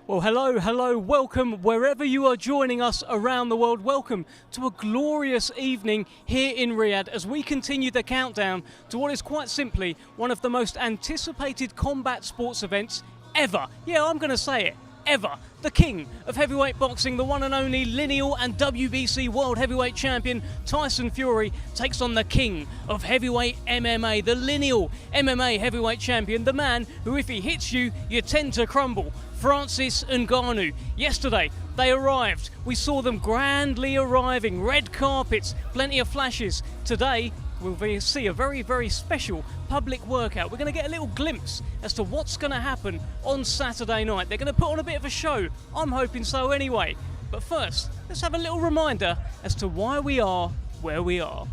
Well, hello, welcome wherever you are joining us around the world. Welcome to a glorious evening here in Riyadh as we continue the countdown to what is quite simply one of the most anticipated combat sports events ever. Yeah, I'm going to say it, ever. The king of heavyweight boxing, the one and only lineal and WBC world heavyweight champion Tyson Fury takes on the king of heavyweight MMA, the lineal MMA heavyweight champion, the man who if he hits you, you tend to crumble. Francis Ngannou. Yesterday, they arrived. We saw them grandly arriving. Red carpets, plenty of flashes. Today, we'll see a very, very special public workout. We're going to get a little glimpse as to what's going to happen on Saturday night. They're going to put on a bit of a show. I'm hoping so anyway. But first, let's have a little reminder as to why we are where we are.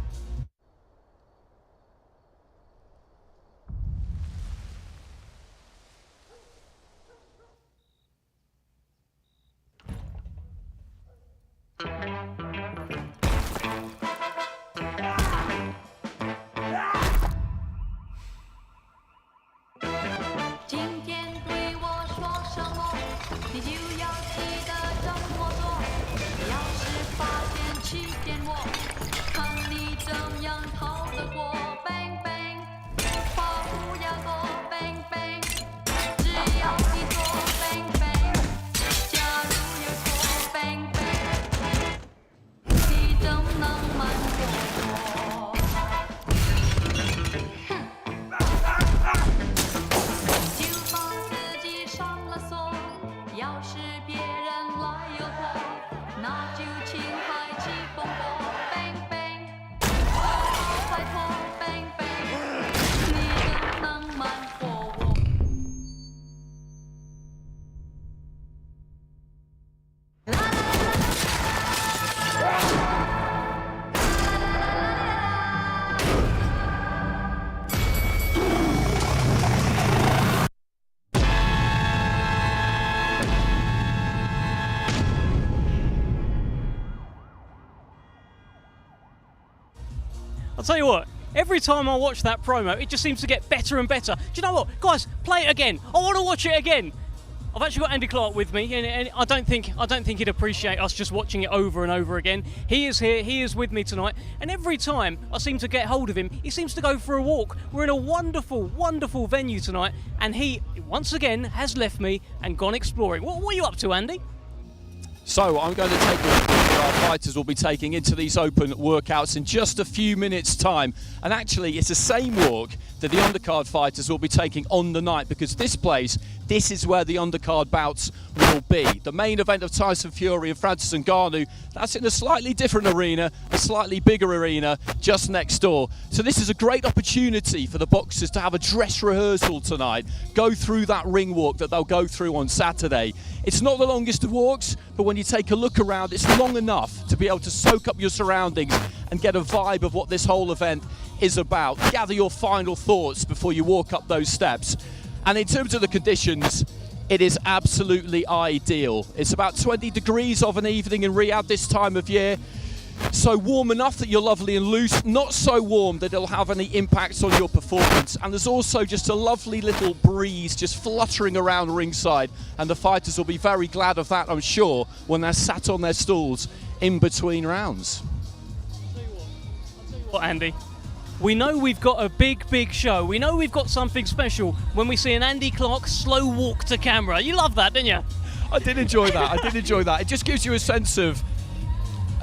I'll tell you what, every time I watch that promo, it just seems to get better and better. Do you know what? Guys, play it again. I want to watch it again. I've actually got Andy Clark with me, and I don't think he'd appreciate us just watching it over and over again. He is here, he is with me tonight, and every time I seem to get hold of him, he seems to go for a walk. We're in a wonderful, wonderful venue tonight, and he, once again, has left me and gone exploring. What are you up to, Andy? So I'm going to take a look at what our fighters will be taking into these open workouts in just a few minutes' time. And actually, it's the same walk that the undercard fighters will be taking on the night, because this is where the undercard bouts will be. The main event of Tyson Fury and Francis Ngannou, that's in a slightly different arena, a slightly bigger arena just next door. So this is a great opportunity for the boxers to have a dress rehearsal tonight, go through that ring walk that they'll go through on Saturday. It's not the longest of walks, but when you take a look around, it's long enough to be able to soak up your surroundings and get a vibe of what this whole event is about. Gather your final thoughts before you walk up those steps. And in terms of the conditions, it is absolutely ideal. It's about 20 degrees of an evening in Riyadh this time of year. So warm enough that you're lovely and loose, not so warm that it'll have any impacts on your performance. And there's also just a lovely little breeze just fluttering around ringside, and the fighters will be very glad of that, I'm sure, when they're sat on their stools in between rounds. I'll tell you what, Andy. We know we've got a big show. We know we've got something special when we see an Andy Clark slow walk to camera. You love that, didn't you? I did enjoy that. It just gives you a sense of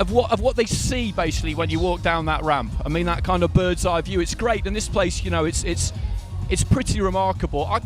what they see basically when you walk down that ramp. I mean, that kind of bird's eye view. It's great, and this place, you know, it's pretty remarkable. I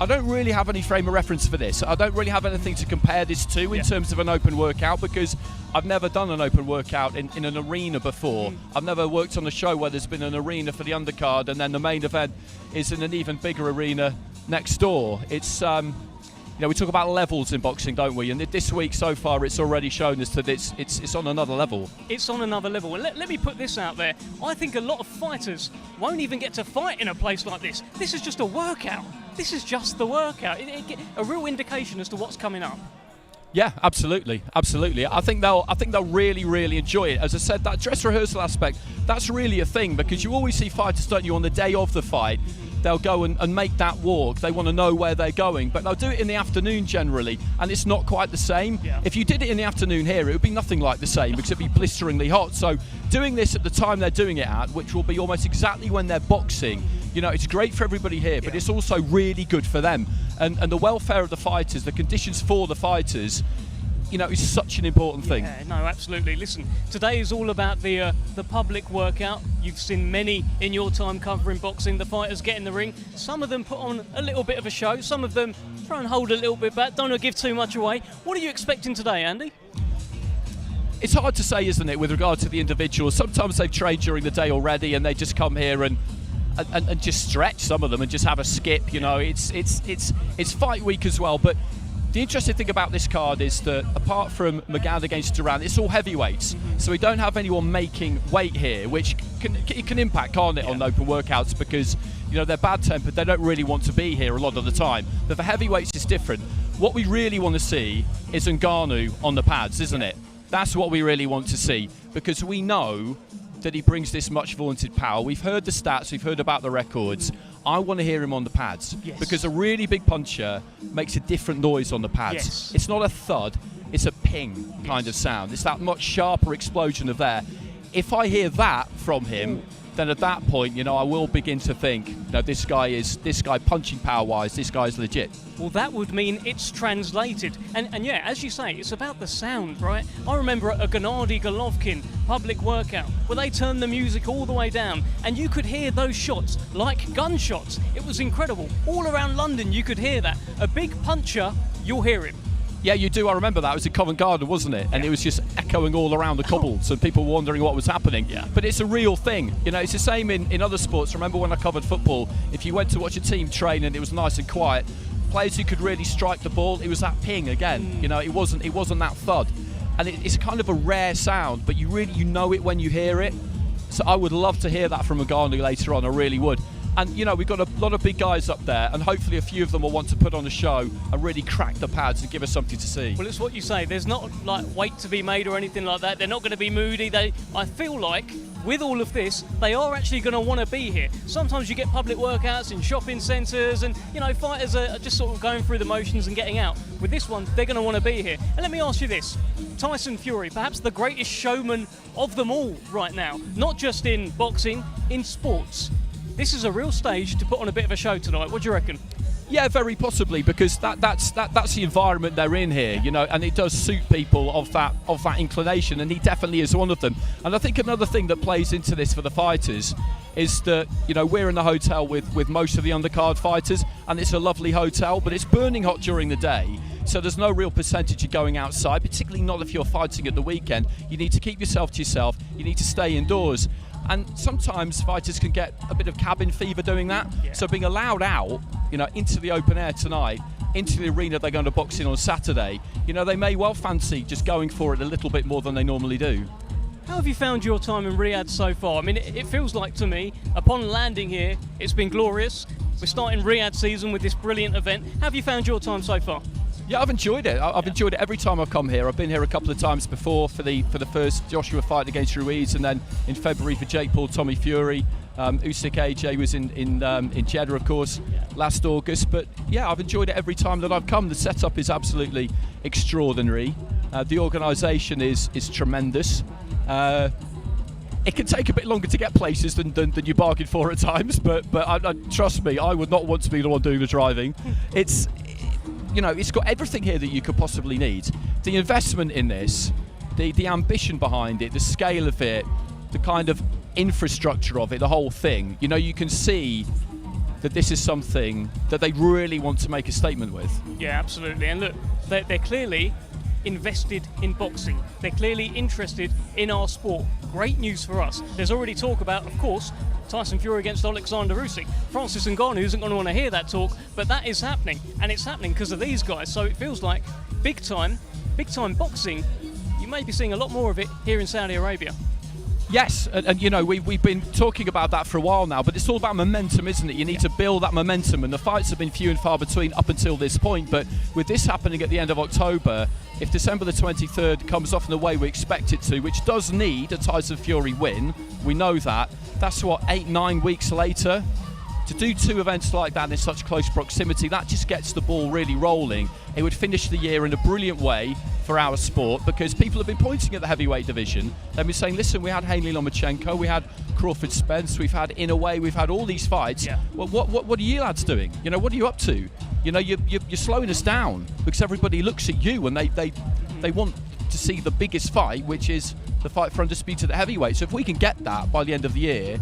don't really have any frame of reference for this. I don't really have anything to compare this to in terms of an open workout, because I've never done an open workout in an arena before. I've never worked on a show where there's been an arena for the undercard and then the main event is in an even bigger arena next door. It's you know, we talk about levels in boxing, don't we? And this week so far, it's already shown us that it's on another level. It's on another level. And let me put this out there. I think a lot of fighters won't even get to fight in a place like this. This is just a workout. This is just the workout. A real indication as to what's coming up. Yeah, absolutely. I think they'll really enjoy it. As I said, that dress rehearsal aspect, that's really a thing, because you always see fighters, don't you, on the day of the fight, they'll go and make that walk. They want to know where they're going, but they'll do it in the afternoon generally, and it's not quite the same. Yeah. If you did it in the afternoon here, it would be nothing like the same because it'd be blisteringly hot. So doing this at the time they're doing it at, which will be almost exactly when they're boxing, you know, it's great for everybody here, but it's also really good for them. And the welfare of the fighters, the conditions for the fighters, you know, is such an important thing. Yeah, no, absolutely. Listen, today is all about the public workout. You've seen many in your time covering boxing. The fighters get in the ring. Some of them put on a little bit of a show. Some of them try and hold a little bit back. Don't want to give too much away. What are you expecting today, Andy? It's hard to say, isn't it, with regard to the individuals. Sometimes they've trained during the day already and they just come here and just stretch, some of them, and just have a skip. You know, it's fight week as well, but the interesting thing about this card is that apart from Ngannou against Duran, it's all heavyweights. So we don't have anyone making weight here, which can impact, can't it, on open workouts, because, you know, they're bad-tempered, they don't really want to be here a lot of the time. But for heavyweights, it's different. What we really want to see is Ngannou on the pads, isn't it? That's what we really want to see, because we know that he brings this much vaunted power. We've heard the stats, we've heard about the records. I want to hear him on the pads, because a really big puncher makes a different noise on the pads. It's not a thud, it's a ping kind of sound. It's that much sharper explosion of air. If I hear that from him, then at that point, you know, I will begin to think, you know, this guy punching power-wise, this guy's legit. Well, that would mean it's translated. And yeah, as you say, it's about the sound, right? I remember a Gennady Golovkin public workout where they turned the music all the way down and you could hear those shots like gunshots. It was incredible. All around London, you could hear that. A big puncher, you'll hear it. Yeah, you do. I remember that. It was in Covent Garden, wasn't it? And it was just echoing all around the cobbles and people wondering what was happening. Yeah. But it's a real thing. You know, it's the same in other sports. Remember when I covered football, if you went to watch a team train and it was nice and quiet, players who could really strike the ball, it was that ping again. You know, it wasn't that thud. And it's kind of a rare sound, but you know it when you hear it. So I would love to hear that from Ngannou later on. I really would. And, you know, we've got a lot of big guys up there, and hopefully a few of them will want to put on a show and really crack the pads and give us something to see. Well, it's what you say. There's not, like, weight to be made or anything like that. They're not going to be moody. I feel like, with all of this, they are actually going to want to be here. Sometimes you get public workouts in shopping centres and, you know, fighters are just sort of going through the motions and getting out. With this one, they're going to want to be here. And let me ask you this. Tyson Fury, perhaps the greatest showman of them all right now, not just in boxing, in sports. This is a real stage to put on a bit of a show tonight. What do you reckon? Yeah, very possibly, because that's the environment they're in here, you know, and it does suit people of that inclination, and he definitely is one of them. And I think another thing that plays into this for the fighters is that, you know, we're in the hotel with most of the undercard fighters, and it's a lovely hotel, but it's burning hot during the day. So there's no real percentage of going outside, particularly not if you're fighting at the weekend. You need to keep yourself to yourself. You need to stay indoors. And sometimes fighters can get a bit of cabin fever doing that. Yeah. So being allowed out, you know, into the open air tonight, into the arena they're going to box in on Saturday, you know, they may well fancy just going for it a little bit more than they normally do. How have you found your time in Riyadh so far? I mean, it feels like to me, upon landing here, it's been glorious. We're starting Riyadh season with this brilliant event. How have you found your time so far? Yeah, I've enjoyed it. I've enjoyed it every time I've come here. I've been here a couple of times before for the first Joshua fight against Ruiz, and then in February for Jake Paul, Tommy Fury. Usyk AJ was in Jeddah, of course, last August. But yeah, I've enjoyed it every time that I've come. The setup is absolutely extraordinary. The organisation is tremendous. It can take a bit longer to get places than you bargained for at times, but I trust me, I would not want to be the one doing the driving. You know, it's got everything here that you could possibly need. The investment in this, the ambition behind it, the scale of it, the kind of infrastructure of it, the whole thing. You know, you can see that this is something that they really want to make a statement with. Yeah, absolutely. And look, they're clearly invested in boxing. They're clearly interested in our sport. Great news for us. There's already talk about, of course, Tyson Fury against Alexander Usyk. Francis Ngannou isn't going to want to hear that talk, but that is happening, and it's happening because of these guys. So it feels like big time boxing. You may be seeing a lot more of it here in Saudi Arabia. Yes, and you know, we've been talking about that for a while now, but it's all about momentum, isn't it? You need to build that momentum, and the fights have been few and far between up until this point, but with this happening at the end of October, if December the 23rd comes off in the way we expect it to, which does need a Tyson Fury win, we know that, that's what, 8-9 weeks later to do 2 events like that in such close proximity, that just gets the ball really rolling. It would finish the year in a brilliant way for our sport, because people have been pointing at the heavyweight division. They've been saying, listen, we had Haney Lomachenko, we had Crawford Spence, we've had Inoue, we've had all these fights. Yeah. Well, what are you lads doing? You know, what are you up to? You know, you're slowing us down, because everybody looks at you and they want to see the biggest fight, which is the fight for undisputed at heavyweight. So if we can get that by the end of the year,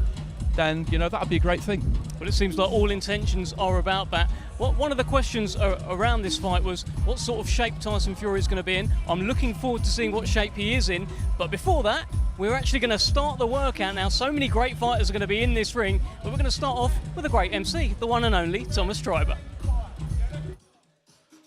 then, you know, that would be a great thing. Well, it seems like all intentions are about that. One of the questions around this fight was what sort of shape Tyson Fury is going to be in. I'm looking forward to seeing what shape he is in. But before that, we're actually going to start the workout now. So many great fighters are going to be in this ring, but we're going to start off with a great MC, the one and only Thomas Streiber.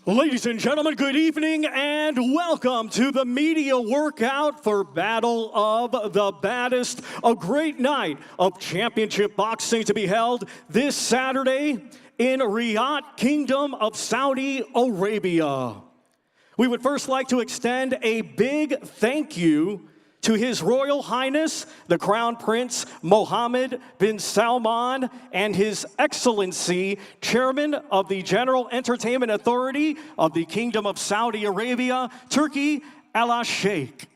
Ladies and gentlemen, good evening and welcome to the media workout for Battle of the Baddest. A great night of championship boxing to be held this Saturday in Riyadh, Kingdom of Saudi Arabia. We would first like to extend a big thank you to His Royal Highness, the Crown Prince Mohammed bin Salman, and His Excellency, Chairman of the General Entertainment Authority of the Kingdom of Saudi Arabia, Turkey, Al Sheikh.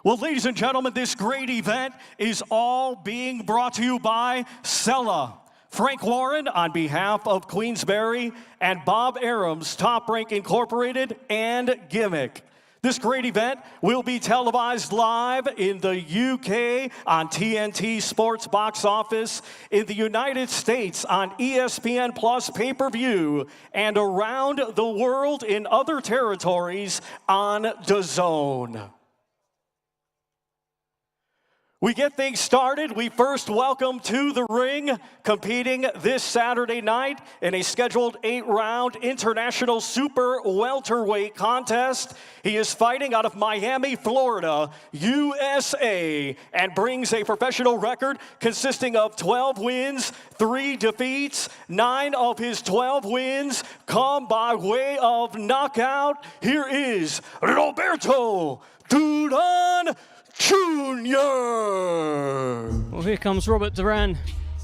Well, ladies and gentlemen, this great event is all being brought to you by Sella, Frank Warren on behalf of Queensberry, and Bob Arams, Top Rank Incorporated, and Gimmick. This great event will be televised live in the UK on TNT Sports Box Office, in the United States on ESPN Plus pay-per-view, and around the world in other territories on DAZN. We get things started. We first welcome to the ring, competing this Saturday night in a scheduled 8-round international super welterweight contest. He is fighting out of Miami, Florida, USA, and brings a professional record consisting of 12 wins, 3 defeats. 9 of his 12 wins come by way of knockout. Here is Roberto Duran Jr. Well, here comes Robert Duran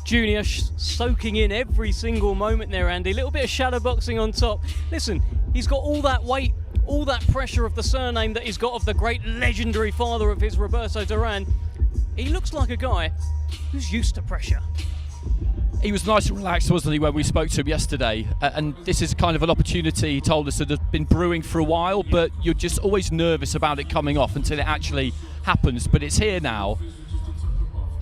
Jr. soaking in every single moment there, Andy. A little bit of shadow boxing on top. Listen, he's got all that weight, all that pressure of the surname that he's got of the great legendary father of his, Roberto Duran. He looks like a guy who's used to pressure. He was nice and relaxed, wasn't he, when we spoke to him yesterday? And this is kind of an opportunity, he told us, that had been brewing for a while, but you're just always nervous about it coming off until it actually happens. But it's here now,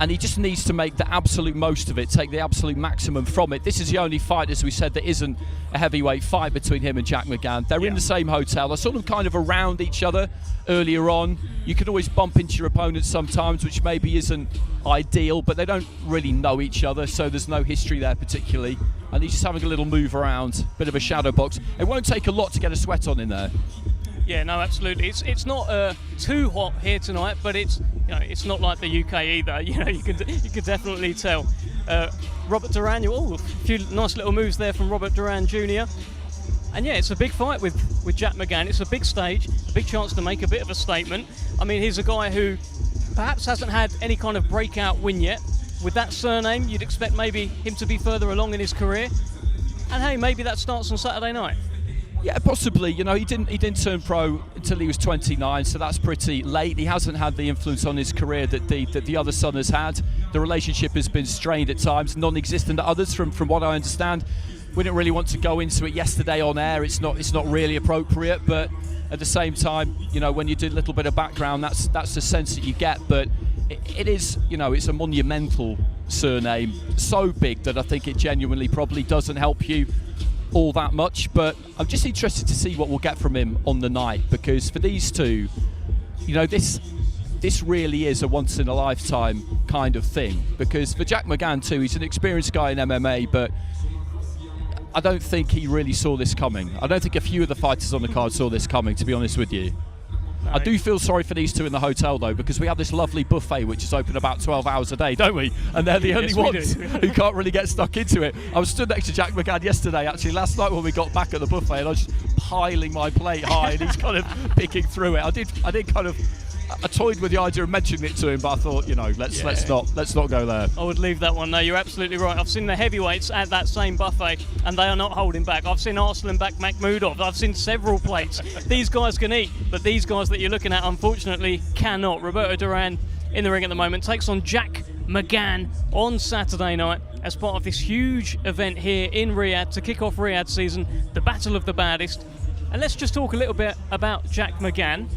and he just needs to make the absolute most of it, take the absolute maximum from it. This is the only fight, as we said, that isn't a heavyweight fight between him and Jack McGann. They're in the same hotel. They're sort of kind of around each other earlier on. You can always bump into your opponent sometimes, which maybe isn't ideal, but they don't really know each other, so there's no history there particularly. And he's just having a little move around, bit of a shadow box. It won't take a lot to get a sweat on in there. Yeah, no, absolutely. It's not too hot here tonight, but it's it's not like the UK either. You can definitely tell. Robert Duran, a few nice little moves there from Robert Duran Jr. And yeah, it's a big fight with Jack McGann. It's a big stage, a big chance to make a bit of a statement. I mean, he's a guy who perhaps hasn't had any kind of breakout win yet. With that surname, you'd expect maybe him to be further along in his career. And hey, maybe that starts on Saturday night. Yeah, possibly. He didn't turn pro until he was 29, so that's pretty late. He hasn't had the influence on his career that the other son has had. The relationship has been strained at times, non-existent at others, from what I understand. We didn't really want to go into it yesterday on air. It's not really appropriate, but at the same time, when you do a little bit of background, that's the sense that you get. But it is, it's a monumental surname, so big that I think it genuinely probably doesn't help you all that much. But I'm just interested to see what we'll get from him on the night, because for these two, this really is a once in a lifetime kind of thing. Because for Jack McGann too, he's an experienced guy in MMA, but I don't think he really saw this coming. I don't think a few of the fighters on the card saw this coming, to be honest with you. No. I do feel sorry for these two in the hotel, though, because we have this lovely buffet which is open about 12 hours a day, don't we? And they're the only ones who can't really get stuck into it. I was stood next to Jack McGann yesterday, actually, last night when we got back at the buffet, and I was just piling my plate high, and he's kind of picking through it. I did kind of I toyed with the idea of mentioning it to him, but I thought, let's not go there. I would leave that one. No, you're absolutely right. I've seen the heavyweights at that same buffet, and they are not holding back. I've seen Arslanbek Makhmudov. I've seen several plates. These guys can eat, but these guys that you're looking at, unfortunately, cannot. Roberto Duran in the ring at the moment takes on Jack McGann on Saturday night as part of this huge event here in Riyadh to kick off Riyadh season, the Battle of the Baddest. And let's just talk a little bit about Jack McGann.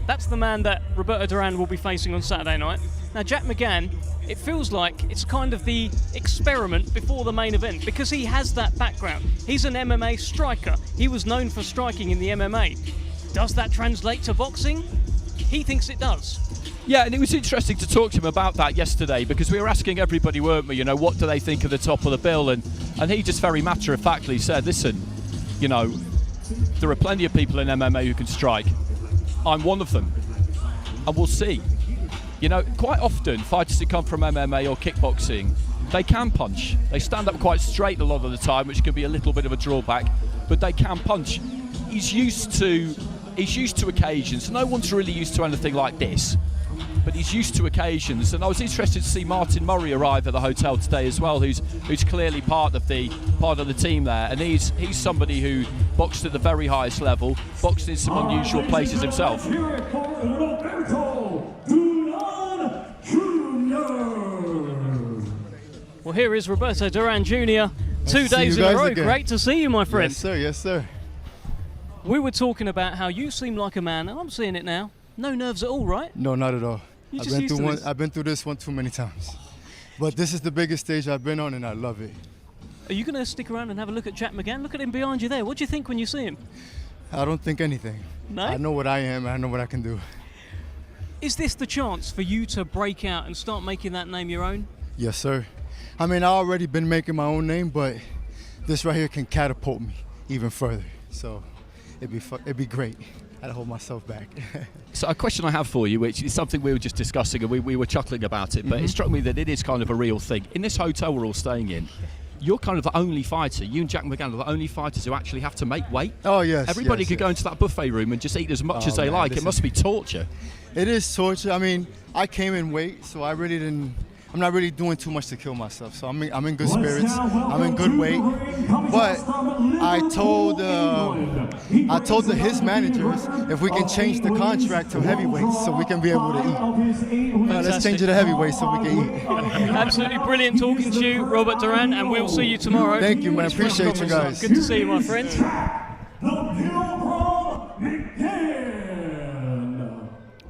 That's the man that Roberto Duran will be facing on Saturday night. Now, Jack McGann, it feels like it's kind of the experiment before the main event because he has that background. He's an MMA striker. He was known for striking in the MMA. Does that translate to boxing? He thinks it does. Yeah, and it was interesting to talk to him about that yesterday because we were asking everybody, weren't we, what do they think of the top of the bill? And he just very matter-of-factly said, listen, there are plenty of people in MMA who can strike. I'm one of them, and we'll see. Quite often, fighters who come from MMA or kickboxing, they can punch. They stand up quite straight a lot of the time, which can be a little bit of a drawback, but they can punch. He's used to occasions. No one's really used to anything like this, but he's used to occasions. And I was interested to see Martin Murray arrive at the hotel today as well, who's clearly part of the team there. And he's somebody who boxed at the very highest level, boxed in some unusual places himself. Well, here is Roberto Duran Jr. 2 days in a row. Again. Great to see you, my friend. Yes, sir. Yes, sir. We were talking about how you seem like a man, and I'm seeing it now. No nerves at all, right? No, not at all. I've been through this one too many times. But this is the biggest stage I've been on, and I love it. Are you going to stick around and have a look at Jack McGann? Look at him behind you there. What do you think when you see him? I don't think anything. No? I know what I am, and I know what I can do. Is this the chance for you to break out and start making that name your own? Yes, sir. I mean, I already been making my own name, but this right here can catapult me even further. So it'd be great. I'd hold myself back. So a question I have for you, which is something we were just discussing and we were chuckling about it, but it struck me that it is kind of a real thing. In this hotel we're all staying in, you're kind of the only fighter, you and Jack McGann are the only fighters who actually have to make weight. Oh, yes. Everybody could go into that buffet room and just eat as much as they like. Listen, it must be torture. It is torture. I mean, I came in weight, so I'm not really doing too much to kill myself. So I'm in good spirits. I'm in good weight. But I told his managers if we can change the contract to heavyweights so we can be able to eat. Let's change it to heavyweights so we can eat. Absolutely brilliant talking to you, Robert Duran, and we'll see you tomorrow. Thank you, man. Appreciate you guys. Good to see you, my friend.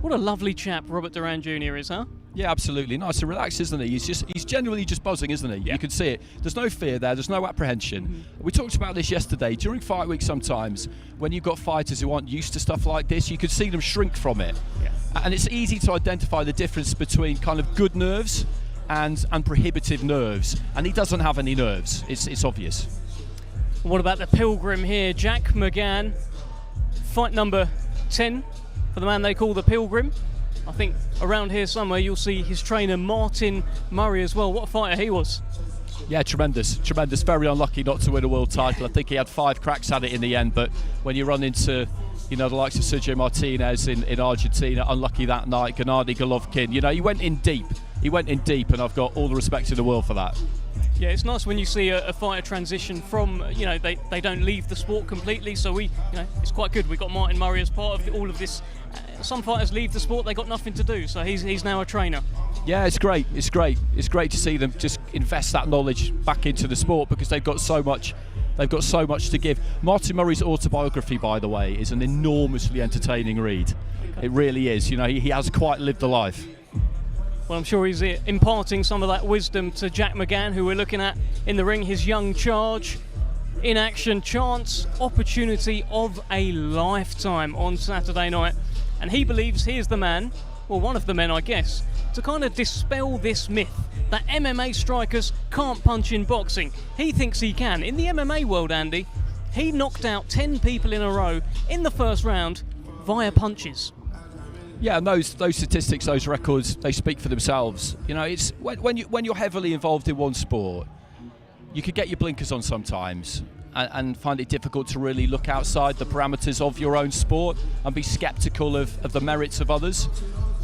What a lovely chap Robert Duran Jr. is, huh? Yeah, absolutely. Nice and relaxed, isn't he? He's genuinely just buzzing, isn't he? Yeah. You can see it. There's no fear there. There's no apprehension. We talked about this yesterday. During fight week sometimes, when you've got fighters who aren't used to stuff like this, you could see them shrink from it. Yeah. And it's easy to identify the difference between kind of good nerves and prohibitive nerves. And he doesn't have any nerves. It's obvious. What about the Pilgrim here? Jack McGann, fight number 10 for the man they call the Pilgrim. I think around here somewhere you'll see his trainer Martin Murray as well. What a fighter he was. Yeah, tremendous. Very unlucky not to win a world title. I think he had 5 cracks at it in the end, but when you run into the likes of Sergio Martinez in Argentina, unlucky that night, Gennady Golovkin, he went in deep, and I've got all the respect in the world for that. Yeah, it's nice when you see a fighter transition from, they don't leave the sport completely, so it's quite good. We've got Martin Murray as part of all of this. Some fighters leave the sport, they got nothing to do, so he's now a trainer. Yeah, it's great to see them just invest that knowledge back into the sport because they've got so much to give. Martin Murray's autobiography, by the way, is an enormously entertaining read. Okay. It really is. He has quite lived a life. Well, I'm sure he's imparting some of that wisdom to Jack McGann, who we're looking at in the ring, his young charge. In action, chance, opportunity of a lifetime on Saturday night. And he believes he is the man, well, one of the men, I guess, to kind of dispel this myth that MMA strikers can't punch in boxing. He thinks he can. In the MMA world, Andy, he knocked out 10 people in a row in the first round via punches. Yeah, and those statistics, those records, they speak for themselves. It's when you're heavily involved in one sport, you could get your blinkers on sometimes and find it difficult to really look outside the parameters of your own sport and be sceptical of the merits of others.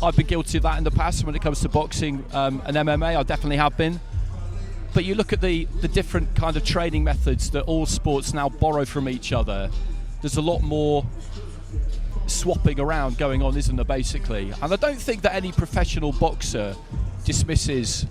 I've been guilty of that in the past when it comes to boxing and MMA. I definitely have been. But you look at the different kind of training methods that all sports now borrow from each other. There's a lot more swapping around going on, isn't there, basically? And I don't think that any professional boxer dismisses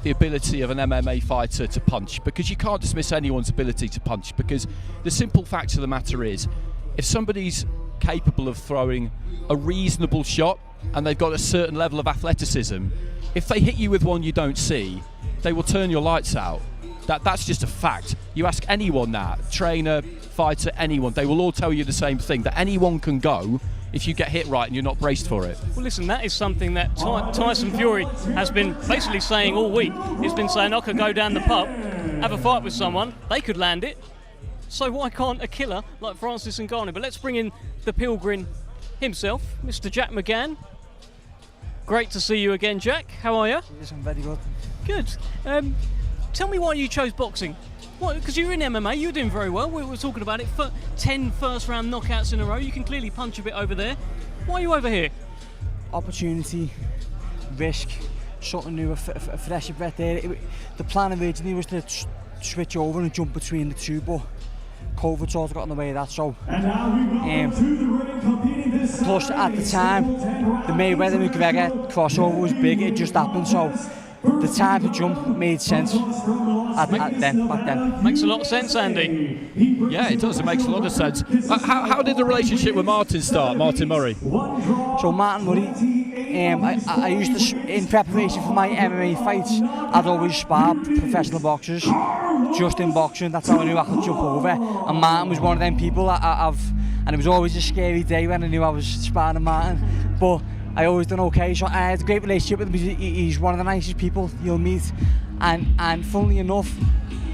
the ability of an MMA fighter to punch, because you can't dismiss anyone's ability to punch, because the simple fact of the matter is, if somebody's capable of throwing a reasonable shot and they've got a certain level of athleticism, if they hit you with one you don't see, they will turn your lights out. That's just a fact. You ask anyone that, trainer, fighter, anyone, they will all tell you the same thing, that anyone can go if you get hit right and you're not braced for it. Well, listen, that is something that Tyson Fury has been basically saying all week. He's been saying, I could go down the pub, have a fight with someone, they could land it, so why can't a killer like Francis Ngannou? But let's bring in the Pilgrim himself, Mr. Jack McGann. Great to see you again, Jack. How are you? Yes, I'm very good. Good. Tell me why you chose boxing. Because you were in MMA, you were doing very well. We were talking about it. 10 first-round knockouts in a row. You can clearly punch a bit over there. Why are you over here? Opportunity, risk, something new, a fresher breath there. The plan originally was to switch over and jump between the two, but COVID sort of got in the way of that. So, plus at the time, the Mayweather-McGregor crossover was big. It just happened. So the time to jump made sense back then. Makes a lot of sense, Andy. Yeah, it does. It makes a lot of sense. How did the relationship with Martin start, Martin Murray? So Martin Murray, I used to, in preparation for my MMA fights, I'd always spar professional boxers, just in boxing. That's how I knew I could jump over. And Martin was one of them people and it was always a scary day when I knew I was sparring Martin. But I always done okay, so I had a great relationship with him. He's one of the nicest people you'll meet, and funnily enough,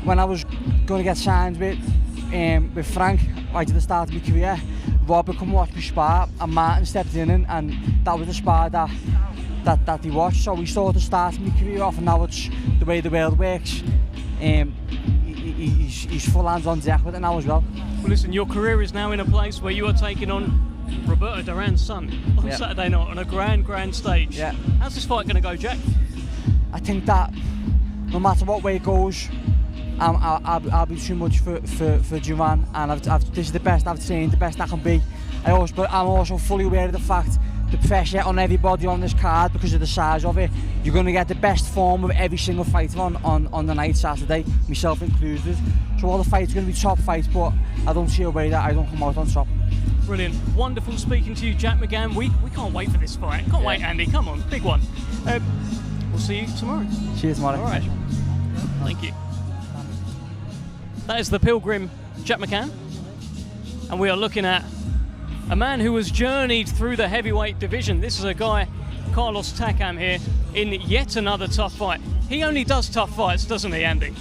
when I was going to get signed with Frank right at the start of my career, Rob would come watch me spar, and Martin stepped in, and that was the spar that he watched. So we sort of started my career off, and now it's the way the world works. He's full hands on deck with it now as well. Well, listen, your career is now in a place where you are taking on Roberto Duran's son on Saturday night on a grand stage. Yeah. How's this fight going to go, Jack? I think that no matter what way it goes, I'll be too much for Duran, and this is the best I've seen, the best I can be. But I'm also fully aware of the fact the pressure on everybody on this card because of the size of it. You're going to get the best form of every single fighter on the night Saturday, myself included. So all the fights are going to be top fights, but I don't see a way that I don't come out on top. Brilliant. Wonderful speaking to you, Jack McGann. We can't wait for this fight. Can't wait, Andy. Come on, big one. We'll see you tomorrow. See you tomorrow. All right. Thank you. That is the Pilgrim, Jack McGann. And we are looking at a man who has journeyed through the heavyweight division. This is a guy, Carlos Takam here, in yet another tough fight. He only does tough fights, doesn't he, Andy?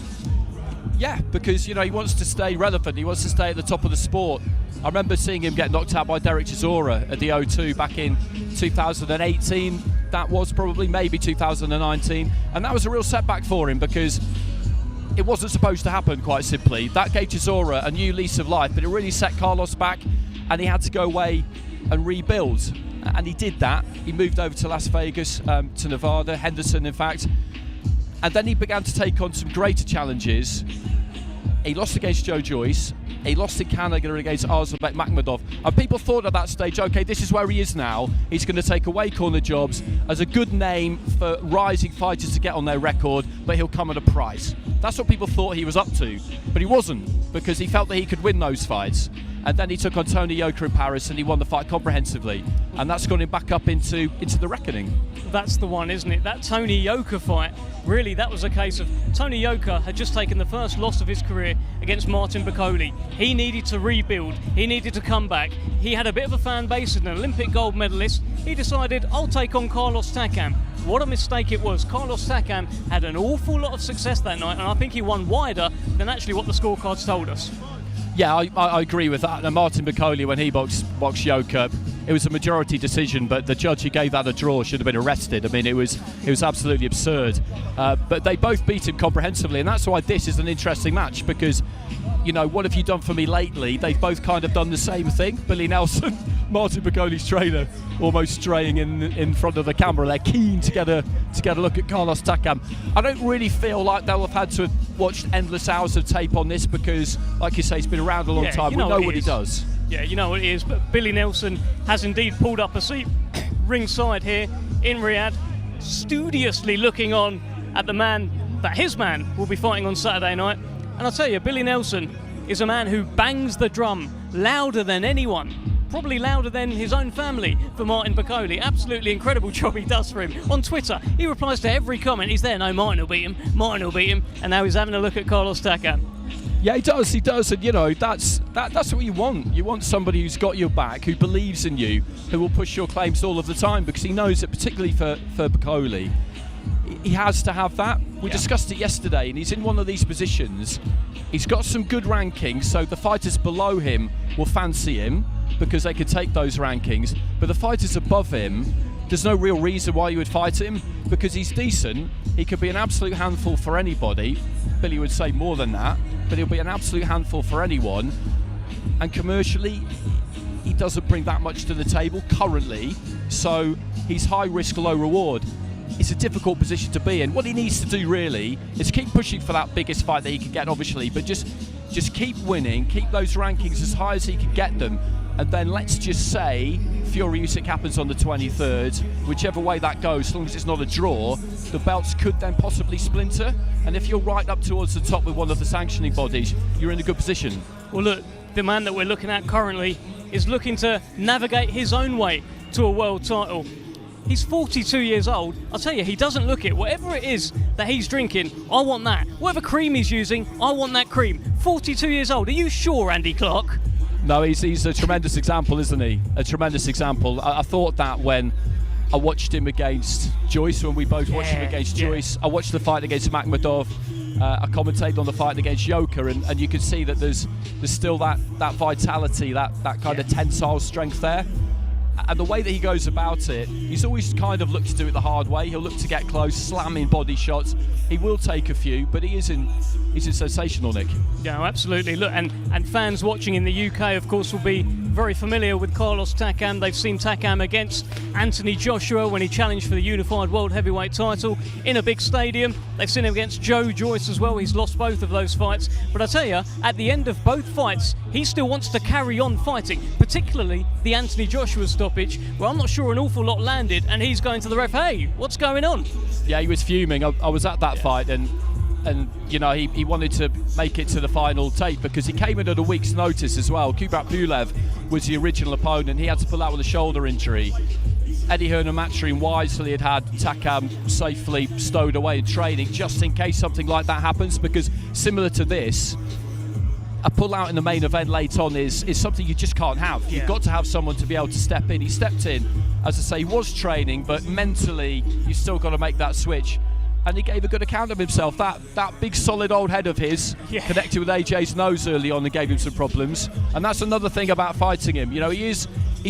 Yeah, because he wants to stay relevant. He wants to stay at the top of the sport. I remember seeing him get knocked out by Derek Chisora at the O2 back in 2018. That was probably maybe 2019, and that was a real setback for him because it wasn't supposed to happen, quite simply. That gave Chisora a new lease of life, but it really set Carlos back, and he had to go away and rebuild. And he did that. He moved over to Las Vegas, to Nevada, Henderson in fact, and then he began to take on some greater challenges. He lost against Joe Joyce. He lost in Canada against Arzabek Makhmudov. And people thought at that stage, okay, this is where he is now. He's going to take away corner jobs as a good name for rising fighters to get on their record, but he'll come at a price. That's what people thought he was up to. But he wasn't, because he felt that he could win those fights. And then he took on Tony Yoka in Paris and he won the fight comprehensively. And that's got him back up into the reckoning. That's the one, isn't it? That Tony Yoka fight, really, that was a case of Tony Yoka had just taken the first loss of his career against Martin Bakole. He needed to rebuild. He needed to come back. He had a bit of a fan base and an Olympic gold medalist. He decided, I'll take on Carlos Takam. What a mistake it was. Carlos Takam had an awful lot of success that night, and I think he won wider than actually what the scorecards told us. Yeah, I agree with that. And Martin Bakole, when he boxed Yoka, it was a majority decision, but the judge who gave that a draw should have been arrested. I mean, it was absolutely absurd. But they both beat him comprehensively, and that's why this is an interesting match, because, what have you done for me lately? They've both kind of done the same thing. Billy Nelson Martin Piccoli's trainer almost straying in front of the camera. They're keen to get a look at Carlos Takam. I don't really feel like they'll have had to have watched endless hours of tape on this because, like you say, he's been around a long time. We know what he does. Yeah, you know what it is. But Billy Nelson has indeed pulled up a seat ringside here in Riyadh, studiously looking on at the man that his man will be fighting on Saturday night. And I'll tell you, Billy Nelson is a man who bangs the drum louder than anyone, probably louder than his own family, for Martin Piccoli. Absolutely incredible job he does for him. On Twitter, he replies to every comment. He's there, no, Martin will beat him, Martin will beat him, and now he's having a look at Carlos Takam. Yeah, he does, and you know, that's what you want. You want somebody who's got your back, who believes in you, who will push your claims all of the time, because he knows that particularly for Piccoli, he has to have that. We discussed it yesterday, and he's in one of these positions. He's got some good rankings, so the fighters below him will fancy him because they could take those rankings. But the fighters above him, there's no real reason why you would fight him because he's decent. He could be an absolute handful for anybody. Billy would say more than that, but he'll be an absolute handful for anyone. And commercially, he doesn't bring that much to the table currently, so he's high risk, low reward. It's a difficult position to be in. What he needs to do really is keep pushing for that biggest fight that he can get, obviously, but just keep winning, keep those rankings as high as he can get them, and then let's just say Fury Usyk happens on the 23rd. Whichever way that goes, as long as it's not a draw, the belts could then possibly splinter, and if you're right up towards the top with one of the sanctioning bodies, you're in a good position. Well, look, the man that we're looking at currently is looking to navigate his own way to a world title. He's 42 years old. I'll tell you, he doesn't look it. Whatever it is that he's drinking, I want that. Whatever cream he's using, I want that cream. 42 years old. Are you sure, Andy Clark? No, he's a tremendous example, isn't he? A tremendous example. I thought that when I watched him against Joyce, when we both watched him against Joyce. I watched the fight against Makhmudov. I commentated on the fight against Yoka, and you can see that there's still that vitality, that kind of tensile strength there. And the way that he goes about it, he's always kind of looked to do it the hard way. He'll look to get close, slamming body shots. He will take a few, but he's sensational, Nick. Yeah, absolutely. Look, and fans watching in the UK, of course, will be very familiar with Carlos Takam. They've seen Takam against Anthony Joshua when he challenged for the unified world heavyweight title in a big stadium. They've seen him against Joe Joyce as well. He's lost both of those fights. But I tell you, at the end of both fights, he still wants to carry on fighting, particularly the Anthony Joshua stoppage, where I'm not sure an awful lot landed, and he's going to the ref, hey, what's going on? Yeah, he was fuming. I was at that fight, and you know, he wanted to make it to the final tape because he came in at a week's notice as well. Kubrat Pulev was the original opponent. He had to pull out with a shoulder injury. Eddie Hearn and Matchroom wisely had Takam safely stowed away in training just in case something like that happens, because similar to this, a pull out in the main event late on is something you just can't have. You've got to have someone to be able to step in. He stepped in, as I say, he was training, but mentally you've still got to make that switch. And he gave a good account of himself. That big solid old head of his connected with AJ's nose early on and gave him some problems. And that's another thing about fighting him. You know, he's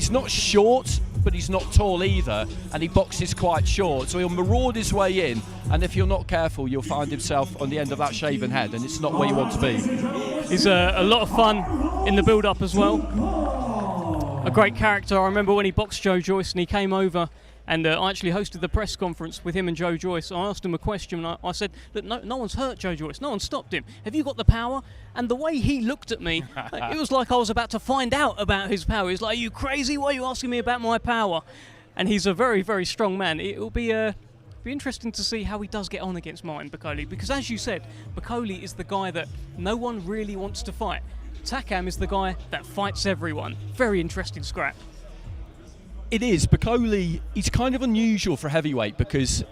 not short, but he's not tall either, and he boxes quite short. So he'll maraud his way in, and if you're not careful, you'll find himself on the end of that shaven head, and it's not where you want to be. He's a lot of fun in the build-up as well. A great character. I remember when he boxed Joe Joyce and he came over, and I actually hosted the press conference with him and Joe Joyce. I asked him a question, and I said, look, no one's hurt Joe Joyce. No one stopped him. Have you got the power? And the way he looked at me, it was like I was about to find out about his power. He's like, are you crazy? Why are you asking me about my power? And he's a very, very strong man. It will be interesting to see how he does get on against Martin Piccoli, because as you said, Piccoli is the guy that no one really wants to fight. Takam is the guy that fights everyone. Very interesting scrap. It is. Piccoli, he's kind of unusual for heavyweight because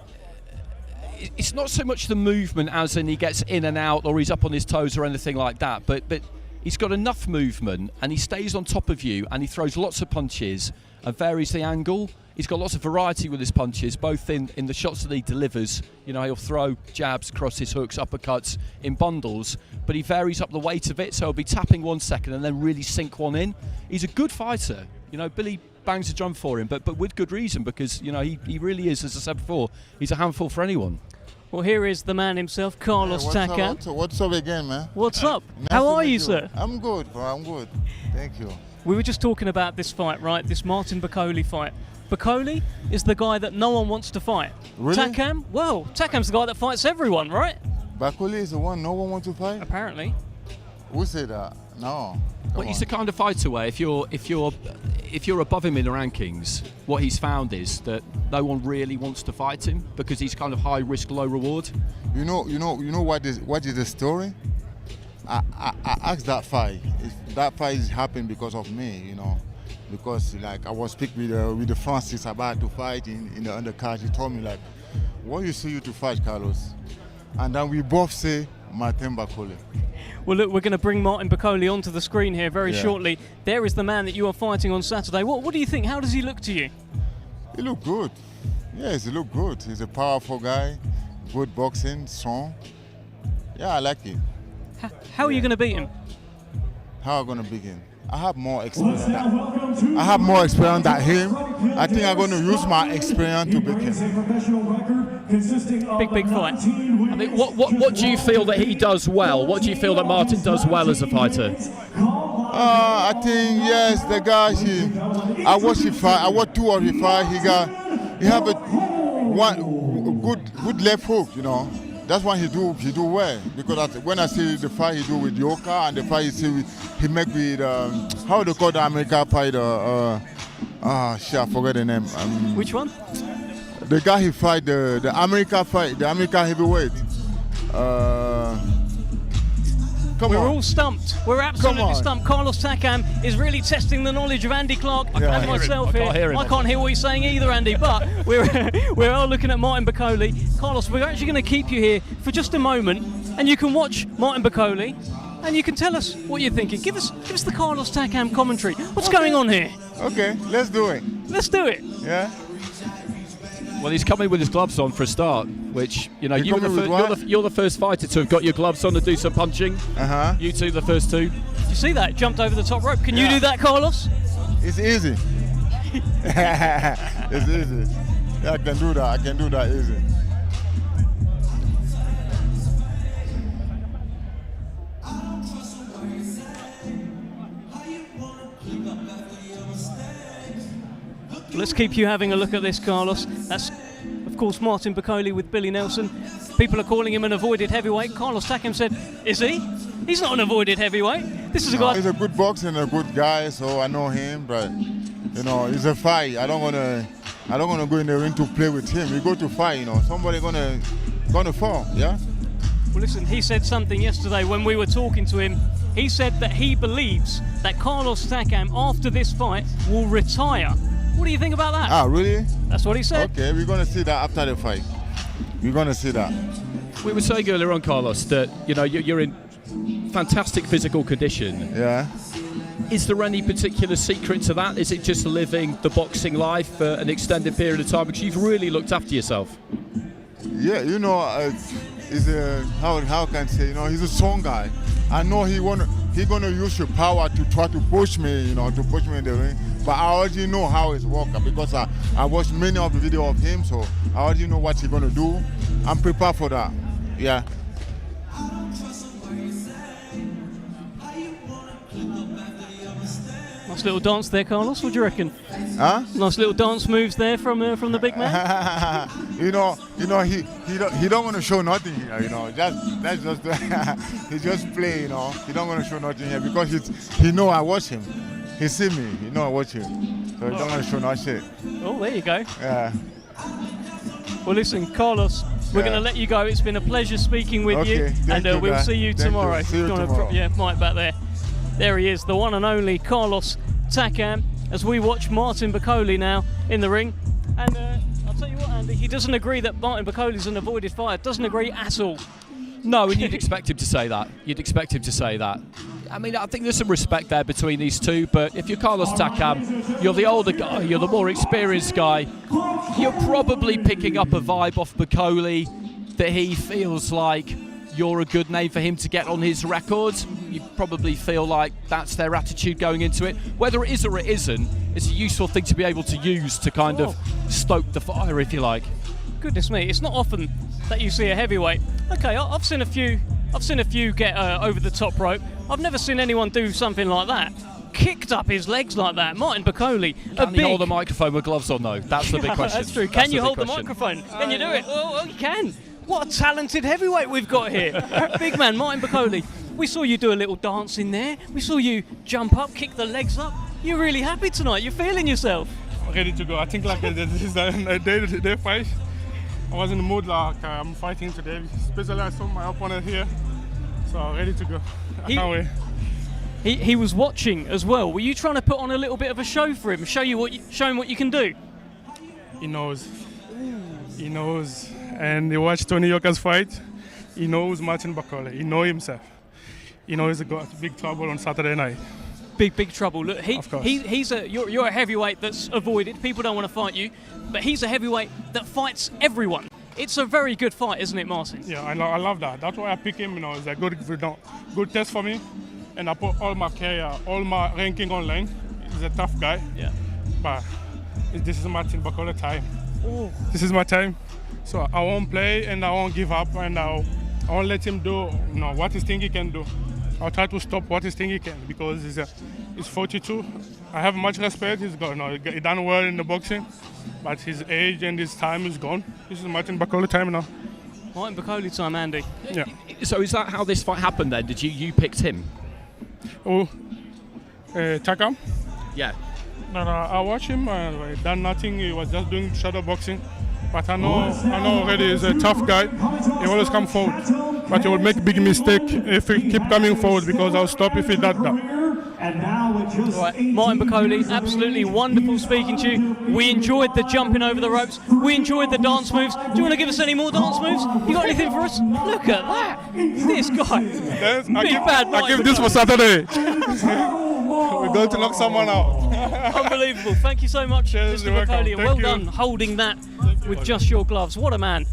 it's not so much the movement as in he gets in and out or he's up on his toes or anything like that, but he's got enough movement and he stays on top of you and he throws lots of punches and varies the angle. He's got lots of variety with his punches, both in the shots that he delivers. You know, he'll throw jabs, crosses, hooks, uppercuts in bundles, but he varies up the weight of it, so he'll be tapping 1 second and then really sink one in. He's a good fighter. You know, Billy bangs a drum for him, but with good reason, because, you know, he really is, as I said before, he's a handful for anyone. Well, here is the man himself, Carlos Takam. What's up again, man? What's up? Nice How to are meet you, sir? I'm good, bro. I'm good. Thank you. We were just talking about this fight, right? This Martin Bakole fight. Bakole is the guy that no one wants to fight. Really? Takam, well, Takam's the guy that fights everyone, right? Bakole is the one no one wants to fight? Apparently. Who said that? No. Well, he's the kind of fighter where if you're above him in the rankings, what he's found is that no one really wants to fight him because he's kind of high risk, low reward. You know what is the story? I asked that fight. If that fight is happening because of me, you know, because like I was speaking with the Francis about to fight in the undercard. He told me like, what you see you to fight, Carlos? And then we both say Martin Bakole. Well, look, we're going to bring Martin Bakole onto the screen here very shortly. There is the man that you are fighting on Saturday. What do you think? How does he look to you? He look good. Yes, he look good. He's a powerful guy, good boxing, strong. Yeah, I like it. How are you going to beat him? How am I going to beat him? I have more experience than that. I have more experience than him. I think I'm going to use my experience to beat him. Big fight. I mean, what do you feel that he does well? What do you feel that Martin does well as a fighter? I think yes, the guy. I watch him fight. I watch 2 of his fight. He have a good left hook. You know, that's why he do well. Because when I see the fight he do with Yoka and the fight he make with how they call the American fighter. Shit, I forget the name. Which one? The guy he fight the American fight, the American heavyweight. We're all stumped. We're absolutely stumped. Carlos Takam is really testing the knowledge of Andy Clark and myself here. I can't hear what he's saying either, Andy, but we're all looking at Martin Bakole. Carlos, we're actually going to keep you here for just a moment, and you can watch Martin Bakole, and you can tell us what you're thinking. Give us the Carlos Takam commentary. What's going on here? Okay, let's do it. Let's do it. Yeah. Well, he's coming with his gloves on for a start, which, you know, you're the first fighter to have got your gloves on to do some punching. You two, the first two. Did you see that? Jumped over the top rope. Can you do that, Carlos? It's easy. It's easy. Yeah, I can do that. I can do that easy. Let's keep you having a look at this, Carlos. That's, of course, Martin Bakole with Billy Nelson. People are calling him an avoided heavyweight. Carlos Takam said, is he? He's not an avoided heavyweight. This is a guy... He's a good boxer and a good guy, so I know him, but, you know, it's a fight. I don't wanna go in the ring to play with him. We go to fight, you know. Somebody gonna fall, yeah? Well, listen, he said something yesterday when we were talking to him. He said that he believes that Carlos Takam, after this fight, will retire. What do you think about that? Ah, really? That's what he said. Okay, we're going to see that after the fight. We're going to see that. We were saying earlier on, Carlos, that, you know, you're in fantastic physical condition. Yeah. Is there any particular secret to that? Is it just living the boxing life for an extended period of time? Because you've really looked after yourself. Yeah, you know, how can I say, you know, he's a strong guy. I know he's gonna use your power to try to push me, you know, to push me in the ring. But I already know how it's working because I watched many of the video of him, so I already know what he's gonna do. I'm prepared for that. Yeah. Nice little dance there, Carlos. What do you reckon? Huh? Nice little dance moves there from the big man. you know, he don't want to show nothing here. You know, that's just he just play. You know, he don't want to show nothing here because he know I watch him. He see me. He know I watch him, so he don't want to show no shit. Oh, there you go. Yeah. Well, listen, Carlos, we're going to let you go. It's been a pleasure speaking with you, and we'll see you tomorrow. See you tomorrow. Yeah, Mike back there. There he is, the one and only Carlos Takam, as we watch Martin Bakole now in the ring. And I'll tell you what, Andy, he doesn't agree that Martin Bakole is an avoided fight. Doesn't agree at all. No, and you'd expect him to say that. You'd expect him to say that. I mean, I think there's some respect there between these two, but if you're Carlos Takam, you're the older guy, you're the more experienced guy, you're probably picking up a vibe off Bakole that he feels like you're a good name for him to get on his record. You probably feel like that's their attitude going into it. Whether it is or it isn't, it's a useful thing to be able to use to kind of stoke the fire, if you like. Goodness me, it's not often that you see a heavyweight. Okay, I've seen a few get over the top rope. I've never seen anyone do something like that. kicked up his legs like that. Martin Bacoli, Can he hold a microphone with gloves on, though? That's the big question. That's true. Can you hold the microphone? Can you do it? Well, you can. What a talented heavyweight we've got here. Big man, Martin Bacoli. We saw you do a little dance in there. We saw you jump up, kick the legs up. You're really happy tonight. You're feeling yourself. Ready to go. I think like this is a day fight. I was in the mood like I'm fighting today. Especially I saw my opponent here. So ready to go. I can't wait. He was watching as well. Were you trying to put on a little bit of a show for him? Show him what you can do? He knows. He knows. And he watched Tony Yoka's fight. He knows Martin Bacoli. He knows himself. He knows he's got big trouble on Saturday night. Big trouble. Look, Of course. you're a heavyweight that's avoided. People don't want to fight you, but he's a heavyweight that fights everyone. It's a very good fight, isn't it, Martin? Yeah, I love that. That's why I pick him. It's a good test for me. And I put all my career, all my ranking online. He's a tough guy. Yeah. But this is Martin Bacoli time. Oh. This is my time. So I won't play and I won't give up and I won't let him do what he thinks he can do. I'll try to stop what he thinks he can because he's 42. I have much respect. He's he done well in the boxing, but his age and his time is gone. This is Martin Bacoli time now. Martin Bacoli time, Andy. Yeah. So is that how this fight happened then? Did you picked him? Oh, Takam? Yeah. No, I watched him. He done nothing. He was just doing shadow boxing. But I know already he's a tough guy. He always come forward. But he will make big mistake if he keep coming forward because I'll stop if he does that. Right, Martin Bacoli, absolutely wonderful speaking to you. We enjoyed the jumping over the ropes. We enjoyed the dance moves. Do you want to give us any more dance moves? You got anything for us? Look at that. This guy. Yes, Martin I give this for Saturday. We're going to knock someone out. Unbelievable. Thank you so much, Cheers, Mr. you're Bacoli. welcome. Well Thank you. done holding that with just your gloves. What a man.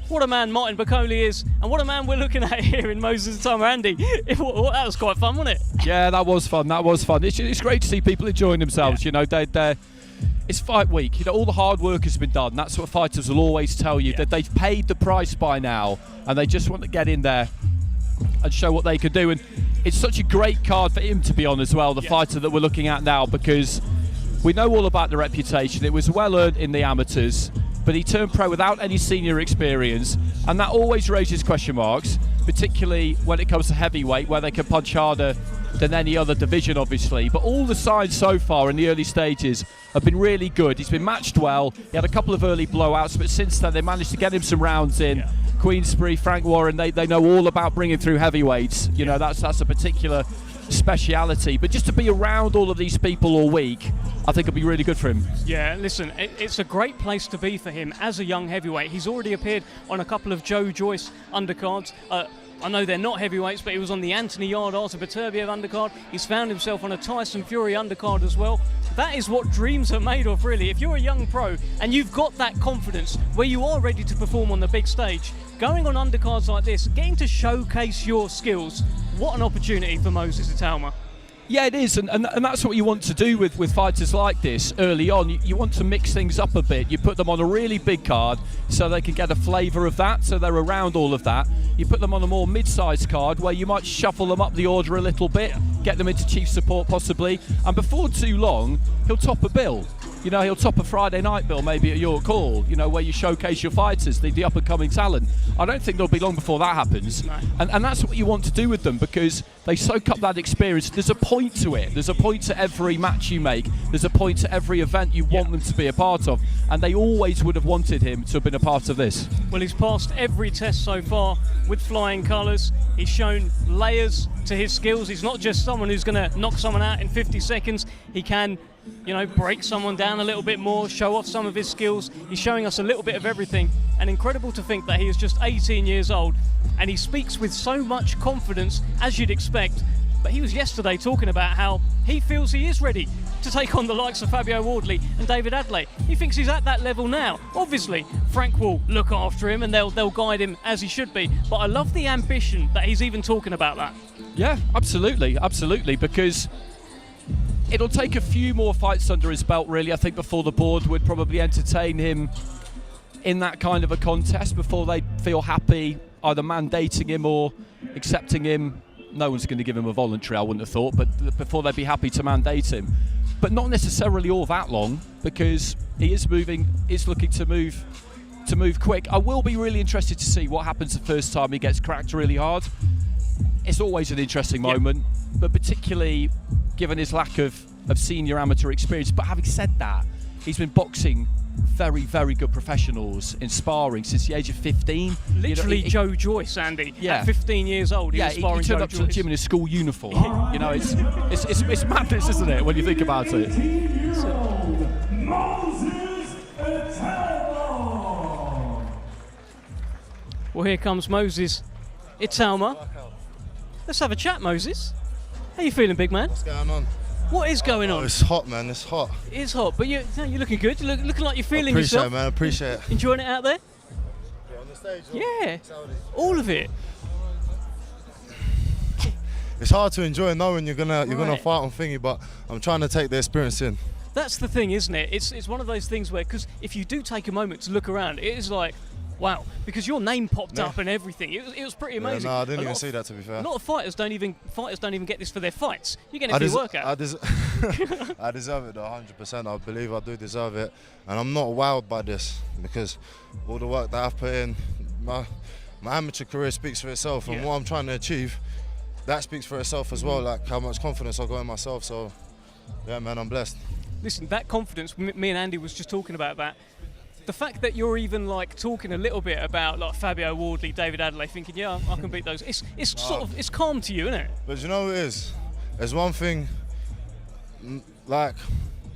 What a man Martin Bacoli is, and what a man we're looking at here in Moses Tama. Andy, that was quite fun, wasn't it? Yeah, that was fun. It's great to see people enjoying themselves. Yeah. It's fight week. All the hard work has been done. That's what fighters will always tell you, that they've paid the price by now, and they just want to get in there and show what they can do. And it's such a great card for him to be on as well, the fighter that we're looking at now, because we know all about the reputation. It was well earned in the amateurs, but he turned pro without any senior experience, and that always raises question marks, particularly when it comes to heavyweight, where they can punch harder than any other division, obviously. But all the signs so far in the early stages have been really good. He's been matched well. He had a couple of early blowouts, but since then they managed to get him some rounds in. Yeah. Queensbury, Frank Warren, they know all about bringing through heavyweights. That's a particular speciality. But just to be around all of these people all week, I think it'll be really good for him. Yeah, listen, it's a great place to be for him as a young heavyweight. He's already appeared on a couple of Joe Joyce undercards. I know they're not heavyweights, but he was on the Anthony Yard, Artur Beterbiev undercard. He's found himself on a Tyson Fury undercard as well. That is what dreams are made of, really. If you're a young pro and you've got that confidence where you are ready to perform on the big stage, going on undercards like this, getting to showcase your skills, what an opportunity for Moses Italma. Yeah, it is, and that's what you want to do with fighters like this early on. You want to mix things up a bit. You put them on a really big card so they can get a flavour of that, so they're around all of that. You put them on a more mid-sized card where you might shuffle them up the order a little bit, get them into chief support possibly, and before too long, he'll top a bill. He'll top a Friday night bill maybe at your call, where you showcase your fighters, the up-and-coming talent. I don't think there'll be long before that happens. No. And that's what you want to do with them, because they soak up that experience. There's a point to it. There's a point to every match you make. There's a point to every event you want them to be a part of. And they always would have wanted him to have been a part of this. Well, he's passed every test so far with flying colours. He's shown layers to his skills. He's not just someone who's going to knock someone out in 50 seconds. He can, break someone down a little bit more, show off some of his skills. He's showing us a little bit of everything. And incredible to think that he is just 18 years old and he speaks with so much confidence, as you'd expect. But he was yesterday talking about how he feels he is ready to take on the likes of Fabio Wardley and David Adley. He thinks he's at that level now. Obviously, Frank will look after him and they'll guide him as he should be. But I love the ambition that he's even talking about that. Yeah, absolutely, because it'll take a few more fights under his belt, really, I think, before the board would probably entertain him in that kind of a contest, before they feel happy either mandating him or accepting him no one's going to give him a voluntary, I wouldn't have thought, but before they'd be happy to mandate him. But not necessarily all that long, because he is looking to move quick. I will be really interested to see what happens the first time he gets cracked really hard. It's always an interesting moment, but particularly given his lack of senior amateur experience. But having said that, he's been boxing very, very good professionals in sparring since the age of 15. Literally, Joe Joyce, Andy. At 15 years old, he was sparring he turned Joe up to Joyce. the gym in a school uniform. You know, it's madness, isn't it, when you think about it? Well, here comes Moses Italma. Let's have a chat, Moses. How you feeling, big man? What's going on? What is going on? It's hot, man. It's hot. It is hot, but you're looking good. You're looking like you're feeling Appreciate yourself. it, man. Appreciate it. Enjoying it out there? Yeah, on the stage. Yeah, all of it. It's hard to enjoy knowing you're gonna fight on thingy, but I'm trying to take the experience in. That's the thing, isn't it? It's one of those things where, because if you do take a moment to look around, it is like, wow, because your name popped up and everything. It was pretty amazing. Yeah, no, I didn't even see that, to be fair. A lot of fighters don't even get this for their fights. You get it for your workout. I deserve it though, 100%. I believe I do deserve it, and I'm not wowed by this because all the work that I've put in, my amateur career speaks for itself, and what I'm trying to achieve, that speaks for itself as well. Like how much confidence I got in myself. So, yeah, man, I'm blessed. Listen, that confidence. Me and Andy was just talking about that. The fact that you're even like talking a little bit about like Fabio Wardley, David Adelaide, thinking, yeah, I can beat those. It's sort of, it's calm to you, isn't it? But you know what it is? There's one thing, like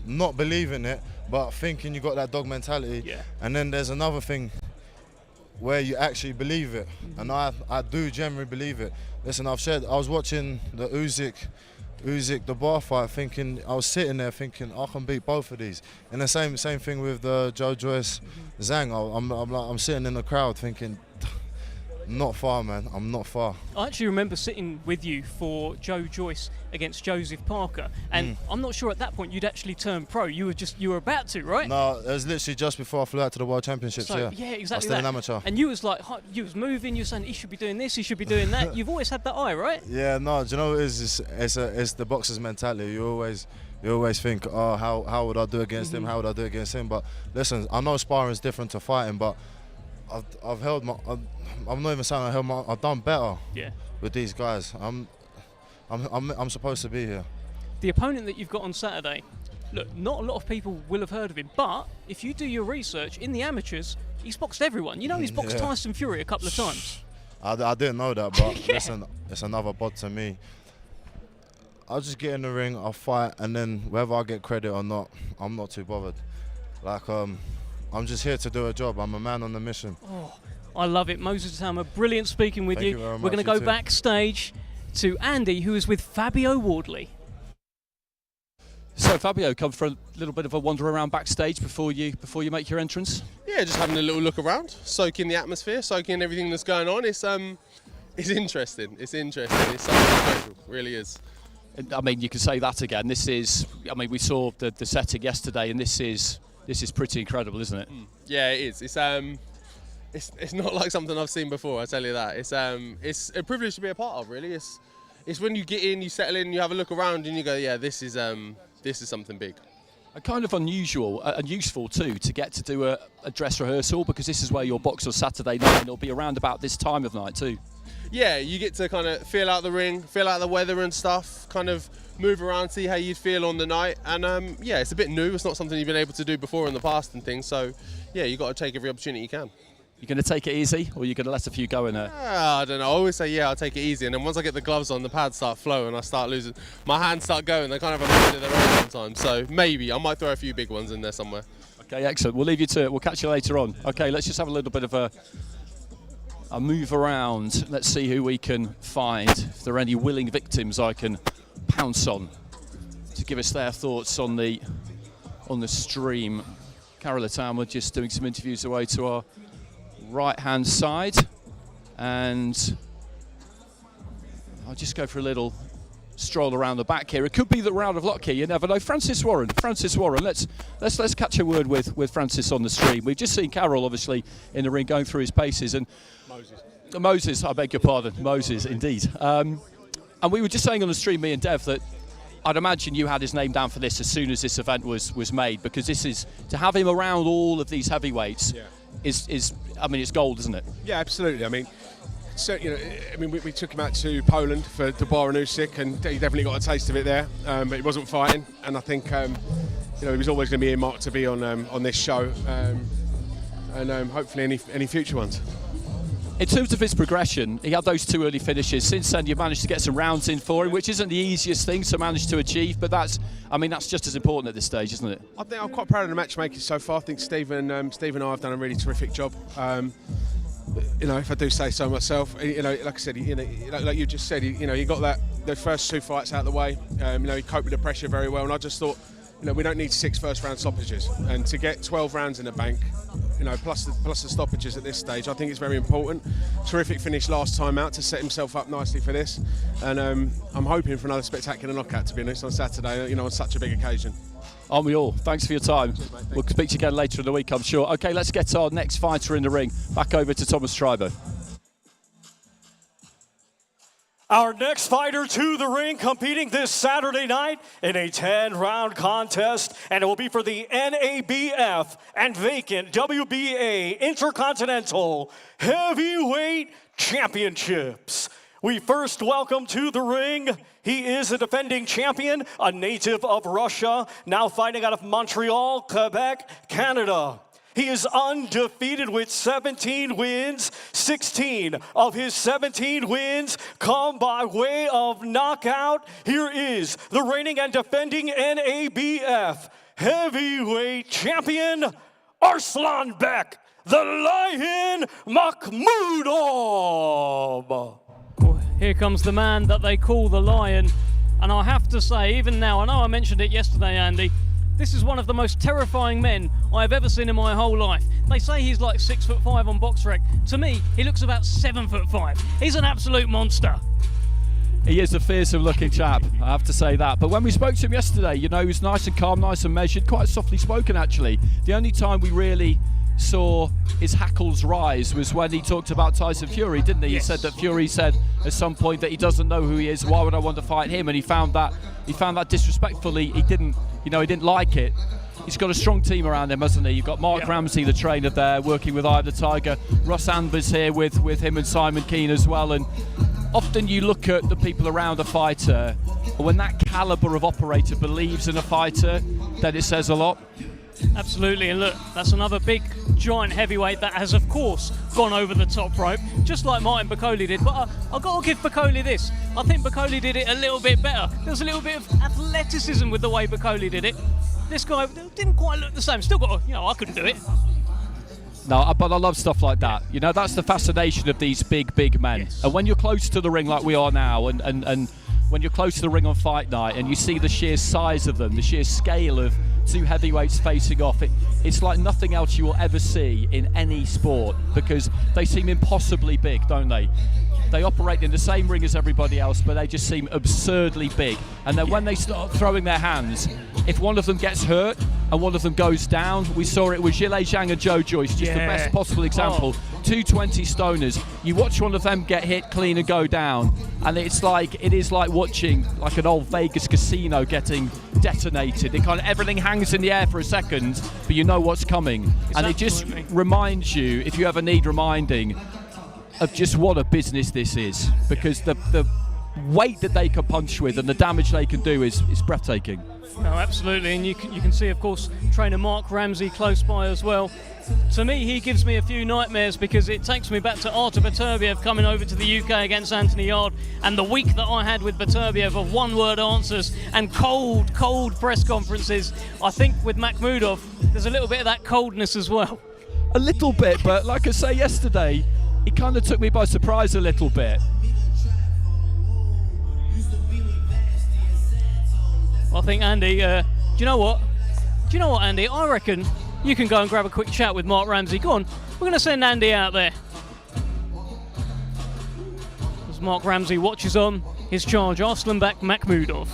not believing it, but thinking you got that dog mentality. Yeah. And then there's another thing where you actually believe it, and I do generally believe it. Listen, I was watching the Usyk the bar fight, I was sitting there thinking I can beat both of these. And the same thing with the Joe Joyce Zhang. I'm sitting in the crowd thinking, not far, man. I'm not far. I actually remember sitting with you for Joe Joyce against Joseph Parker, and I'm not sure at that point you'd actually turned pro. You were about to, right? No, it was literally just before I flew out to the World Championships. So, yeah, exactly. I was still an amateur. And you was like, you was moving. You were saying he should be doing this, he should be doing that. You've always had that eye, right? Yeah, no. Do you know what it is? It's the boxer's mentality. You always think, oh, how would I do against him? How would I do against him? But listen, I know sparring is different to fighting, but I've held my. I'm not even saying I've done better. Yeah. With these guys, I'm supposed to be here. The opponent that you've got on Saturday, look, not a lot of people will have heard of him, but if you do your research in the amateurs, he's boxed everyone. You know, he's boxed Tyson Fury a couple of times. I didn't know that, but listen, it's another bod to me. I'll just get in the ring, I'll fight, and then whether I get credit or not, I'm not too bothered. Like, I'm just here to do a job. I'm a man on a mission. Oh, I love it. Moses Italma, brilliant speaking with you. Very much. We're going to go backstage to Andy, who is with Fabio Wardley. So Fabio, come for a little bit of a wander around backstage before you make your entrance. Yeah, just having a little look around, soaking the atmosphere, soaking everything that's going on. It's interesting. It's interesting. It's something special. It really is. I mean, you can say that again. This is. I mean, we saw the setting yesterday, and this is pretty incredible, isn't it? Yeah, it is. It's not like something I've seen before. I tell you that. It's a privilege to be a part of. Really, it's when you get in, you settle in, you have a look around, and you go, yeah, this is something big. Kind of unusual and useful too to get to do a dress rehearsal, because this is where you'll box on Saturday night, and it'll be around about this time of night too. Yeah, you get to kind of feel out the ring, feel out the weather and stuff, kind of move around, see how you'd feel on the night. And yeah, it's a bit new. It's not something you've been able to do before in the past and things. So yeah, you've got to take every opportunity you can. You're going to take it easy, or you're going to let a few go in there? I don't know. I always say, yeah, I'll take it easy. And then once I get the gloves on, the pads start flowing, I start losing. My hands start going. They kind of have a mind of their own sometimes. So maybe I might throw a few big ones in there somewhere. Okay, excellent. We'll leave you to it. We'll catch you later on. Okay, let's just have a little bit of a move around. Let's see who we can find. If there are any willing victims I can pounce on to give us their thoughts on the stream. Carol Italma just doing some interviews away to our right-hand side, and I'll just go for a little stroll around the back here. It could be that we're out of luck here. You never know. Francis Warren. Let's catch a word with Francis on the stream. We've just seen Carol, obviously, in the ring going through his paces, and Moses. I beg your pardon. Moses, indeed. And we were just saying on the stream, me and Dev, that I'd imagine you had his name down for this as soon as this event was made, because this is, to have him around all of these heavyweights is I mean, it's gold, isn't it? Yeah, absolutely. I mean, so, you know, I mean, we took him out to Poland for Dubar and Usyk, and he definitely got a taste of it there. But he wasn't fighting, and I think you know, he was always going to be earmarked to be on this show, and hopefully any future ones. In terms of his progression, he had those 2 early finishes. Since then, you've managed to get some rounds in for him, which isn't the easiest thing to manage to achieve, but that's just as important at this stage, isn't it? I think I'm quite proud of the matchmaking so far. I think Steve and I have done a really terrific job. You know, if I do say so myself, you know, like I said, you know, like you just said, you know, he got the first 2 fights out of the way. You know, he coped with the pressure very well, and I just thought, you know, we don't need 6 first-round stoppages, and to get 12 rounds in the bank, you know, plus the stoppages at this stage, I think it's very important. Terrific finish last time out to set himself up nicely for this, and I'm hoping for another spectacular knockout, to be honest, on Saturday, you know, on such a big occasion. Aren't we all? Thanks for your time. Cheers, mate. We'll speak to you again later in the week, I'm sure. Okay, let's get our next fighter in the ring. Back over to Thomas Schreiber. Our next fighter to the ring, competing this Saturday night in a 10-round contest, and it will be for the NABF and vacant WBA Intercontinental Heavyweight Championships. We first welcome to the ring, he is a defending champion, a native of Russia, now fighting out of Montreal, Quebec, Canada. He is undefeated with 17 wins. 16 of his 17 wins come by way of knockout. Here is the reigning and defending NABF heavyweight champion, Arslanbek, the Lion Makhmudov. Here comes the man that they call the Lion. And I have to say, even now, I know I mentioned it yesterday, Andy, this is one of the most terrifying men I've ever seen in my whole life. They say he's like 6'5" on BoxRec. To me, he looks about 7'5". He's an absolute monster. He is a fearsome looking chap, I have to say that. But when we spoke to him yesterday, you know, he was nice and calm, nice and measured, quite softly spoken actually. The only time we really saw his hackles rise was when he talked about Tyson Fury, didn't he? Yes. He said that Fury said at some point that he doesn't know who he is, why would I want to fight him? And he found that disrespectful. He didn't like it. He's got a strong team around him, hasn't he? You've got Mark Ramsey, the trainer there, working with Eye the Tiger. Russ Amber's here with him and Simon Keane as well. And often you look at the people around a fighter, when that caliber of operator believes in a fighter, then it says a lot. Absolutely, and look, that's another big, giant heavyweight that has, of course, gone over the top rope, just like Martin Bakole did. But I've got to give Bakole this. I think Bakole did it a little bit better. There was a little bit of athleticism with the way Bakole did it. This guy didn't quite look the same. Still got, you know, I couldn't do it. No, but I love stuff like that. You know, that's the fascination of these big men. Yes. And when you're close to the ring like we are now, and when you're close to the ring on fight night, and you see the sheer size of them, the sheer scale of 2 heavyweights facing off, it's like nothing else you will ever see in any sport, because they seem impossibly big, don't they? They operate in the same ring as everybody else, but they just seem absurdly big. And then when they start throwing their hands, if one of them gets hurt and one of them goes down, we saw it with Zhilei Zhang and Joe Joyce, just the best possible example. 220 stoners. You watch one of them get hit clean and go down, and it is like watching like an old Vegas casino getting detonated. It kind of everything hangs in the air for a second, but you know what's coming. And it just reminds you, if you ever need reminding, of just what a business this is, because the weight that they can punch with and the damage they can do is breathtaking. No, absolutely, and you can see, of course, trainer Mark Ramsey close by as well. To me, he gives me a few nightmares, because it takes me back to Artur Beterbiev coming over to the UK against Anthony Yard, and the week that I had with Beterbiev of one-word answers and cold press conferences. I think with Makhmudov, there's a little bit of that coldness as well. A little bit, but like I say yesterday, it kind of took me by surprise a little bit. I think, Andy, do you know what, Andy? I reckon you can go and grab a quick chat with Mark Ramsey. Go on, we're going to send Andy out there. As Mark Ramsey watches on his charge, Arslanbek Makhmudov.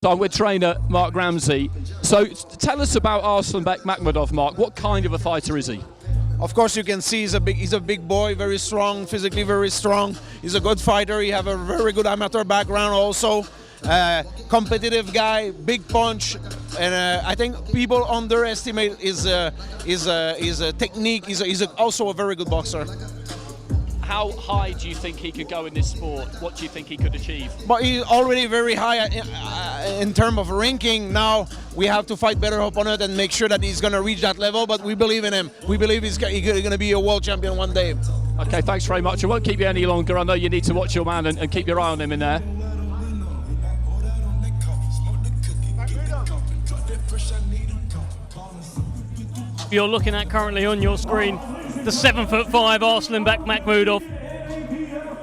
So I'm with trainer Mark Ramsey. So tell us about Arslan Makhmudov, Mark. What kind of a fighter is he? Of course, you can see he's a big boy, very strong, physically very strong. He's a good fighter. He have a very good amateur background also. Competitive guy, big punch, and I think people underestimate his technique. He's also a very good boxer. How high do you think he could go in this sport? What do you think he could achieve? But he's already very high in terms of ranking. Now we have to fight better opponent and make sure that he's going to reach that level. But we believe in him. We believe he's going to be a world champion one day. Okay, thanks very much. I won't keep you any longer. I know you need to watch your man and keep your eye on him in there. You're looking at currently on your screen the 7'5" Arslan Makhmudov,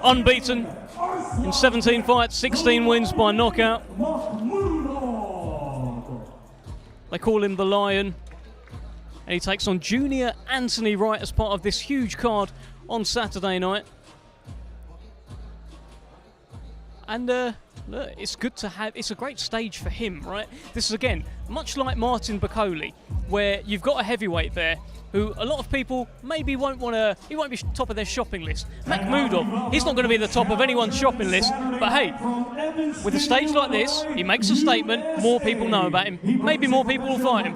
unbeaten in 17 fights, 16 wins by knockout. They call him the Lion, and he takes on Junior Anthony Wright as part of this huge card on Saturday night. And look, it's good to have, it's a great stage for him, right? This is, again, much like Martin Bakole, where you've got a heavyweight there who a lot of people maybe won't want to, he won't be top of their shopping list. Makhmudov, he's not going to be the top of anyone's shopping list, but hey, with a stage like this, he makes a statement, more people know about him, maybe more people will fight him.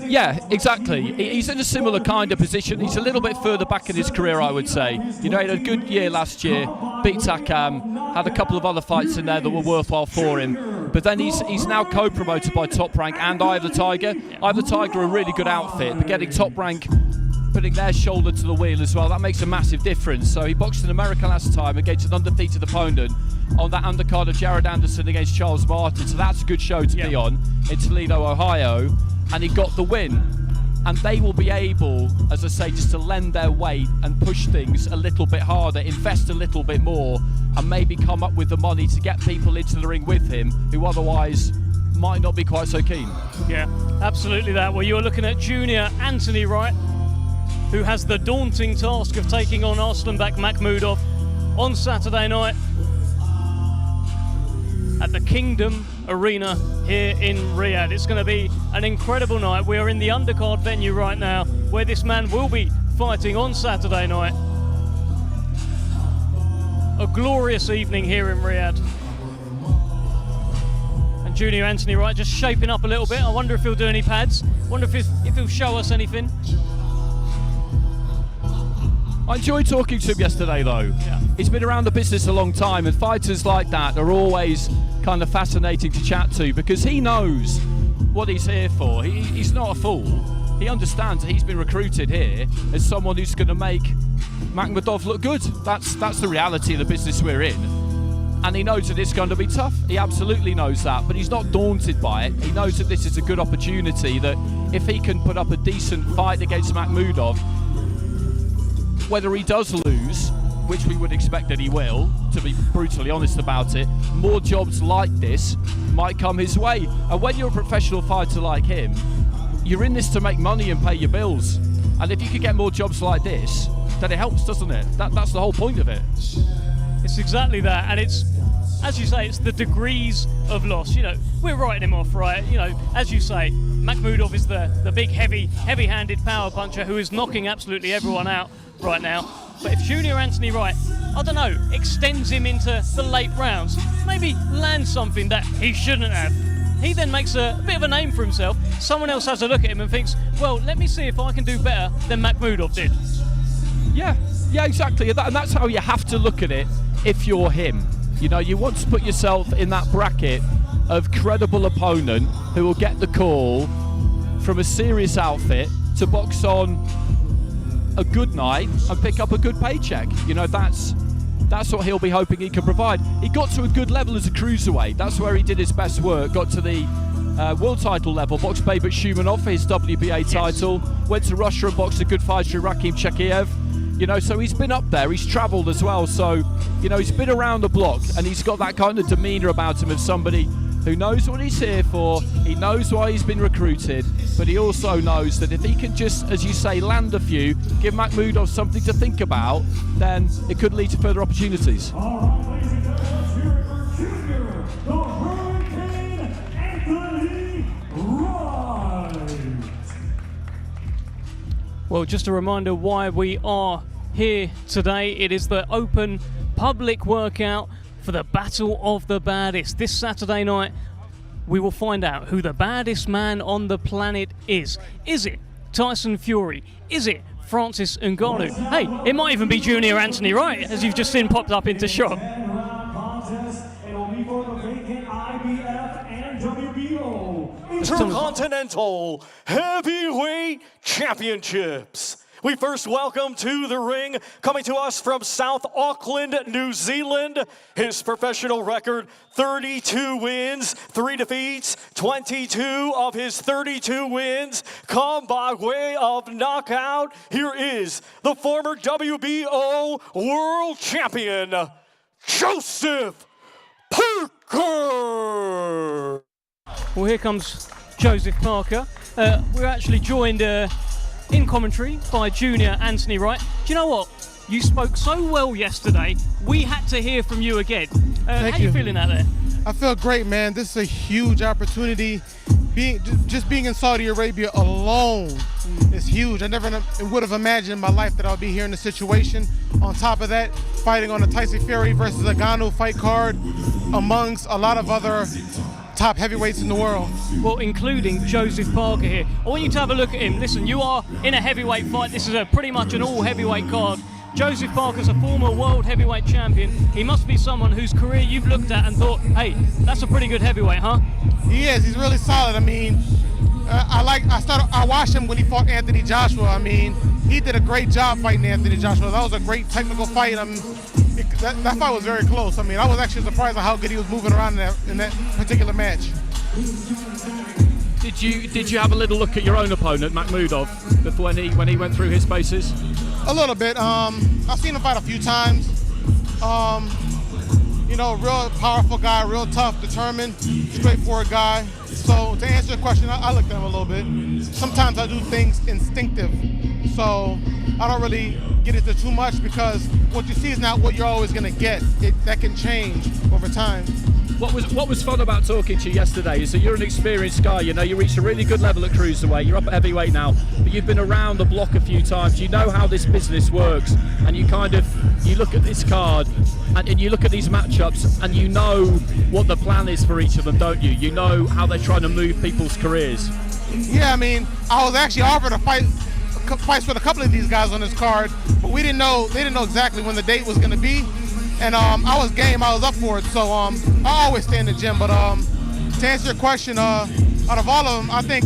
Yeah, exactly. He's in a similar kind of position. He's a little bit further back in his career, I would say. You know, he had a good year last year, beat Takam, had a couple of other fights in there that were worthwhile for him. But then he's now co-promoted by Top Rank and Eye of the Tiger. Eye of the Tiger are a really good outfit, but getting Top Rank, putting their shoulder to the wheel as well, that makes a massive difference. So he boxed in America last time against an undefeated opponent on that undercard of Jared Anderson against Charles Martin. So that's a good show to be on in Toledo, Ohio. And he got the win, and they will be able, as I say, just to lend their weight and push things a little bit harder, invest a little bit more, and maybe come up with the money to get people into the ring with him who otherwise might not be quite so keen. Yeah, absolutely that. Well, you're looking at Junior Anthony Wright, who has the daunting task of taking on Arslan Makhmudov on Saturday night at the Kingdom Arena here in Riyadh. It's going to be an incredible night. We are in the undercard venue right now, where this man will be fighting on Saturday night. A glorious evening here in Riyadh. And Junior Anthony Wright just shaping up a little bit. I wonder if he'll do any pads. I wonder if he'll show us anything. I enjoyed talking to him yesterday, though. Yeah. He's been around the business a long time, and fighters like that are always kind of fascinating to chat to because he knows what he's here for. He's not a fool. He understands that he's been recruited here as someone who's going to make Makhmudov look good. That's the reality of the business we're in. And he knows that it's going to be tough. He absolutely knows that, but he's not daunted by it. He knows that this is a good opportunity, that if he can put up a decent fight against Makhmudov, whether he does lose, which we would expect that he will, to be brutally honest about it, more jobs like this might come his way. And when you're a professional fighter like him, you're in this to make money and pay your bills. And if you can get more jobs like this, then it helps, doesn't it? That's the whole point of it. It's exactly that, and it's, as you say, it's the degrees of loss. You know, we're writing him off, right? You know, as you say, Makhmudov is the big, heavy-handed power puncher who is knocking absolutely everyone out right now. But if Junior Anthony Wright, I don't know, extends him into the late rounds, maybe lands something that he shouldn't have, he then makes a bit of a name for himself. Someone else has a look at him and thinks, well, let me see if I can do better than Makhmudov did. Yeah, exactly. And that's how you have to look at it if you're him. You know, you want to put yourself in that bracket of credible opponent who will get the call from a serious outfit to box on a good night and pick up a good paycheck. You know, that's what he'll be hoping he can provide. He got to a good level as a cruiserweight. That's where he did his best work. Got to the world title level, boxed Babet Shumanov for his WBA title. Went to Russia and boxed a good fighter, Rakhim Chakiev. You know, so he's been up there. He's travelled as well. So, you know, he's been around the block, and he's got that kind of demeanour about him of somebody who knows what he's here for. He knows why he's been recruited, but he also knows that if he can just, as you say, land a few, give Makhmudov something to think about, then it could lead to further opportunities. All right, ladies and gentlemen, Junior the Hurricane Well, just a reminder why we are here today. It is the open public workout for the Battle of the Baddest. This Saturday night, we will find out who the baddest man on the planet is. Is it Tyson Fury? Is it Francis Ngannou? Hey, it might even be Junior Anthony Wright, as you've just seen popped up into shot. Intercontinental Heavyweight Championships. We first welcome to the ring, coming to us from South Auckland, New Zealand. His professional record, 32 wins, 3 defeats. 22 of his 32 wins come by way of knockout. Here is the former WBO World Champion, Joseph Parker. Well, here comes Joseph Parker. We're actually joined in commentary by Junior Anthony Wright. Do you know what? You spoke so well yesterday, we had to hear from you again. How are you feeling out there? I feel great, man. This is a huge opportunity. Just being in Saudi Arabia alone is huge. I never would have imagined in my life that I'll be here in this situation. On top of that, fighting on a Tyson Fury versus Ngannou fight card amongst a lot of other top heavyweights in the world. Well, including Joseph Parker here. I want you to have a look at him. Listen, you are in a heavyweight fight. This is pretty much an all heavyweight card. Joseph Parker's a former world heavyweight champion. He must be someone whose career you've looked at and thought, hey, that's a pretty good heavyweight, huh? He is. He's really solid. I mean, I watched him when he fought Anthony Joshua. I mean, he did a great job fighting Anthony Joshua. That was a great technical fight. That fight was very close. I mean, I was actually surprised at how good he was moving around in that particular match. Did you have a little look at your own opponent, Makhmudov, when he went through his paces? A little bit. I've seen him fight a few times. Real powerful guy, real tough, determined, straightforward guy. So to answer your question, I looked at him a little bit. Sometimes I do things instinctive, so I don't really get into too much because what you see is not what you're always going to get. That can change over time. What was fun about talking to you yesterday is that you're an experienced guy. You know, you reached a really good level at cruiserweight. You're up at heavyweight now, but you've been around the block a few times. You know how this business works, and you look at this card and you look at these matchups, and you know what the plan is for each of them, don't you? You know how they're trying to move people's careers. Yeah, I mean, I was actually offered a fights with a couple of these guys on this card, but they didn't know exactly when the date was going to be. And I was game, I was up for it, so I always stay in the gym. But to answer your question, out of all of them, I think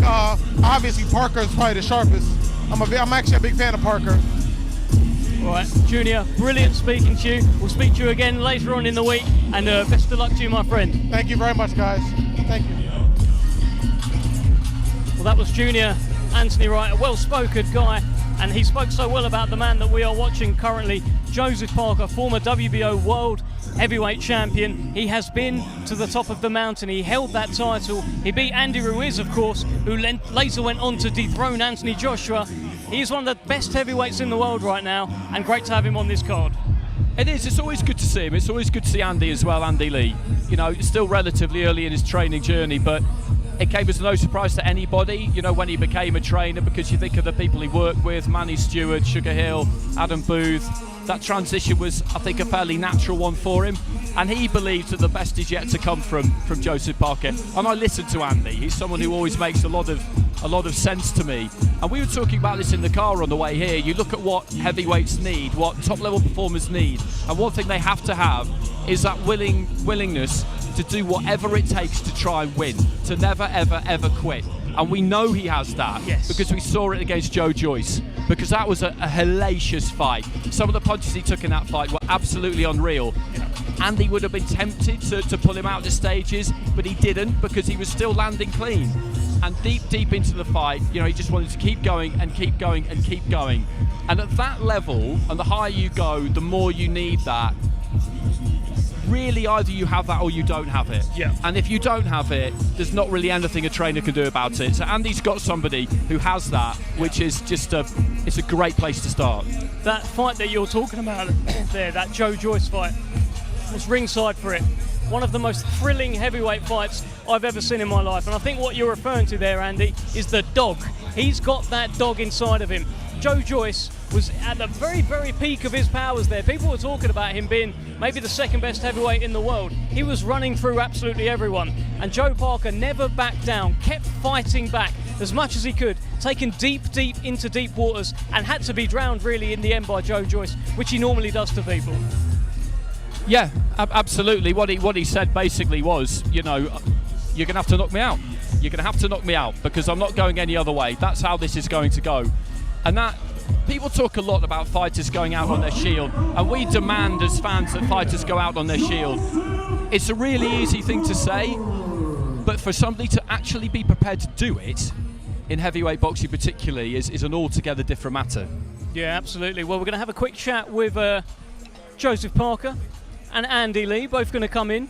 obviously Parker is probably the sharpest. I'm actually a big fan of Parker. All right, Junior, brilliant speaking to you. We'll speak to you again later on in the week, and best of luck to you, my friend. Thank you very much, guys. Thank you. Well, that was Junior Anthony Wright, a well-spoken guy, and he spoke so well about the man that we are watching currently, Joseph Parker, former WBO World Heavyweight Champion. He has been to the top of the mountain. He held that title. He beat Andy Ruiz, of course, who later went on to dethrone Anthony Joshua. He is one of the best heavyweights in the world right now, and great to have him on this card. It is. It's always good to see him. It's always good to see Andy as well, Andy Lee. You know, he's still relatively early in his training journey, but it came as no surprise to anybody, you know, when he became a trainer, because you think of the people he worked with, Manny Stewart, Sugar Hill, Adam Booth. That transition was, I think, a fairly natural one for him, and he believes that the best is yet to come from Joseph Parker. And I listen to Andy. He's someone who always makes a lot of sense to me. And we were talking about this in the car on the way here. You look at what heavyweights need, what top-level performers need, and one thing they have to have is that willingness to do whatever it takes to try and win, to never, ever, ever quit. And we know he has that, yes, because we saw it against Joe Joyce, because that was a hellacious fight. Some of the punches he took in that fight were absolutely unreal. Andy would have been tempted to pull him out the stages, but he didn't, because he was still landing clean. And deep into the fight, you know, he just wanted to keep going and keep going and keep going. And at that level, and the higher you go, the more you need that. Really, either you have that or you don't have it. Yeah. And if you don't have it, there's not really anything a trainer can do about it. So Andy's got somebody who has that, which is just it's a great place to start. That fight that you're talking about there, that Joe Joyce fight, was ringside for it. One of the most thrilling heavyweight fights I've ever seen in my life. And I think what you're referring to there, Andy, is the dog He's got that dog inside of him. Joe Joyce was at the very, very peak of his powers there. People were talking about him being maybe the second best heavyweight in the world. He was running through absolutely everyone. And Joe Parker never backed down, kept fighting back as much as he could, taken deep into deep waters, and had to be drowned really in the end by Joe Joyce, which he normally does to people. Yeah, absolutely. What he said basically was, you know, you're going to have to knock me out. You're going to have to knock me out because I'm not going any other way. That's how this is going to go. And that, people talk a lot about fighters going out on their shield, and we demand as fans that fighters go out on their shield. It's a really easy thing to say, but for somebody to actually be prepared to do it, in heavyweight boxing particularly, is an altogether different matter. Yeah, absolutely. Well, we're going to have a quick chat with Joseph Parker and Andy Lee, both going to come in.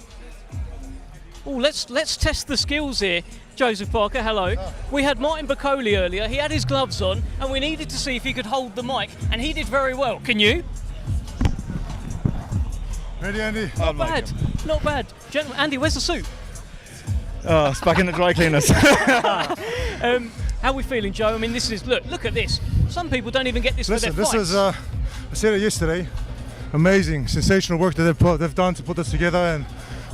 Oh, let's test the skills here. Joseph Parker, hello. We had Martin Bacoli earlier. He had his gloves on, and we needed to see if he could hold the mic, and he did very well. Can you? Ready, Andy? Not bad. Not bad. Gentlemen, Andy, where's the suit? Oh, it's back in the dry cleaners. How are we feeling, Joe? I mean, this is look at this. Some people don't even get this for their fights. This is I said it yesterday. Amazing, sensational work that they've done to put this together, and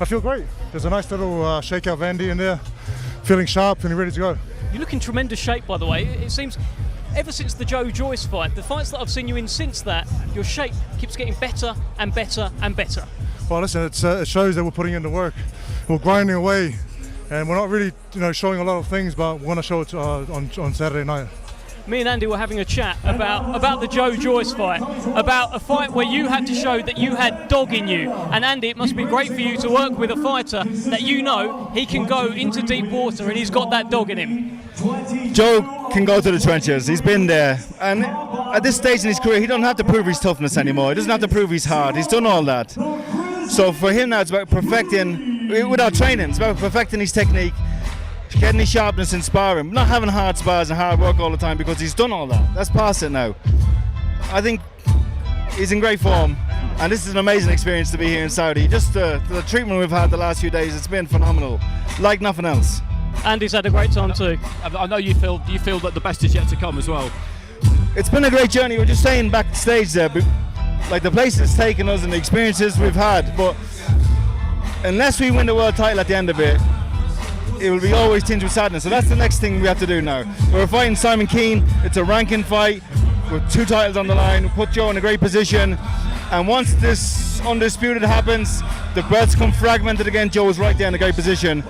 I feel great. There's a nice little shakeout of Andy in there, feeling sharp and ready to go. You look in tremendous shape, by the way. It seems ever since the Joe Joyce fight, the fights that I've seen you in since that, your shape keeps getting better and better and better. Well, listen, it shows that we're putting in the work. We're grinding away, and we're not really, showing a lot of things, but we're going to show it on Saturday night. Me and Andy were having a chat about the Joe Joyce fight, about a fight where you had to show that you had dog in you. And Andy, it must be great for you to work with a fighter that you know he can go into deep water and he's got that dog in him. Joe can go to the trenches. He's been there, and at this stage in his career, he doesn't have to prove his toughness anymore. He doesn't have to prove he's hard. He's done all that. So for him now, it's about perfecting, without training, it's about perfecting his technique, getting his sharpness in sparring, not having hard spars and hard work all the time, because he's done all that. That's past it now. I think he's in great form, and this is an amazing experience to be here in Saudi. Just the treatment we've had the last few days, it's been phenomenal, like nothing else. Andy's had a great time too. I know you feel that the best is yet to come as well. It's been a great journey. We're just saying backstage there, like the place it's taken us and the experiences we've had, but unless we win the world title at the end of it, it will be always tinged with sadness. So that's the next thing we have to do now. We're fighting Simon Keane. It's a ranking fight with 2 titles on the line. We put Joe in a great position, and once this undisputed happens, the belts come fragmented again. Joe is right there in a great position.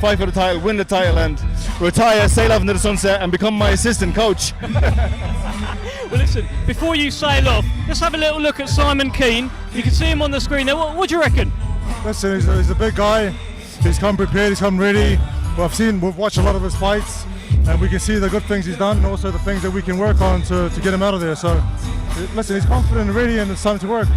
Fight for the title, win the title, and retire, sail off into the sunset, and become my assistant coach. Well, listen, before you sail off, let's have a little look at Simon Keane. You can see him on the screen there. What do you reckon? Listen, he's a big guy. He's come prepared, he's come ready. We've watched a lot of his fights, and we can see the good things he's done and also the things that we can work on to get him out of there. So, listen, he's confident and ready, and it's time to work.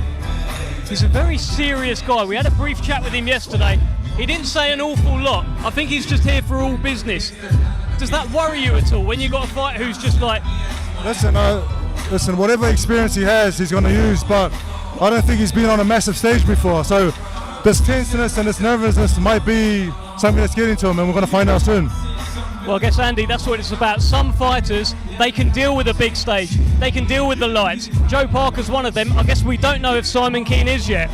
He's a very serious guy. We had a brief chat with him yesterday. He didn't say an awful lot. I think he's just here for all business. Does that worry you at all when you've got a fighter who's just like... Listen, whatever experience he has, he's going to use, but I don't think he's been on a massive stage before. So this tenseness and this nervousness might be something that's getting to him, and we're going to find out soon. Well, I guess, Andy, that's what it's about. Some fighters, they can deal with a big stage. They can deal with the lights. Joe Parker's one of them. I guess we don't know if Simon Keane is yet.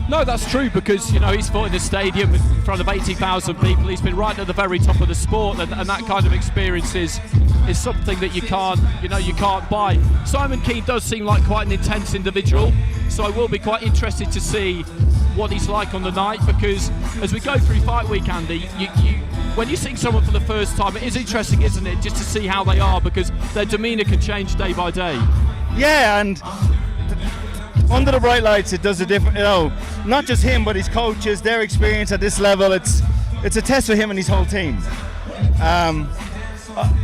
No, that's true, because he's fought in the stadium in front of 80,000 people. He's been right at the very top of the sport, and that kind of experience is something that you can't buy. Simon Keane does seem like quite an intense individual, so I will be quite interested to see what he's like on the night, because as we go through fight week, Andy, when you see someone for the first time, it is interesting, isn't it, just to see how they are, because their demeanour can change day by day. Yeah, and under the bright lights, it does a different, not just him, but his coaches, their experience at this level. It's a test for him and his whole team.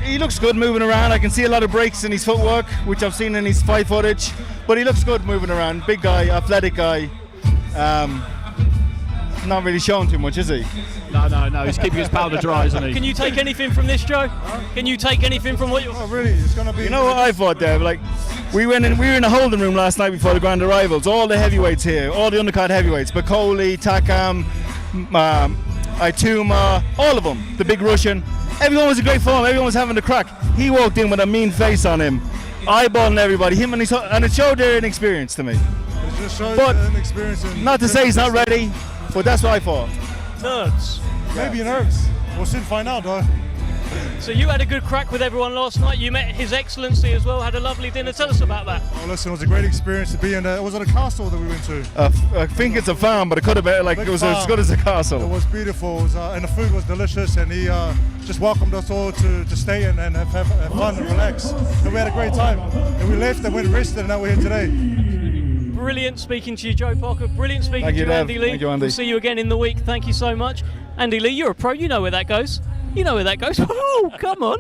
He looks good moving around. I can see a lot of breaks in his footwork, which I've seen in his fight footage, but he looks good moving around. Big guy, athletic guy. Not really showing too much, is he? No, he's keeping his powder dry, isn't he? Can you take anything from this, Joe? Can you take anything from what you're... Oh, really? It's going to be... You know what I thought there? Like, we were in a holding room last night before the grand arrivals. All the heavyweights here, all the undercard heavyweights. Bacoli, Takam, Aituma, all of them, the big Russian. Everyone was a great form, everyone was having a crack. He walked in with a mean face on him, eyeballing everybody, and it showed their inexperience to me. It just shows But inexperience. not to say he's not ready, but that's what I thought. Nerves. Maybe nerves. We'll soon find out, though. So you had a good crack with everyone last night. You met His Excellency as well, had a lovely dinner. Tell us about that. Oh, listen, it was a great experience to be in there. Was it a castle that we went to? I think it's a farm, but it could have been it was as good as a castle. It was beautiful, and the food was delicious, and he just welcomed us all to stay and have fun and relax. And we had a great time. And we left and went and rested, and now we're here today. Brilliant speaking to you, Joe Parker. Brilliant speaking Thank to you, you, Dev. Andy Lee. Thank you, Andy. We'll see you again in the week. Thank you so much. Andy Lee, you're a pro. You know where that goes. You know where that goes. Oh, come on.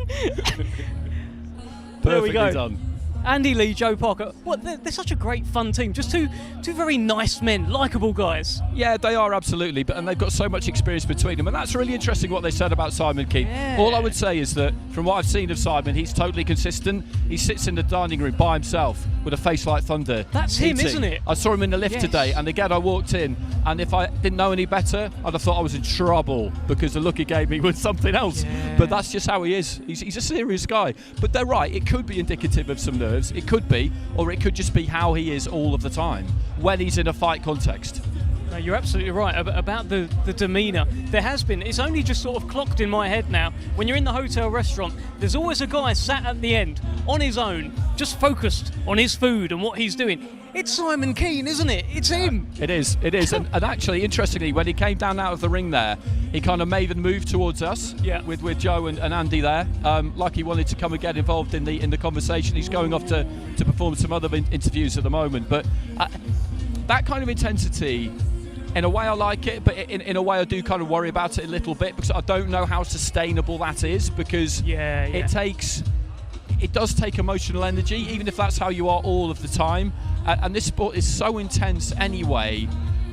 There we go. Done. Andy Lee, Joe Parker. What? They're such a great, fun team. Just two very nice men, likeable guys. Yeah, they are absolutely, and they've got so much experience between them, and that's really interesting what they said about Simon Keane. Yeah. All I would say is that from what I've seen of Simon, he's totally consistent. He sits in the dining room by himself with a face like thunder. That's him, eating. isn't it? I saw him in the lift Yes. today, and again I walked in, and if I didn't know any better, I'd have thought I was in trouble because the look he gave me was something else. Yeah. But that's just how he is. He's a serious guy. But they're right, it could be indicative of some nerves. It could be, or it could just be how he is all of the time when he's in a fight context. No, you're absolutely right about the demeanour. There has been, it's only just sort of clocked in my head now. When you're in the hotel restaurant, there's always a guy sat at the end on his own, just focused on his food and what he's doing. It's Simon Keane, isn't it? It's him. It is. and actually, interestingly, when he came down out of the ring there, he kind of made a move towards us with Joe and Andy there, like he wanted to come and get involved in the conversation. He's going off to perform some other interviews at the moment. But that kind of intensity, in a way I like it, but in a way I do kind of worry about it a little bit because I don't know how sustainable that is because it does take emotional energy, even if that's how you are all of the time. And this sport is so intense anyway,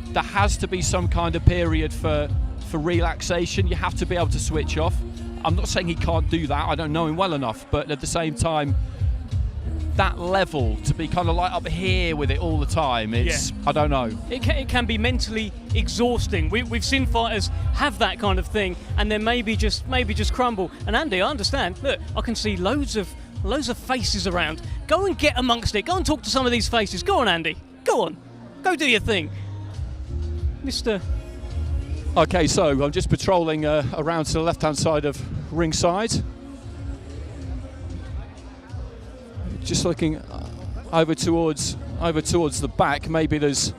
there has to be some kind of period for relaxation. You have to be able to switch off. I'm not saying he can't do that, I don't know him well enough, but at the same time, that level to be kind of like up here with it all the time, it's I don't know. It can be mentally exhausting. We've seen fighters have that kind of thing and then maybe just crumble. And Andy, I understand. Look, I can see loads of faces around. Go and get amongst it. Go and talk to some of these faces. Go on, Andy. Go on. Go do your thing. Mr. Okay, so I'm just patrolling around to the left-hand side of ringside. Just looking over towards the back. Maybe there's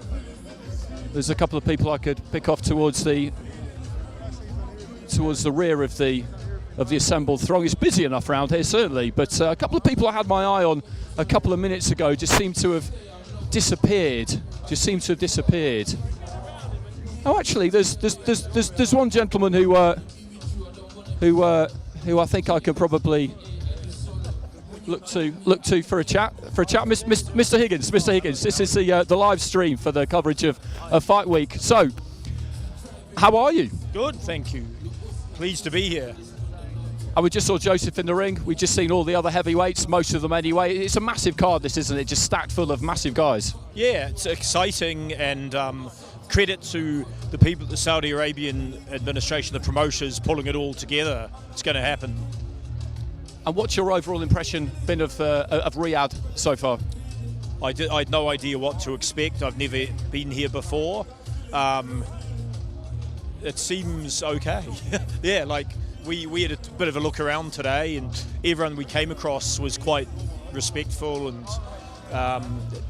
a couple of people I could pick off towards the rear of the assembled throng. It's busy enough around here, certainly, but a couple of people I had my eye on a couple of minutes ago just seem to have disappeared. Oh, actually, there's one gentleman who I think I could probably look to for a chat. Mr. Higgins. This is the live stream for the coverage of Fight Week. So, how are you? Good, thank you. Pleased to be here. We just saw Joseph in the ring. We've just seen all the other heavyweights, most of them anyway. It's a massive card, this, isn't it? Just stacked full of massive guys. Yeah, it's exciting, and credit to the people at the Saudi Arabian administration, the promoters, pulling it all together. It's going to happen. And what's your overall impression been of Riyadh so far? I had no idea what to expect. I've never been here before. It seems okay. Yeah, like we had a bit of a look around today, and everyone we came across was quite respectful, and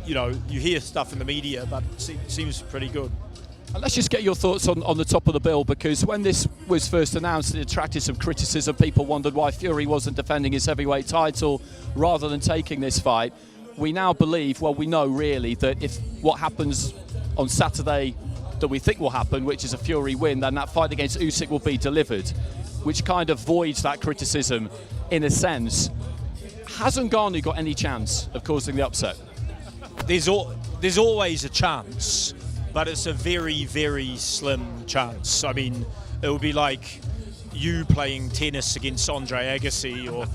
you hear stuff in the media, but it seems pretty good. And let's just get your thoughts on the top of the bill, because when this was first announced, it attracted some criticism. People wondered why Fury wasn't defending his heavyweight title rather than taking this fight. We now believe, well, we know really, that if what happens on Saturday that we think will happen, which is a Fury win, then that fight against Usyk will be delivered, which kind of voids that criticism in a sense. Has Ngannou got any chance of causing the upset? There's always a chance, but it's a very, very slim chance. I mean, it would be like you playing tennis against Andre Agassi, or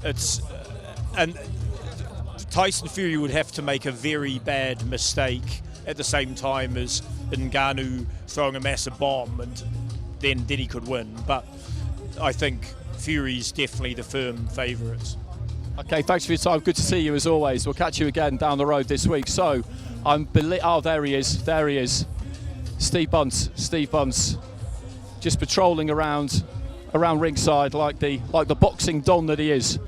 it's and Tyson Fury would have to make a very bad mistake at the same time as Ngannou throwing a massive bomb, and then he could win. But I think Fury's definitely the firm favourite. Okay, thanks for your time. Good to see you as always. We'll catch you again down the road this week. So, there he is. Steve Bunce, just patrolling around ringside like the boxing don that he is.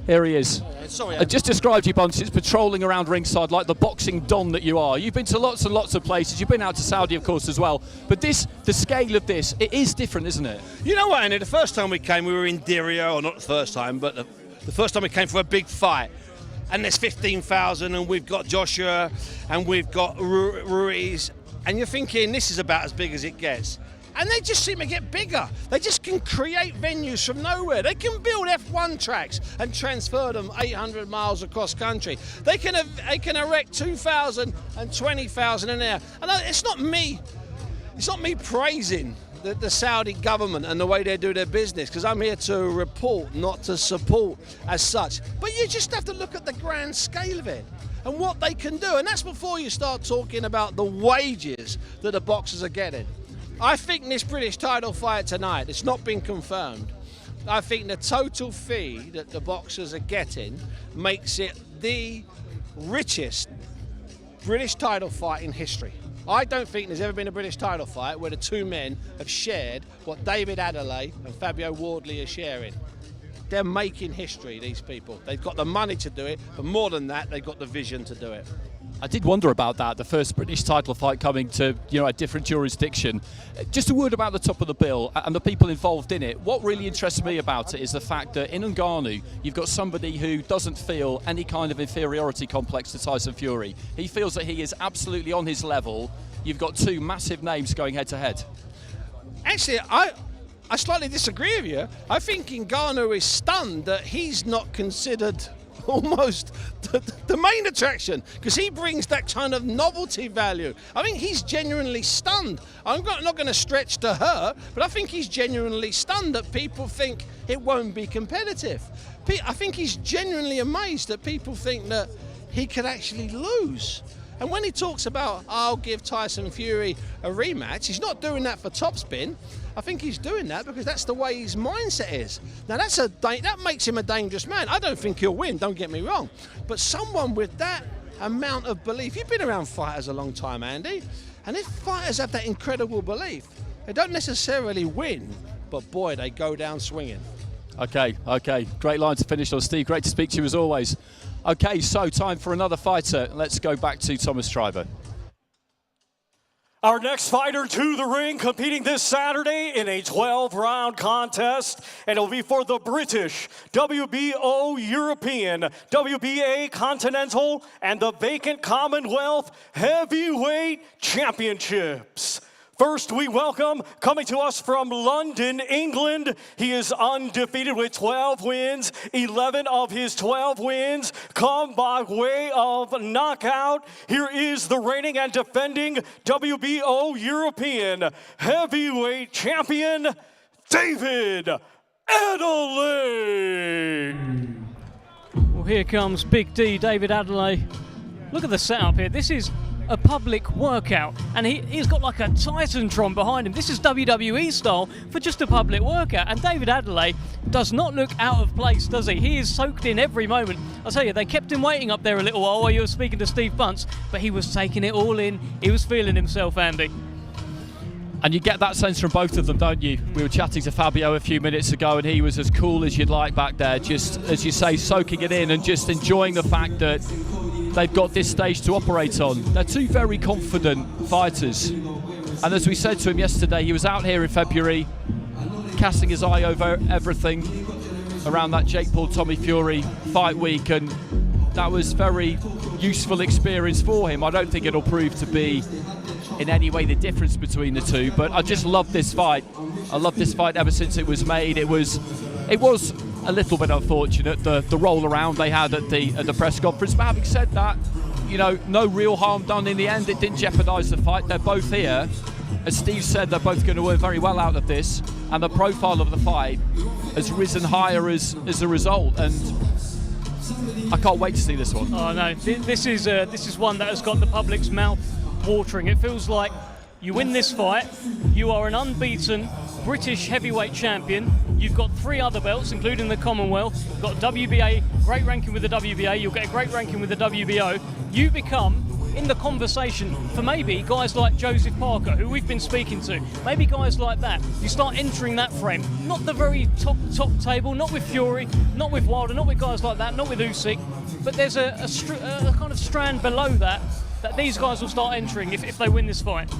Here he is. Sorry, I just described you, Bunce, patrolling around ringside like the boxing don that you are. You've been to lots and lots of places. You've been out to Saudi, of course, as well. But the scale of this, it is different, isn't it? You know what, Andy? The first time we came, we were in Diriyah, or not the first time, but the first time we came for a big fight. And there's 15,000, and we've got Joshua, and we've got Ruiz. And you're thinking, this is about as big as it gets. And they just seem to get bigger. They just can create venues from nowhere. They can build F1 tracks and transfer them 800 miles across country. They can erect 2,000 and 20,000 in there. And it's not me praising the Saudi government and the way they do their business, because I'm here to report, not to support as such. But you just have to look at the grand scale of it and what they can do. And that's before you start talking about the wages that the boxers are getting. I think this British title fight tonight, it's not been confirmed. I think the total fee that the boxers are getting makes it the richest British title fight in history. I don't think there's ever been a British title fight where the two men have shared what David Adelaide and Fabio Wardley are sharing. They're making history, these people. They've got the money to do it, but more than that, they've got the vision to do it. I did wonder about that, the first British title fight coming to a different jurisdiction. Just a word about the top of the bill and the people involved in it. What really interests me about it is the fact that in Ngannou, you've got somebody who doesn't feel any kind of inferiority complex to Tyson Fury. He feels that he is absolutely on his level. You've got two massive names going head to head. Actually, I slightly disagree with you. I think Ngannou is stunned that he's not considered almost the main attraction, because he brings that kind of novelty value. I think he's genuinely stunned. I'm not going to stretch to her, but I think he's genuinely stunned that people think it won't be competitive. I think he's genuinely amazed that people think that he could actually lose. And when he talks about, I'll give Tyson Fury a rematch, he's not doing that for topspin. I think he's doing that because that's the way his mindset is. Now that makes him a dangerous man. I don't think he'll win, don't get me wrong. But someone with that amount of belief, you've been around fighters a long time, Andy, and if fighters have that incredible belief, they don't necessarily win, but boy, they go down swinging. Okay. Great line to finish on, Steve. Great to speak to you as always. Okay, so time for another fighter. Let's go back to Thomas Schreiber. Our next fighter to the ring, competing this Saturday in a 12-round contest, and it'll be for the British, WBO European, WBA Continental, and the vacant Commonwealth Heavyweight Championships. First, we welcome, coming to us from London, England, he is undefeated with 12 wins. 11 of his 12 wins come by way of knockout. Here is the reigning and defending WBO European Heavyweight Champion, David Adelaide. Well, here comes Big D, David Adelaide. Look at the setup here. This is a public workout, and he's got like a Titantron behind him. This is WWE style for just a public workout, and David Adelaide does not look out of place, does he? He is soaked in every moment. I'll tell you, they kept him waiting up there a little while you were speaking to Steve Bunce, but he was taking it all in. He was feeling himself, Andy. And you get that sense from both of them, don't you? We were chatting to Fabio a few minutes ago, and he was as cool as you'd like back there, just, as you say, soaking it in and just enjoying the fact that they've got this stage to operate on. They're two very confident fighters. And as we said to him yesterday, he was out here in February, casting his eye over everything around that Jake Paul-Tommy Fury fight week, and that was very useful experience for him. I don't think it'll prove to be in any way the difference between the two, but I just love this fight. I love this fight ever since it was made. It was a little bit unfortunate, the roll around they had at the press conference, but having said that, you know, no real harm done in the end. It didn't jeopardise the fight. They're both here. As Steve said, they're both going to earn very well out of this, and the profile of the fight has risen higher as a result, and I can't wait to see this one. Oh no, this is one that has got the public's mouth watering. It feels like You win this fight, you are an unbeaten British heavyweight champion. You've got 3 other belts, including the Commonwealth. You've got WBA, great ranking with the WBA. You'll get a great ranking with the WBO. You become in the conversation for maybe guys like Joseph Parker, who we've been speaking to. Maybe guys like that. You start entering that frame. Not the very top table, not with Fury, not with Wilder, not with guys like that, not with Usyk. But there's a kind of strand below that these guys will start entering if they win this fight.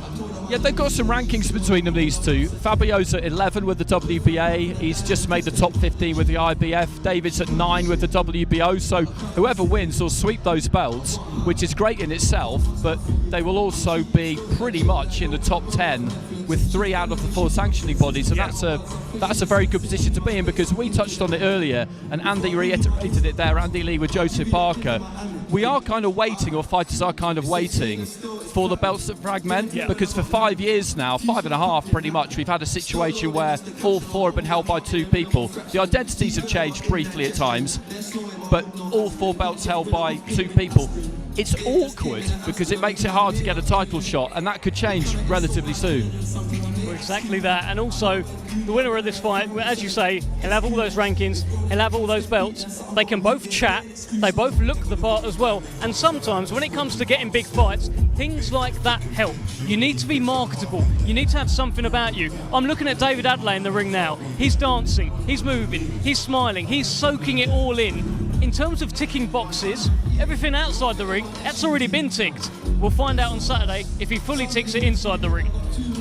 Yeah, they've got some rankings between them, these two. Fabio's at 11 with the WBA. He's just made the top 15 with the IBF. David's at 9 with the WBO. So whoever wins will sweep those belts, which is great in itself, but they will also be pretty much in the top 10 with 3 out of the 4 sanctioning bodies. And that's a very good position to be in, because we touched on it earlier, and Andy reiterated it there, Andy Lee with Joseph Parker. We are kind of waiting, or fighters are kind of waiting for the belts to fragment, because for 5 years now, 5.5 pretty much, we've had a situation where all 4 have been held by 2 people. The identities have changed briefly at times, but all 4 belts held by 2 people. It's awkward because it makes it hard to get a title shot, and that could change relatively soon. Well, exactly that. And also, the winner of this fight, as you say, he'll have all those rankings, he'll have all those belts. They can both chat, they both look the part as well. And sometimes when it comes to getting big fights, things like that help. You need to be marketable. You need to have something about you. I'm looking at David Adelaide in the ring now. He's dancing, he's moving, he's smiling, he's soaking it all in. In terms of ticking boxes, everything outside the ring, that's already been ticked. We'll find out on Saturday if he fully ticks it inside the ring.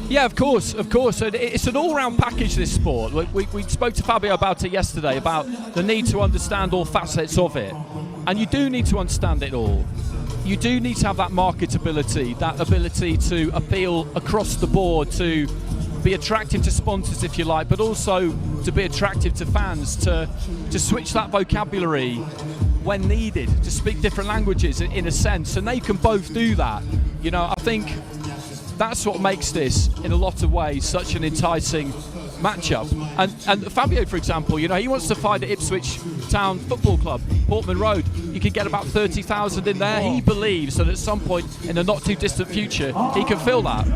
Yeah, of course. It's an all-round package, this sport. We spoke to Fabio about it yesterday, about the need to understand all facets of it. And you do need to understand it all. You do need to have that marketability, that ability to appeal across the board, to be attractive to sponsors, if you like, but also to be attractive to fans, to switch that vocabulary when needed, to speak different languages in a sense, and they can both do that. You know, I think that's what makes this, in a lot of ways, such an enticing matchup. And Fabio, for example, you know, he wants to fight at Ipswich Town Football Club, Portman Road. You could get about 30,000 in there. He believes that at some point in the not too distant future, he can fill that.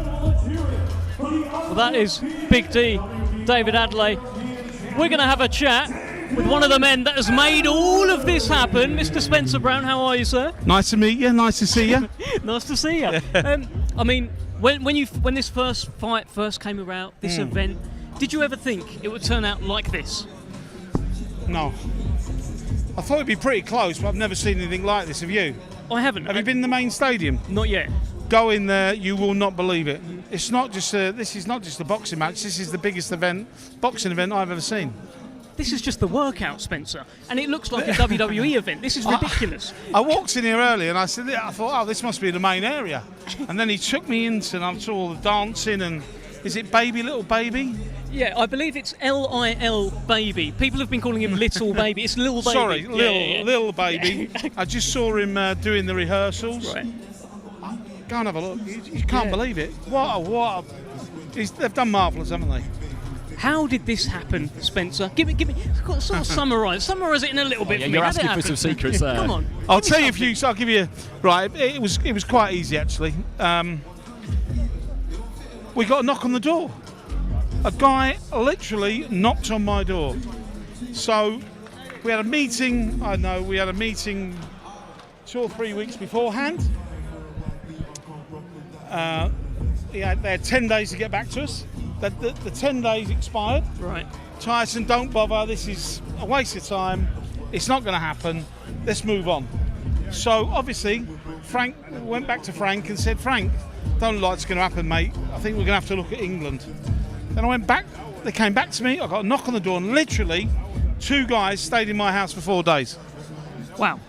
Well, that is Big D, David Adelaide. We're going to have a chat with one of the men that has made all of this happen, Mr. Spencer Brown. How are you, sir? Nice to meet you. Nice to see you. Nice to see you. I mean, when this first fight first came around, this event, did you ever think it would turn out like this? No. I thought it'd be pretty close, but I've never seen anything like this. Have you? I haven't. Have you been in the main stadium? Not yet. Go in there, you will not believe it. It's not just this is not just a boxing match. This is the biggest boxing event I've ever seen. This is just the workout, Spencer, and it looks like a WWE event. This is ridiculous. I walked in here early and I thought, oh, this must be the main area. And then he took me into, and I saw all the dancing, and is it Baby, Little Baby? Yeah, I believe it's Lil Baby. People have been calling him Little Baby. It's Lil Baby. Sorry, Lil Baby. I just saw him doing the rehearsals. Right. Go and have a look. You can't believe it. They've done marvellous, haven't they? How did this happen, Spencer? Give me, sort of summarise it in a little bit for me. You're asking for some secrets there. Come on. I'll tell you a few. So I'll give you. Right, it was quite easy actually. We got a knock on the door. A guy literally knocked on my door. So we had a meeting. We had a meeting 2 or 3 weeks beforehand. They had 10 days to get back to us. The 10 days expired. Right. Tyson, don't bother. This is a waste of time. It's not going to happen. Let's move on. So obviously, Frank went back to Frank and said, Frank, don't look like it's going to happen, mate. I think we're going to have to look at England. Then I went back. They came back to me. I got a knock on the door, and literally 2 guys stayed in my house for 4 days. Wow.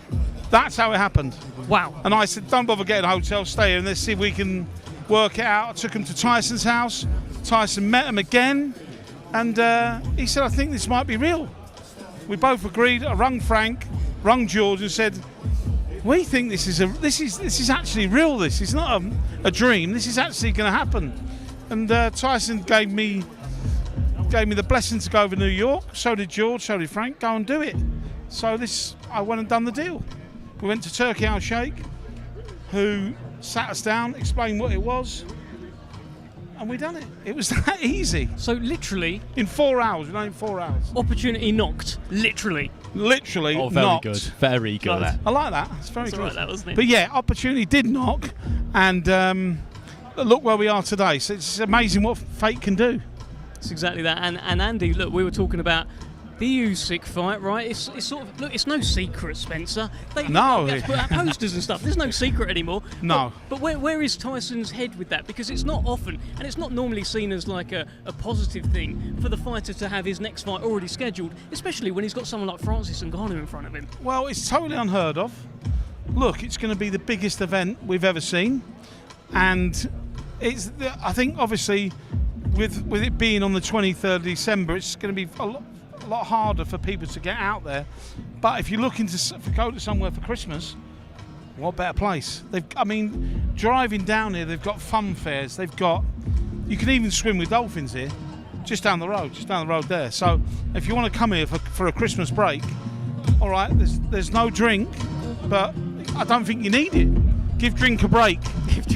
That's how it happened. Wow. And I said, don't bother getting a hotel, stay here and let's see if we can work it out. I took him to Tyson's house. Tyson met him again, and he said, I think this might be real. We both agreed. I rung Frank, rung George, and said, we think this is actually real. This is not a dream. This is actually going to happen. And Tyson gave me the blessing to go over to New York. So did George. So did Frank. Go and do it. So I went and done the deal. We went to Turkey Al Sheikh, who sat us down, explained what it was. and we done it. It was that easy. So literally, in 4 hours, we done it in 4 hours. Opportunity knocked, literally. Literally Oh, very knocked. good. Very good. I like that. It's very That's good. all right, that wasn't it? But yeah, opportunity did knock, and look where we are today. So it's amazing what fate can do. It's exactly that. And Andy, look, we were talking about the Usyk fight, right? It's sort of, look, it's no secret, Spencer. They put out posters and stuff. There's no secret anymore. No. But where is Tyson's head with that? Because it's not often, and it's not normally seen as like a positive thing for the fighter to have his next fight already scheduled, especially when he's got someone like Francis Ngannou in front of him. Well, it's totally unheard of. Look, it's going to be the biggest event we've ever seen, and I think obviously with it being on the 23rd of December, it's going to be a lot harder for people to get out there. But if you're looking to go to somewhere for Christmas, what better place? Driving down here, they've got fun fairs. You can even swim with dolphins here, just down the road there. So if you want to come here for a Christmas break, all right, there's no drink, but I don't think you need it. Give drink a break.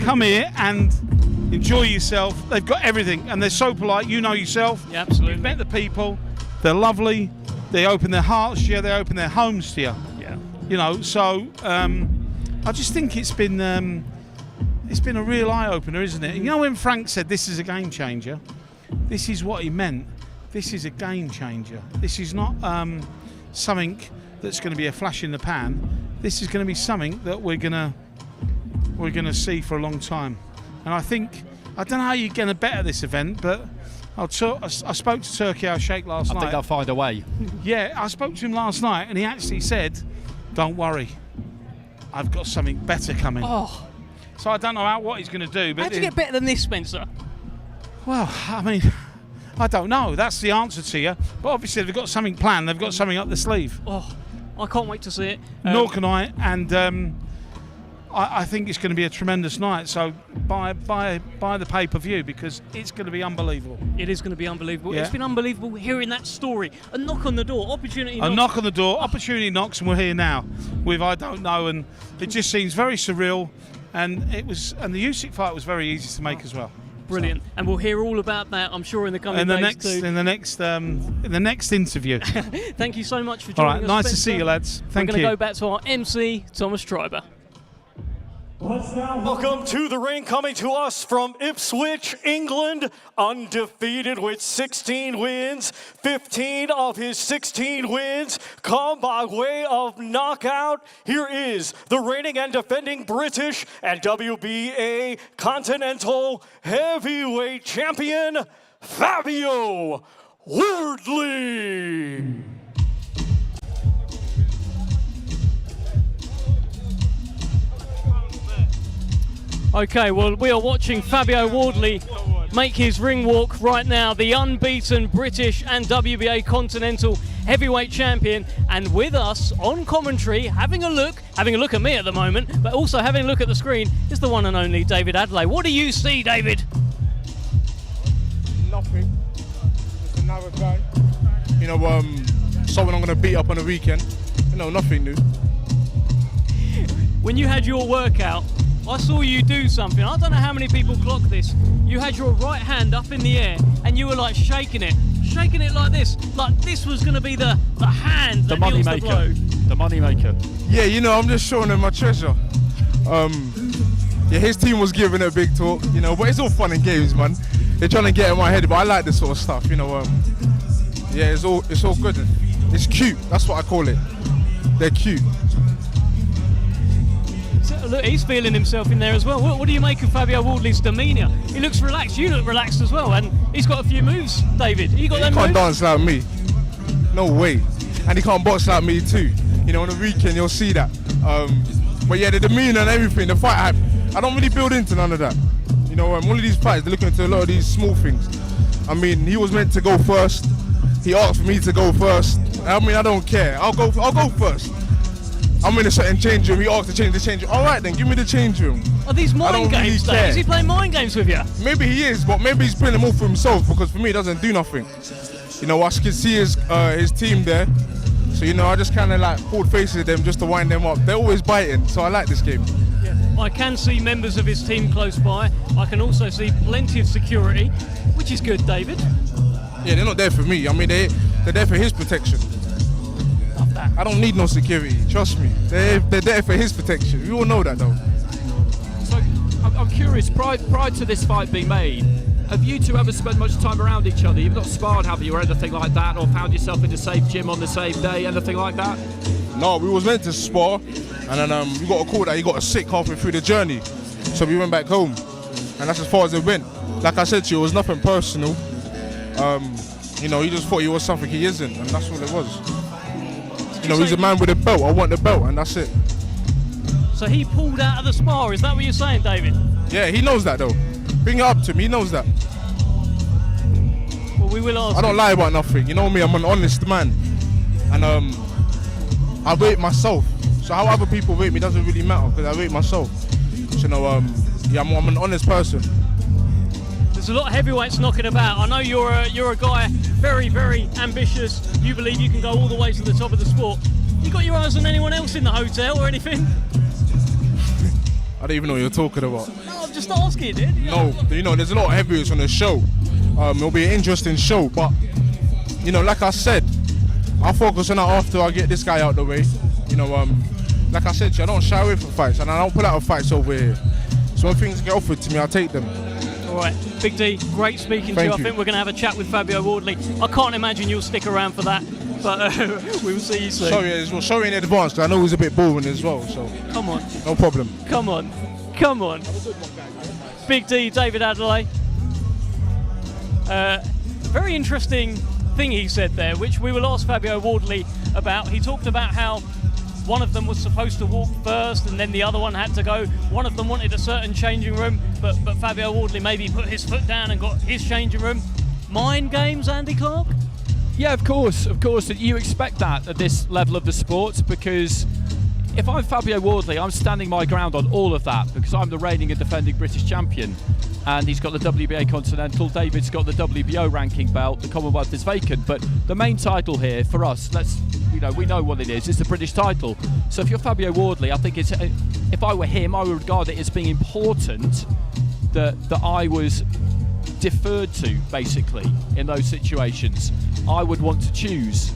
Come here and enjoy yourself. They've got everything, and they're so polite. You know yourself. Yeah, absolutely. You've met the people. They're lovely. They open their hearts to you. They open their homes to you. Yeah. You know, so I just think it's been a real eye opener, isn't it? You know, when Frank said this is a game changer, this is what he meant. This is a game changer. This is not something that's going to be a flash in the pan. This is going to be something that we're going to see for a long time. And I don't know how you're going to bet at this event, but I spoke to Turkey Al Sheikh last night. I think I'll find a way. Yeah, I spoke to him last night, and he actually said, "Don't worry, I've got something better coming." Oh. So I don't know what he's going to do. But How'd you get better than this, Spencer? Well, I don't know. That's the answer to you. But obviously, they've got something planned. They've got something up their sleeve. Oh, I can't wait to see it. Nor can I. And I think it's going to be a tremendous night. So buy the pay-per-view, because it's going to be unbelievable. It is going to be unbelievable. Yeah. It's been unbelievable hearing that story. A knock on the door, opportunity. A knock on the door, opportunity knocks, and we're here now with I don't know, and it just seems very surreal. And the Usyk fight was very easy to make as well. Brilliant, and we'll hear all about that, I'm sure, in the coming days too. In the next interview. Thank you so much for All joining right, us. nice Spencer. to see you, lads. Thank you. We're going to go back to our MC, Thomas Treiber. Welcome to the ring, coming to us from Ipswich, England, undefeated with 16 wins. 15 of his 16 wins come by way of knockout. Here is the reigning and defending British and WBA Continental Heavyweight Champion, Fabio Wardley. Okay, well, we are watching Fabio Wardley make his ring walk right now, the unbeaten British and WBA Continental Heavyweight Champion, and with us on commentary, having a look at me at the moment, but also having a look at the screen, is the one and only David Adley. What do you see, David? Nothing. Just another guy. You know, someone I'm going to beat up on the weekend. You know, nothing new. When you had your workout, I saw you do something. I don't know how many people clocked this. You had your right hand up in the air and you were like shaking it like this was going to be the hand that deals the blow. The money maker. Yeah, you know, I'm just showing them my treasure. Yeah, his team was giving a big talk, you know, but it's all fun and games, man. They're trying to get in my head, but I like this sort of stuff, you know. Yeah, it's all good. It's cute. That's what I call it. They're cute. So, look, he's feeling himself in there as well. What do you make of Fabio Wardley's demeanour? He looks relaxed. You look relaxed as well, and he's got a few moves. David, you got them moves? He can't dance like me. No way. And he can't box like me too. You know, on the weekend you'll see that. But yeah, the demeanour and everything, the fight hype, I don't really build into none of that. You know, all of these fights, they're looking into a lot of these small things. I mean, he was meant to go first. He asked for me to go first. I mean, I don't care. I'll go first. I'm in a certain change room. He asked to change the change room. All right, then, give me the change room. Are these mind games, though? Is he playing mind games with you? Maybe he is, but maybe he's playing them all for himself, because for me, it doesn't do nothing. You know, I can see his team there. So, you know, I just kind of like pulled faces at them just to wind them up. They're always biting, so I like this game. Yeah. I can see members of his team close by. I can also see plenty of security, which is good, David. Yeah, they're not there for me. I mean, they're there for his protection. Love that. I don't need no security, trust me. They're there for his protection. You all know that, though. So, I'm curious, prior to this fight being made, have you two ever spent much time around each other? You've not sparred, have you, or anything like that, or found yourself in the same gym on the same day, anything like that? No, we was meant to spar, and then we got a call that he got sick halfway through the journey. So we went back home, and that's as far as it went. Like I said to you, it was nothing personal. You know, he just thought he was something he isn't, and that's all it was. You know, he's a man with a belt. I want the belt, and that's it. So he pulled out of the spar, is that what you're saying, David? Yeah, he knows that, though. Bring it up to him, he knows that. Well, we will ask. I don't lie about nothing, you know me, I'm an honest man. And I rate myself. So how other people rate me doesn't really matter, because I rate myself. So, you know, yeah, I'm an honest person. There's a lot of heavyweights knocking about. I know you're a guy very, very ambitious. You believe you can go all the way to the top of the sport. You got your eyes on anyone else in the hotel or anything? I don't even know what you're talking about. No, I'm just asking, dude. No, you know, there's a lot of heavyweights on the show. It'll be an interesting show, but, you know, like I said, I'll focus on that after I get this guy out the way. You know, like I said, I don't shy away from fights, and I don't pull out of fights over here. So when things get offered to me, I'll take them. All right, Big D, great speaking to you. I think we're going to have a chat with Fabio Wardley. I can't imagine you'll stick around for that, but we will see you soon. Sorry in advance, because I know it was a bit boring as well. So come on, no problem. Come on. Big D, David Adelaide. Very interesting thing he said there, which we will ask Fabio Wardley about. He talked about how one of them was supposed to walk first and then the other one had to go. One of them wanted a certain changing room, but Fabio Wardley maybe put his foot down and got his changing room. Mind games, Andy Clark? Yeah, of course. You expect that at this level of the sport, because if I'm Fabio Wardley, I'm standing my ground on all of that, because I'm the reigning and defending British champion. And he's got the WBA Continental, David's got the WBO ranking belt, the Commonwealth is vacant, but the main title here for us, we know what it is, it's the British title. So if you're Fabio Wardley, I think if I were him, I would regard it as being important that I was deferred to, basically, in those situations. I would want to choose.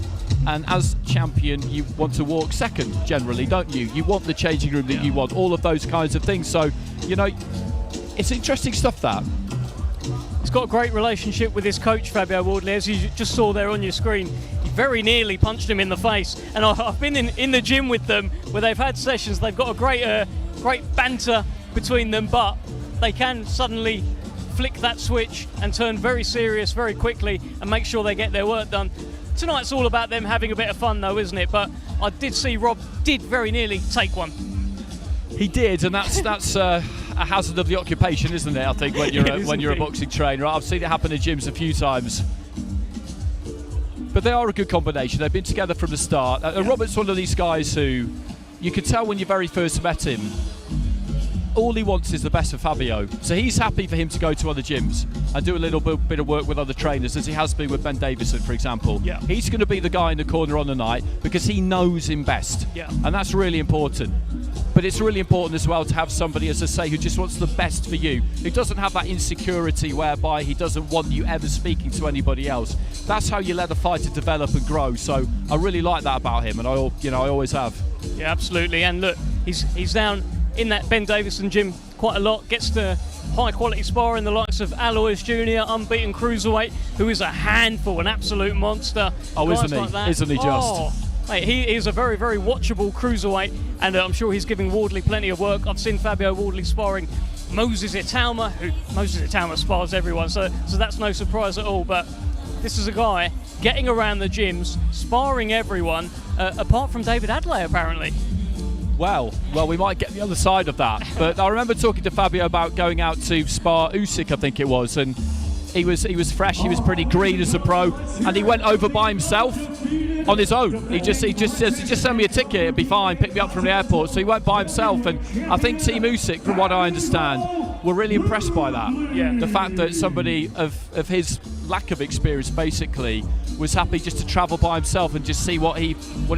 And as champion, you want to walk second, generally, don't you? You want the changing room that you want, all of those kinds of things. So, you know, it's interesting stuff, that. He's got a great relationship with his coach, Fabio Wardley. As you just saw there on your screen, he very nearly punched him in the face. And I've been in the gym with them where they've had sessions. They've got a great banter between them, but they can suddenly flick that switch and turn very serious very quickly and make sure they get their work done. Tonight's all about them having a bit of fun, though, isn't it? But I did see Rob did very nearly take one. He did, and that's a hazard of the occupation, isn't it? I think when you're a boxing trainer, I've seen it happen in gyms a few times. But they are a good combination. They've been together from the start. Robert's one of these guys who you could tell when you very first met him, all he wants is the best for Fabio. So he's happy for him to go to other gyms and do a little bit of work with other trainers, as he has been with Ben Davison, for example. Yeah. He's going to be the guy in the corner on the night because he knows him best. Yeah. And that's really important. But it's really important as well to have somebody, as I say, who just wants the best for you, who doesn't have that insecurity whereby he doesn't want you ever speaking to anybody else. That's how you let a fighter develop and grow. So I really like that about him, and I always have. Yeah, absolutely. And look, he's down in that Ben Davison gym quite a lot, gets to high quality sparring the likes of Alois Jr., unbeaten cruiserweight, who is a handful, an absolute monster. Oh, guys isn't he? Like that. Isn't he just? Oh, mate, he is a very, very watchable cruiserweight, and I'm sure he's giving Wardley plenty of work. I've seen Fabio Wardley sparring Moses Itauma, who Moses Itauma spars everyone, so that's no surprise at all. But this is a guy getting around the gyms, sparring everyone, apart from David Adelaide, apparently. Well, we might get the other side of that. But I remember talking to Fabio about going out to spar Usyk, I think it was, and he was fresh, he was pretty green as a pro, and he went over by himself on his own. He just says, just send me a ticket, it'll be fine, pick me up from the airport. So he went by himself, and I think Team Usyk, from what I understand, were really impressed by that. Yeah. The fact that somebody of his lack of experience basically was happy just to travel by himself and just see what he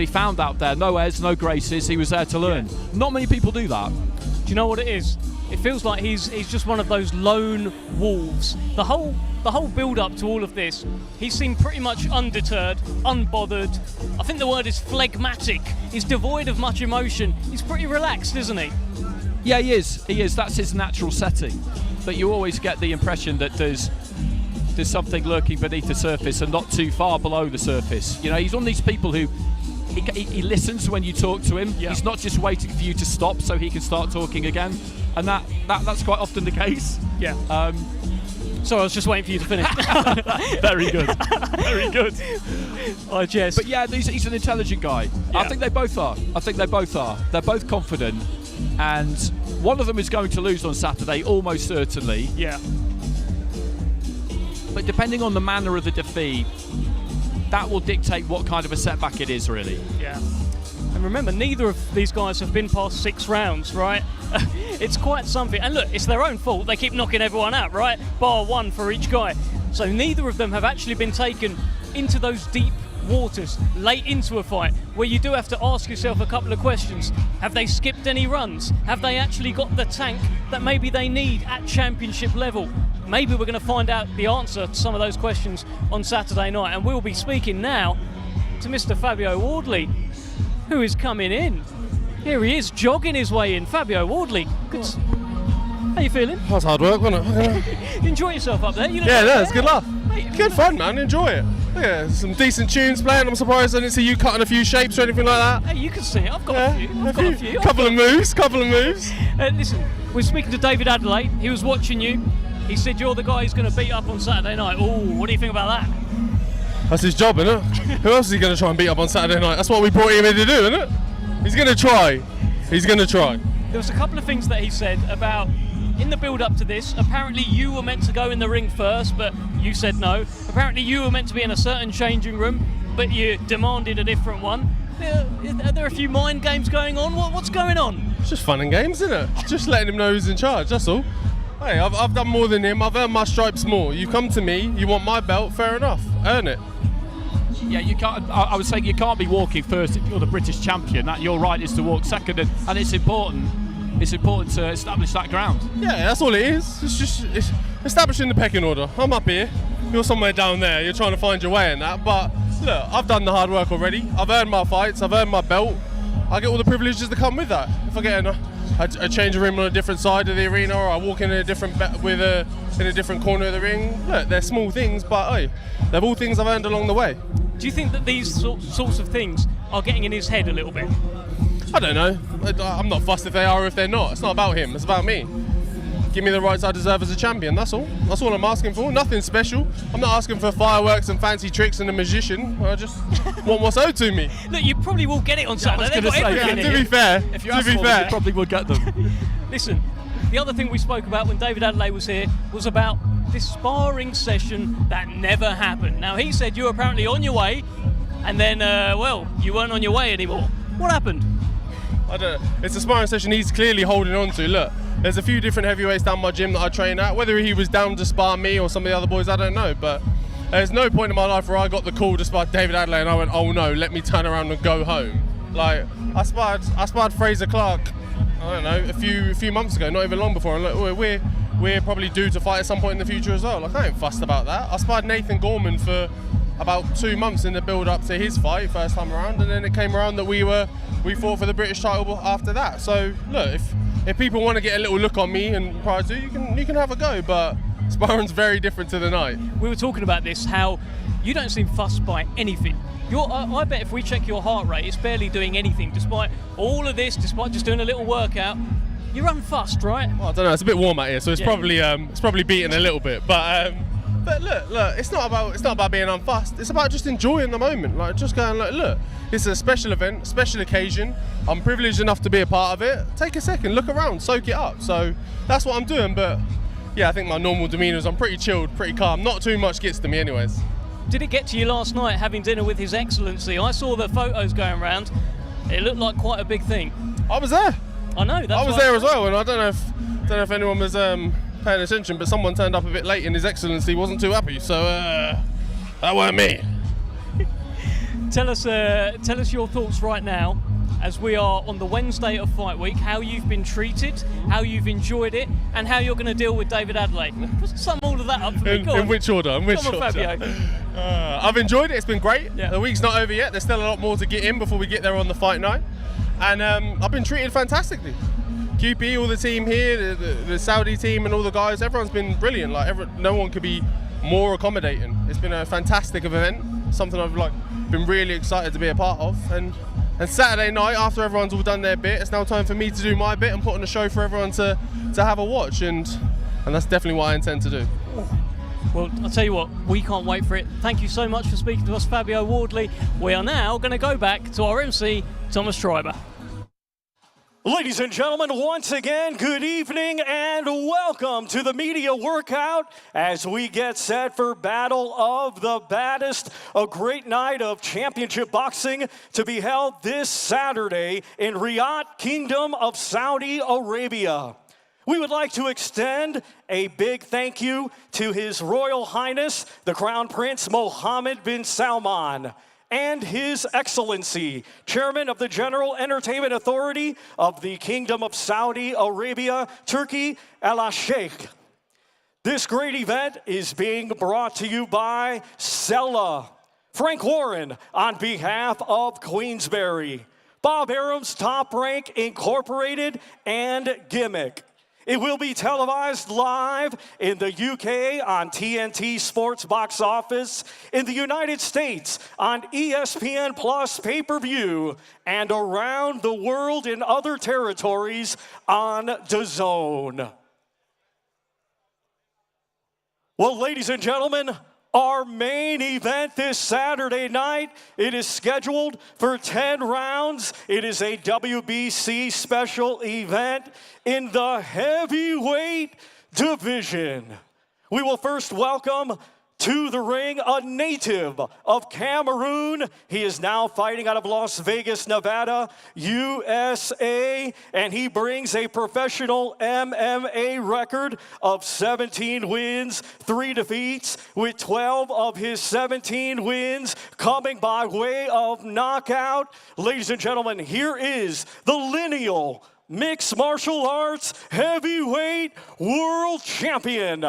found out there. No airs, no graces. He was there to learn. Not many people do that. Do you know what it is? It feels like he's just one of those lone wolves. The whole build up to all of this, he seemed pretty much undeterred, unbothered. I think the word is phlegmatic. He's devoid of much emotion. He's pretty relaxed, isn't he? Yeah, he is. He is. That's his natural setting. But you always get the impression that there's something lurking beneath the surface and not too far below the surface. You know, he's one of these people who he listens when you talk to him. Yeah. He's not just waiting for you to stop so he can start talking again. And that's quite often the case. Yeah. Sorry, I was just waiting for you to finish. Very good. Very good. I jest. But yeah, he's an intelligent guy. Yeah. I think they both are. They're both confident. And one of them is going to lose on Saturday, almost certainly. Yeah. But depending on the manner of the defeat, that will dictate what kind of a setback it is, really. Yeah. And remember, neither of these guys have been past 6 rounds, right? It's quite something. And look, it's their own fault. They keep knocking everyone out, right? Bar 1 for each guy. So neither of them have actually been taken into those deep waters late into a fight where you do have to ask yourself a couple of questions. Have they skipped any runs? Have they actually got the tank that maybe they need at championship level? Maybe we're going to find out the answer to some of those questions on Saturday night. And we'll be speaking now to Mr. Fabio Wardley, who is coming in. Here he is, jogging his way in. Fabio Wardley, good. How you feeling? That's hard work, wasn't it? You enjoy yourself up there? Yeah, no, it's good laugh. Good fun, man. Enjoy it. Yeah, some decent tunes playing. I'm surprised I didn't see you cutting a few shapes or anything like that. Hey, you can sing it. I've got a few. Couple of moves. Listen, we're speaking to David Adelaide. He was watching you. He said you're the guy who's going to beat up on Saturday night. Oh, what do you think about that? That's his job, isn't it? Who else is he going to try and beat up on Saturday night? That's what we brought him in to do, isn't it? He's going to try. There was a couple of things that he said about, in the build-up to this, apparently you were meant to go in the ring first, but you said no. Apparently you were meant to be in a certain changing room, but you demanded a different one. Are there a few mind games going on? What's going on? It's just fun and games, isn't it? Just letting him know who's in charge, that's all. Hey, I've done more than him. I've earned my stripes more. You come to me, you want my belt, fair enough. Earn it. Yeah, you can't. I was saying you can't be walking first if you're the British champion. That your right is to walk second, and it's important. It's important to establish that ground. Yeah, that's all it is. It's establishing the pecking order. I'm up here. You're somewhere down there. You're trying to find your way in that. But look, I've done the hard work already. I've earned my fights. I've earned my belt. I get all the privileges that come with that. If I get a change of room on a different side of the arena, or I walk in a different in a different corner of the ring, look, they're small things, but hey, they're all things I've earned along the way. Do you think that these sorts of things are getting in his head a little bit? I don't know. I'm not fussed if they are or if they're not. It's not about him. It's about me. Give me the rights I deserve as a champion. That's all. That's all I'm asking for. Nothing special. I'm not asking for fireworks and fancy tricks and a magician. I just want what's owed to me. Look, you probably will get it on Saturday. To be fair, if you probably would get them. Listen, the other thing we spoke about when David Adelaide was here was about this sparring session that never happened. Now, he said you were apparently on your way, and then, you weren't on your way anymore. What happened? I don't know. It's a sparring session he's clearly holding on to. Look, there's a few different heavyweights down my gym that I train at. Whether he was down to spar me or some of the other boys, I don't know. But there's no point in my life where I got the call to spar David Adelaide and I went, oh no, let me turn around and go home. Like, I sparred Fraser Clark, I don't know, a few months ago, not even long before. And look, we're probably due to fight at some point in the future as well. Like, I ain't fussed about that. I sparred Nathan Gorman for about 2 months in the build-up to his fight, first time around, and then it came around that we fought for the British title after that. So look, if people want to get a little look on me and prior to, you can have a go, but sparring's very different to the night. We were talking about this, how you don't seem fussed by anything. I bet if we check your heart rate, it's barely doing anything, despite all of this, despite just doing a little workout. You're unfussed, right? Well, I don't know. It's a bit warm out here, so it's probably beating a little bit. But look, it's not about being unfussed. It's about just enjoying the moment. Like, just going like, look, it's a special event, special occasion. I'm privileged enough to be a part of it. Take a second, look around, soak it up. So that's what I'm doing. But yeah, I think my normal demeanour is I'm pretty chilled, pretty calm. Not too much gets to me, anyways. Did it get to you last night having dinner with His Excellency? I saw the photos going around. It looked like quite a big thing. I was there. I know. I was there as well, and I don't know if anyone was paying attention, but someone turned up a bit late, and His Excellency wasn't too happy. So that weren't me. Tell us your thoughts right now, as we are on the Wednesday of Fight Week, how you've been treated, how you've enjoyed it, and how you're going to deal with David Adelaide. Sum all of that up for me. In which order? Come on, Fabio. I've enjoyed it. It's been great. Yeah. The week's not over yet. There's still a lot more to get in before we get there on the fight night. And I've been treated fantastically. QP, all the team here, the Saudi team and all the guys, everyone's been brilliant. No one could be more accommodating. It's been a fantastic event, something I've been really excited to be a part of. And Saturday night, after everyone's all done their bit, it's now time for me to do my bit and put on a show for everyone to have a watch. And that's definitely what I intend to do. Well, I'll tell you what, we can't wait for it. Thank you so much for speaking to us, Fabio Wardley. We are now going to go back to our MC, Thomas Schreiber. Ladies and gentlemen, once again, good evening and welcome to the media workout as we get set for Battle of the Baddest, a great night of championship boxing to be held this Saturday in Riyadh, Kingdom of Saudi Arabia. We would like to extend a big thank you to His Royal Highness, the Crown Prince Mohammed bin Salman, and His Excellency, Chairman of the General Entertainment Authority of the Kingdom of Saudi Arabia, Turkey, Al-Sheikh. This great event is being brought to you by Sella, Frank Warren on behalf of Queensberry, Bob Arum's Top Rank Incorporated, and Gimmick. It will be televised live in the UK on TNT Sports Box Office, in the United States on ESPN Plus pay-per-view, and around the world in other territories on DAZN. Well, ladies and gentlemen, our main event this Saturday night, it is scheduled for 10 rounds. It is a WBC special event in the heavyweight division. We will first welcome to the ring a native of Cameroon. He is now fighting out of Las Vegas, Nevada, USA, and he brings a professional MMA record of 17 wins, 3 defeats, with 12 of his 17 wins coming by way of knockout. Ladies and gentlemen, here is the lineal mixed martial arts heavyweight world champion,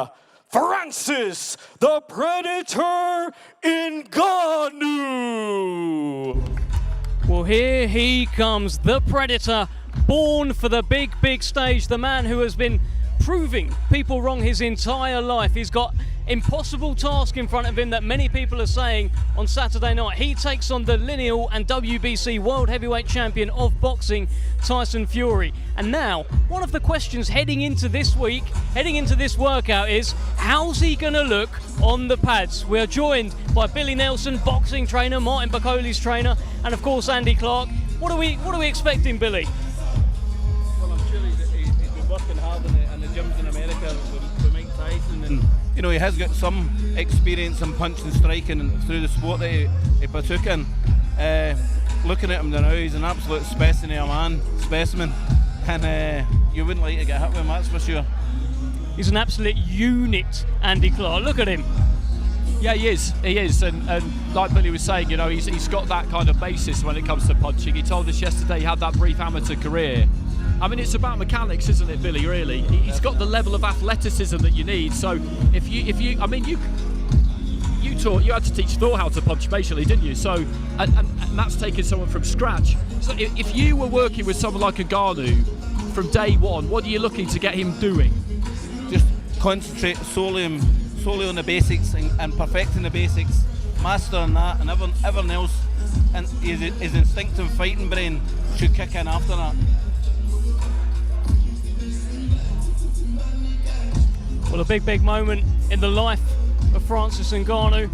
Francis the Predator Ngannou. Well, here he comes, the Predator, born for the big, big stage, the man who has been proving people wrong his entire life. He's got impossible task in front of him that many people are saying on Saturday night. He takes on the lineal and WBC World Heavyweight Champion of Boxing, Tyson Fury. And now, one of the questions heading into this week, heading into this workout is, how's he going to look on the pads? We are joined by Billy Nelson, boxing trainer, Martin Bakoli's trainer, and of course Andy Clark. What are we expecting, Billy? Well, I'm sure he's been working hard in the gyms in America with Mike Tyson, and you know, he has got some experience in punching and striking through the sport that he partook in. Looking at him now, he's an absolute specimen of a man, and you wouldn't like to get hit with him, that's for sure. He's an absolute unit, Andy Clark. Look at him. Yeah, he is, and like Billy was saying, you know, he's got that kind of basis when it comes to punching. He told us yesterday he had that brief amateur career. I mean, it's about mechanics, isn't it, Billy, really? He's got the level of athleticism that you need, so if you I mean, you had to teach Thor how to punch, basically, didn't you? So, and that's taking someone from scratch. So if you were working with someone like Ngannou from day one, what are you looking to get him doing? Just concentrate solely on the basics and perfecting the basics, mastering that, and everything else, and his instinctive fighting brain should kick in after that. Well, a big, big moment in the life of Francis Ngannou.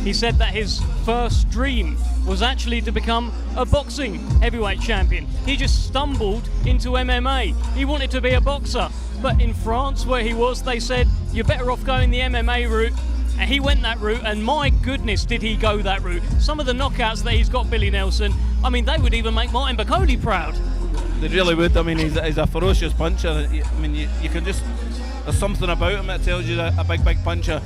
He said that his first dream was actually to become a boxing heavyweight champion. He just stumbled into MMA. He wanted to be a boxer, but in France, where he was, they said, you're better off going the MMA route. And he went that route, and my goodness, did he go that route. Some of the knockouts that he's got, Billy Nelson, I mean, they would even make Martin Bakoli proud. They really would. I mean, he's a ferocious puncher. I mean, you can just... There's something about him that tells you that a big puncher,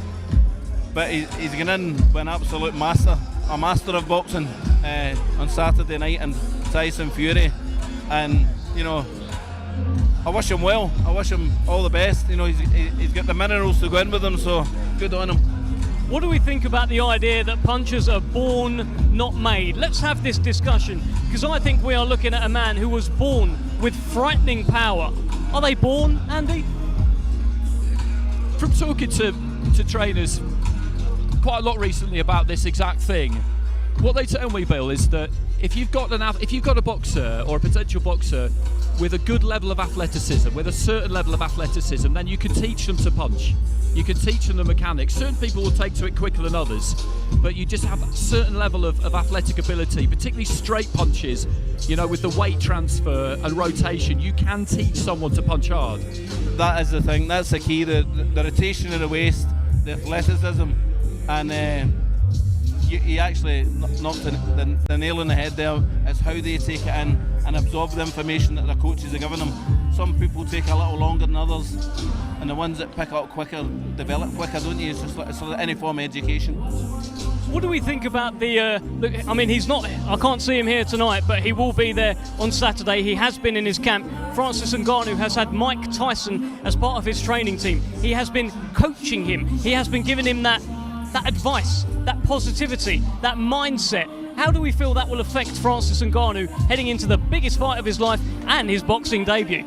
but he's going in with an absolute master, a master of boxing on Saturday night, and Tyson Fury, and I wish him well. I wish him all the best. He's got the minerals to go in with him, so good on him. What do we think about the idea that punchers are born, not made? Let's have this discussion, because I think we are looking at a man who was born with frightening power. Are they born, Andy? From talking to trainers quite a lot recently about this exact thing, what they tell me, Bill, is that if you've got a boxer or a potential boxer with a good level of athleticism, with a certain level of athleticism, then you can teach them to punch. You can teach them the mechanics. Certain people will take to it quicker than others, but you just have a certain level of athletic ability, particularly straight punches, with the weight transfer and rotation. You can teach someone to punch hard. That is the thing, that's the key, the rotation of the waist, the athleticism, and you actually knocked the nail on the head there. Is how they take it in and absorb the information that their coaches are giving them. Some people take a little longer than others, and the ones that pick up quicker develop quicker, don't you? It's just like any form of education. What do we think about the look, I mean, I can't see him here tonight, but he will be there on Saturday. He has been in his camp. Francis Ngannou has had Mike Tyson as part of his training team. He has been coaching him. He has been giving him that advice, that positivity, that mindset. How do we feel that will affect Francis Ngannou heading into the biggest fight of his life and his boxing debut?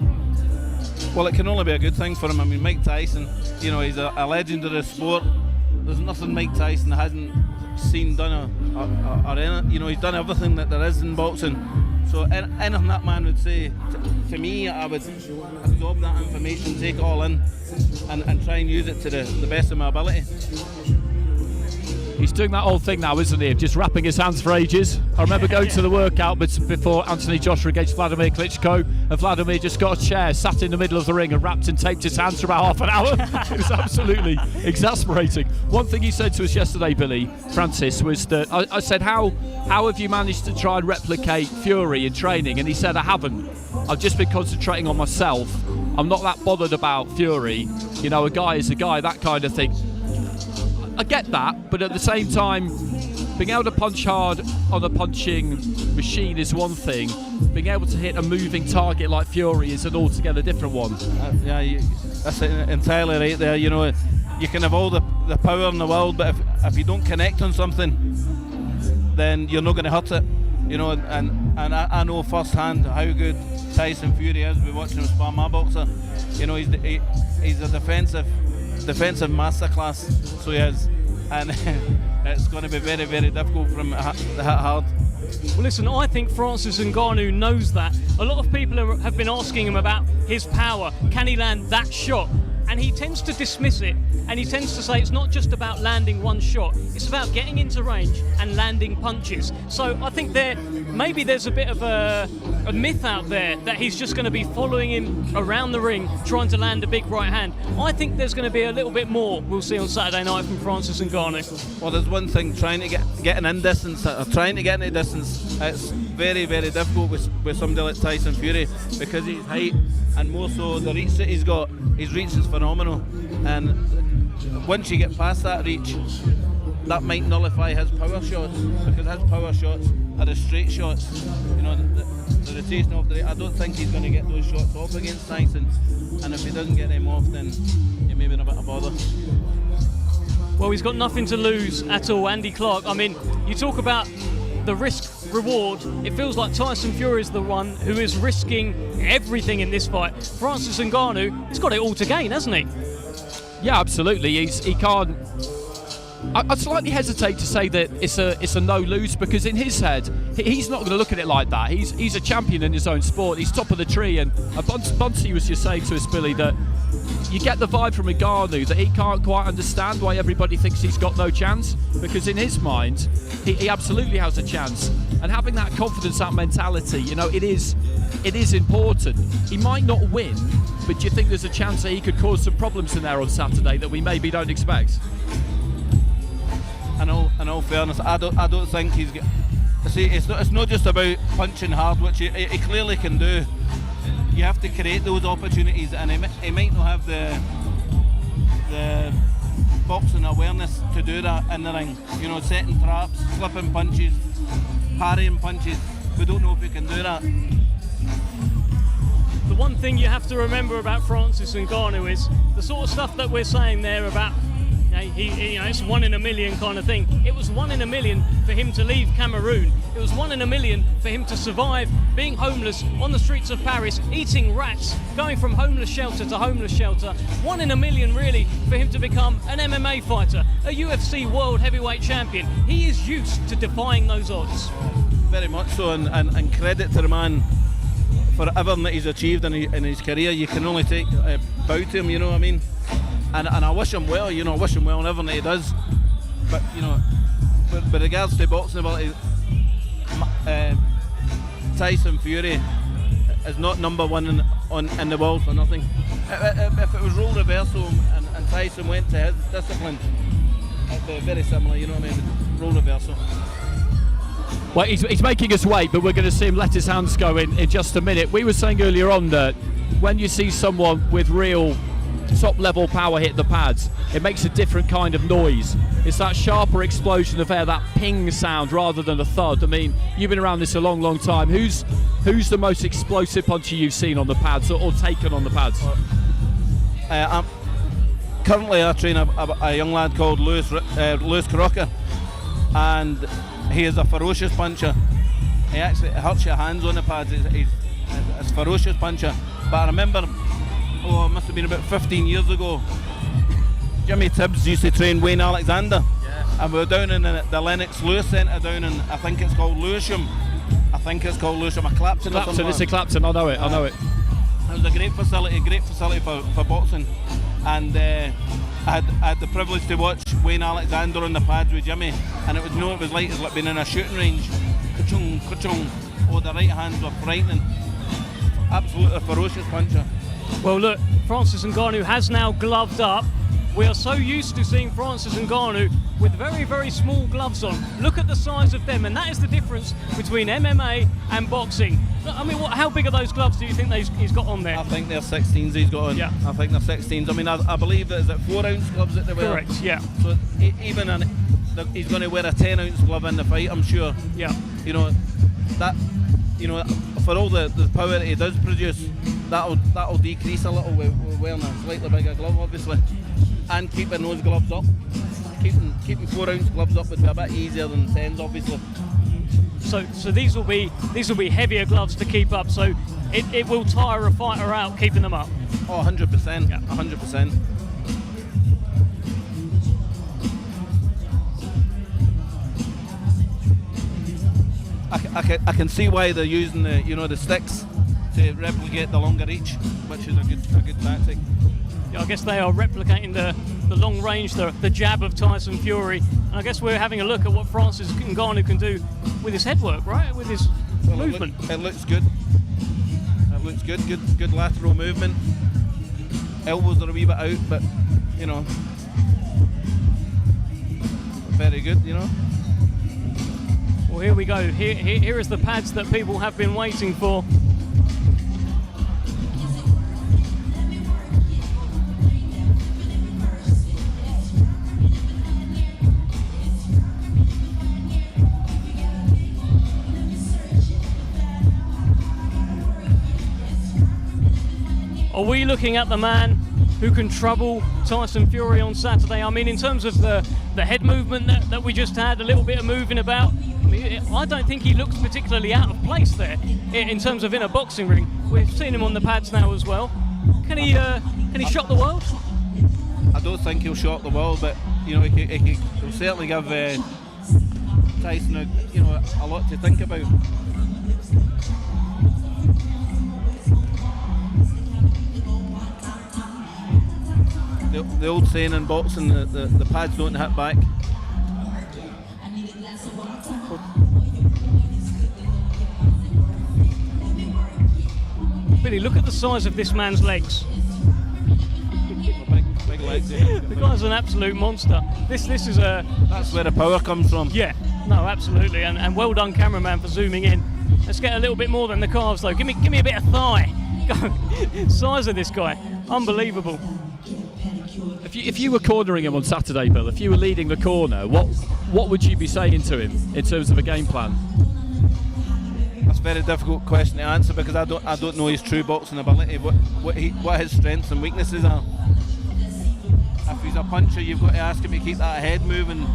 Well, it can only be a good thing for him. I mean, Mike Tyson, he's a legend of the sport. There's nothing Mike Tyson hasn't seen, done, or he's done everything that there is in boxing. So anything that man would say, to me, I would absorb that information, take it all in, and try and use it to the best of my ability. He's doing that old thing now, isn't he? Just wrapping his hands for ages. I remember going to the workout before Anthony Joshua against Vladimir Klitschko, and Vladimir just got a chair, sat in the middle of the ring and wrapped and taped his hands for about half an hour. It was absolutely exasperating. One thing he said to us yesterday, Billy, Francis, was that I said, how have you managed to try and replicate Fury in training? And he said, I haven't. I've just been concentrating on myself. I'm not that bothered about Fury. A guy is a guy, that kind of thing. I get that, but at the same time, being able to punch hard on a punching machine is one thing. Being able to hit a moving target like Fury is an altogether different one. That's entirely right there. You can have all the power in the world, but if you don't connect on something, then you're not going to hurt it. And I know firsthand how good Tyson Fury is. We watched him spar my boxer. He's a defensive masterclass, so he is, and it's going to be very, very difficult for him to hit hard. Well, listen, I think Francis Ngannou knows that. A lot of people have been asking him about his power. Can he land that shot? And he tends to dismiss it, and he tends to say it's not just about landing one shot, it's about getting into range and landing punches. So I think maybe there's a bit of a myth out there that he's just going to be following him around the ring, trying to land a big right hand. I think there's going to be a little bit more we'll see on Saturday night from Francis Ngannou. Well, there's one thing, trying to get an distance, trying to get any distance, it's very, very difficult with somebody like Tyson Fury, because his height, and more so the reach that he's got. His reach is phenomenal, and once you get past that reach, that might nullify his power shots, because his power shots are the straight shots. The rotation of I don't think he's going to get those shots off against Tyson, and if he doesn't get them off, then he may be in a bit of bother. Well, he's got nothing to lose at all, Andy Clark. I mean, you talk about the risk reward. It feels like Tyson Fury is the one who is risking everything in this fight. Francis Ngannou, he's got it all to gain, hasn't he? Yeah, absolutely. He can't. I'd slightly hesitate to say that it's a no-lose, because in his head, he's not going to look at it like that. He's a champion in his own sport. He's top of the tree, and Bunty was just saying to us, Billy, that you get the vibe from Ngannou that he can't quite understand why everybody thinks he's got no chance, because in his mind, he absolutely has a chance. And having that confidence, that mentality, it is important. He might not win, but do you think there's a chance that he could cause some problems in there on Saturday that we maybe don't expect? In all fairness, I don't think he's. See, it's not just about punching hard, which he clearly can do. You have to create those opportunities, and he might not have the boxing awareness to do that in the ring. You know, setting traps, slipping punches, parrying punches. We don't know if we can do that. The one thing you have to remember about Francis Ngannou is the sort of stuff that we're saying there about, it's 1 in a million kind of thing. It was 1 in a million for him to leave Cameroon. It was 1 in a million for him to survive being homeless on the streets of Paris, eating rats, going from homeless shelter to homeless shelter. 1 in a million really for him to become an MMA fighter, a UFC world heavyweight champion. He is used to defying those odds. Very much so, and credit to the man for everything that he's achieved in his career. You can only take bow to him, you know what I mean? And I wish him well, I wish him well in everything that he does. But, with regards to boxing ability, Tyson Fury is not number one in the world for nothing. If it was role reversal and Tyson went to his discipline, it'd be very similar, you know what I mean? Role reversal. Well, he's making us wait, but we're going to see him let his hands go in just a minute. We were saying earlier on that when you see someone with real top-level power hit the pads, it makes a different kind of noise. It's that sharper explosion of air, that ping sound rather than a thud. I mean, you've been around this a long, long time. Who's the most explosive puncher you've seen on the pads or taken on the pads? Currently, I train a young lad called Lewis Crocker, and he is a ferocious puncher. He actually hurts your hands on the pads. He's a ferocious puncher. But I remember, it must have been about 15 years ago, Jimmy Tibbs used to train Wayne Alexander. Yeah. And we were down in the Lennox Lewis Centre down in, I think it's called Lewisham. A Clapton. It's a Clapton, I know it. It was a great facility for boxing. And I had the privilege to watch Wayne Alexander on the pads with Jimmy, and it was like being in a shooting range. Ka-chung, ka-chung. Oh, the right hands were frightening. Absolutely ferocious puncher. Well, look, Francis Ngannou has now gloved up. We are so used to seeing Francis Ngannou with very, very small gloves on. Look at the size of them, and that is the difference between MMA and boxing. I mean, how big are those gloves do you think he's got on there? I think they're 16s he's got on. Yeah. I think they're 16s. I mean, I believe that is it 4-ounce gloves that they wear? Correct, yeah. So even he's going to wear a 10-ounce glove in the fight, I'm sure. Yeah. For all the power that he does produce, that'll decrease a little with wearing a slightly bigger glove, obviously. And keeping those gloves up. Keeping 4-ounce gloves up would be a bit easier than 10s, obviously. So these will be heavier gloves to keep up. So it will tire a fighter out keeping them up. Oh, 100%. Yeah. 100%. I can see why they're using the sticks to replicate the longer reach, which is a good tactic. Yeah, I guess they are replicating the long range, the jab of Tyson Fury. And I guess we're having a look at what Francis Ngannou can do with his headwork, right? With his movement. It looks good. It looks good. Good lateral movement. Elbows are a wee bit out, but very good. Well, here we go. Here is the pads that people have been waiting for. Are we looking at the man who can trouble Tyson Fury on Saturday? I mean, in terms of the head movement that we just had, a little bit of moving about, I don't think he looks particularly out of place there in terms of in a boxing ring. We've seen him on the pads now as well. Can he shock the world? I don't think he'll shock the world, but he'll certainly give Tyson a lot to think about. The old saying in boxing, the pads don't hit back. Billy, look at the size of this man's legs. Big legs, yeah. The guy's an absolute monster. This is That's where the power comes from. Yeah, no, absolutely, and well done, cameraman, for zooming in. Let's get a little bit more than the calves, though. Give me a bit of thigh. Size of this guy, unbelievable. If you were cornering him on Saturday, Bill, if you were leading the corner, what would you be saying to him in terms of a game plan? That's a very difficult question to answer because I don't know his true boxing ability, what his strengths and weaknesses are. If he's a puncher, you've got to ask him to keep that head moving.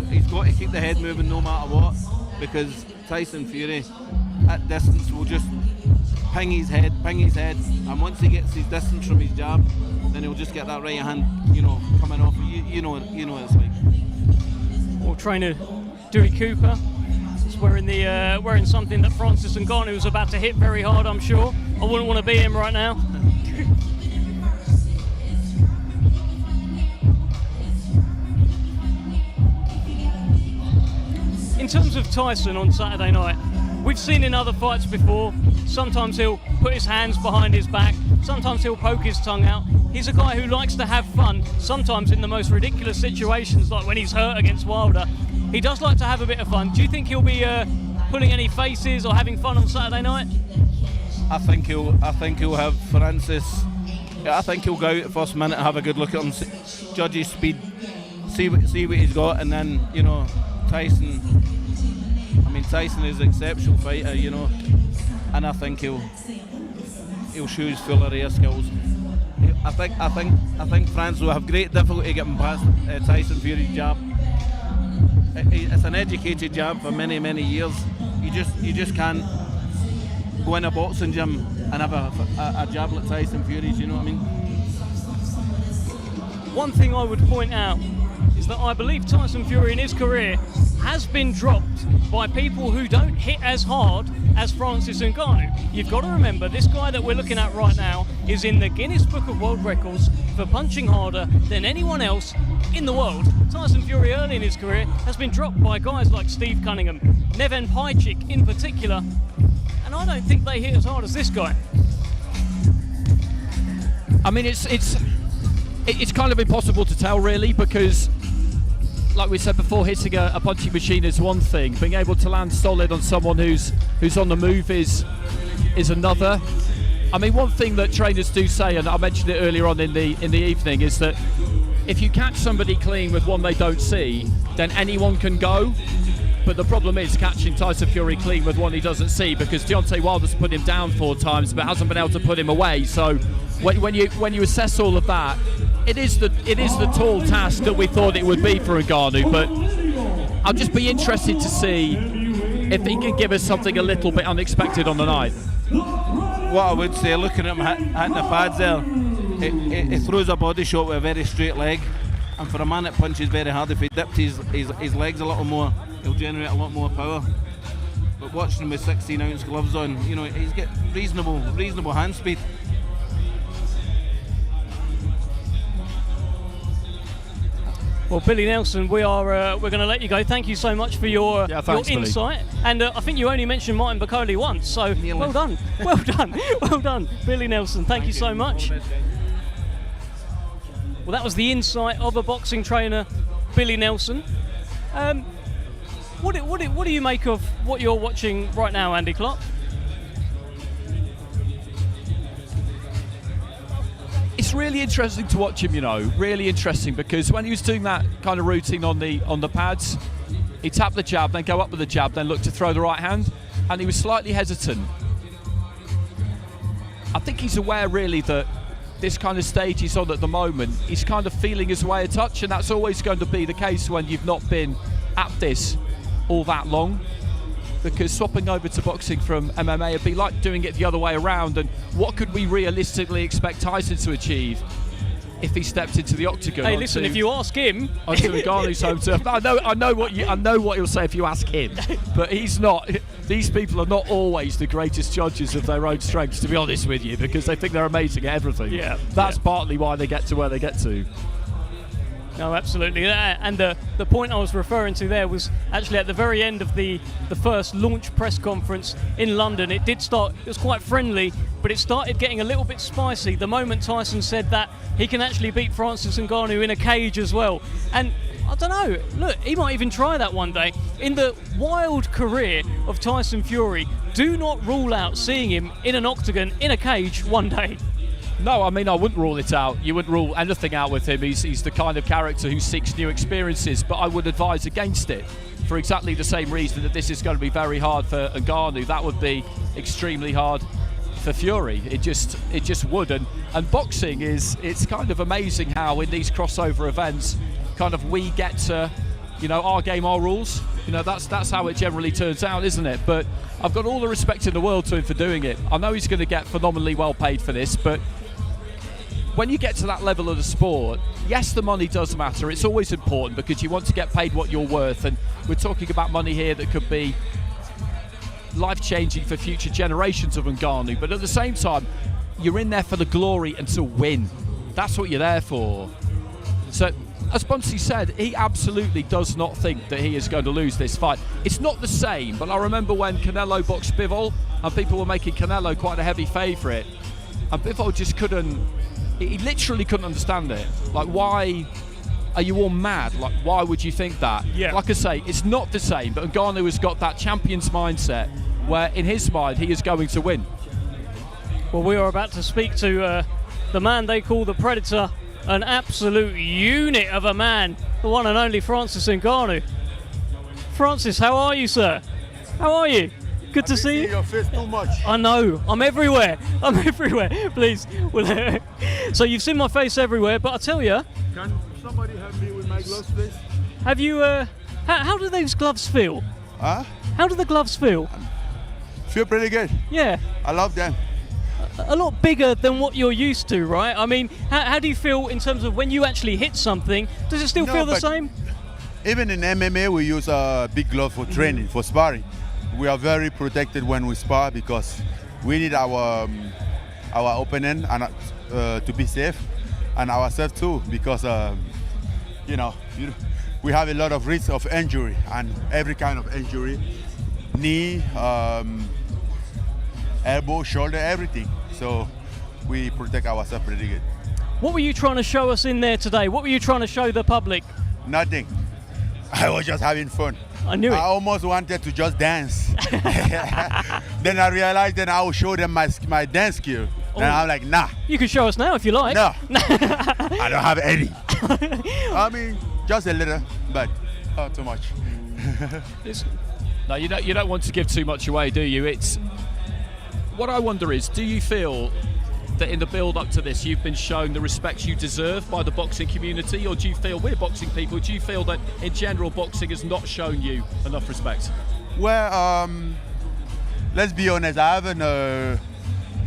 He's got to keep the head moving no matter what, because Tyson Fury at distance will just ping his head, and once he gets his distance from his jab, then he'll just get that right hand, coming off. You know what it's like. Well, trainer Dewey Cooper is wearing something that Francis Ngannou was about to hit very hard, I'm sure. I wouldn't want to be him right now. In terms of Tyson on Saturday night, we've seen in other fights before, sometimes he'll put his hands behind his back, sometimes he'll poke his tongue out. He's a guy who likes to have fun, sometimes in the most ridiculous situations, like when he's hurt against Wilder. He does like to have a bit of fun. Do you think he'll be pulling any faces or having fun on Saturday night? I think he'll have Francis. I think he'll go out the first minute and have a good look at him, judge his speed, see what he's got, and then Tyson. I mean, Tyson is an exceptional fighter, and I think he'll show his full array of skills. I think Francis will have great difficulty getting past Tyson Fury's jab. It's an educated jab for many years. You just can't go in a boxing gym and have a jab like Tyson Fury's. You know what I mean? One thing I would point out is that I believe Tyson Fury in his career has been dropped by people who don't hit as hard as Francis Ngannou. You've got to remember, this guy that we're looking at right now is in the Guinness Book of World Records for punching harder than anyone else in the world. Tyson Fury early in his career has been dropped by guys like Steve Cunningham, Neven Pajcik in particular, and I don't think they hit as hard as this guy. I mean, it's kind of impossible to tell, really, because like we said before, hitting a punching machine is one thing. Being able to land solid on someone who's on the move is another. I mean, one thing that trainers do say, and I mentioned it earlier on in the evening, is that if you catch somebody clean with one they don't see, then anyone can go. But the problem is catching Tyson Fury clean with one he doesn't see, because Deontay Wilder's put him down 4 times but hasn't been able to put him away. So when you assess all of that, it is the tall task that we thought it would be for Ngannou. But I'll just be interested to see if he can give us something a little bit unexpected on the night. What I would say, looking at him hitting the pads there, he throws a body shot with a very straight leg, and for a man that punches very hard, if he dipped his legs a little more, he'll generate a lot more power. But watching him with 16-ounce gloves on, he's got reasonable hand speed. Well, Billy Nelson, we're going to let you go. Thank you so much for your insight. And I think you only mentioned Martin Bakole once, so well done. Well done, Billy Nelson. Thank you so much. Well, that was the insight of a boxing trainer, Billy Nelson. What do you make of what you're watching right now, Andy Clark? It's really interesting to watch him, really interesting, because when he was doing that kind of routine on the pads, he tapped the jab, then go up with the jab, then look to throw the right hand, and he was slightly hesitant. I think he's aware really that this kind of stage he's on at the moment, he's kind of feeling his way a touch, and that's always going to be the case when you've not been at this all that long, because swapping over to boxing from MMA would be like doing it the other way around. And what could we realistically expect Tyson to achieve if he stepped into the octagon? Hey, listen, if you ask him, onto Ngannou's home turf. I know what he'll say if you ask him, but he's not. These people are not always the greatest judges of their own strengths, to be honest with you, because they think they're amazing at everything. Yeah, that's partly why they get to where they get to. No, absolutely. And the point I was referring to there was actually at the very end of the first launch press conference in London. It was quite friendly, but it started getting a little bit spicy the moment Tyson said that he can actually beat Francis Ngannou in a cage as well. And I don't know, look, he might even try that one day. In the wild career of Tyson Fury, do not rule out seeing him in an octagon, in a cage one day. No, I mean, I wouldn't rule it out. You wouldn't rule anything out with him. He's the kind of character who seeks new experiences, but I would advise against it for exactly the same reason that this is going to be very hard for Ngannou. That would be extremely hard for Fury. It just would. And boxing it's kind of amazing how in these crossover events, kind of we get to, you know, our game, our rules. You know, that's how it generally turns out, isn't it? But I've got all the respect in the world to him for doing it. I know he's going to get phenomenally well paid for this, but when you get to that level of the sport, yes, the money does matter. It's always important because you want to get paid what you're worth, and we're talking about money here that could be life-changing for future generations of Ngannou. But at the same time, you're in there for the glory and to win. That's what you're there for. So, as Bunsey said, he absolutely does not think that he is going to lose this fight. It's not the same, but I remember when Canelo boxed Bivol, and people were making Canelo quite a heavy favourite, and Bivol just couldn't. He literally couldn't understand it. Like, why are you all mad? Like, why would you think that? Yeah. Like I say, it's not the same, but Ngannou has got that champion's mindset where, in his mind, he is going to win. Well, we are about to speak to the man they call the Predator, an absolute unit of a man, the one and only Francis Ngannou. Francis, how are you, sir? How are you? Good to see you. Your face too much. I know. I'm everywhere. I'm everywhere. Please. Well, so you've seen my face everywhere, but I tell you. Can somebody help me with my gloves, please? Have you? How do those gloves feel? Huh? How do the gloves feel? Feel pretty good. Yeah. I love them. A lot bigger than what you're used to, right? I mean, how do you feel in terms of when you actually hit something? Does it still feel the same? Even in MMA, we use a big glove for training, for sparring. We are very protected when we spar because we need our opponent and to be safe, and ourselves too, because we have a lot of risk of injury, and every kind of injury, knee, elbow, shoulder, everything. So we protect ourselves pretty good. What were you trying to show us in there today? What were you trying to show the public? Nothing. I was just having fun. I knew it. I almost wanted to just dance. Then I realized that I will show them my dance skill. Oh. And I'm like, nah. You can show us now if you like. No. I don't have any. I mean, just a little, but not too much. No, you don't want to give too much away, do you? It's what I wonder is, do you feel that in the build-up to this you've been shown the respect you deserve by the boxing community, or do you feel, we're boxing people, do you feel that in general boxing has not shown you enough respect? Well, let's be honest, I haven't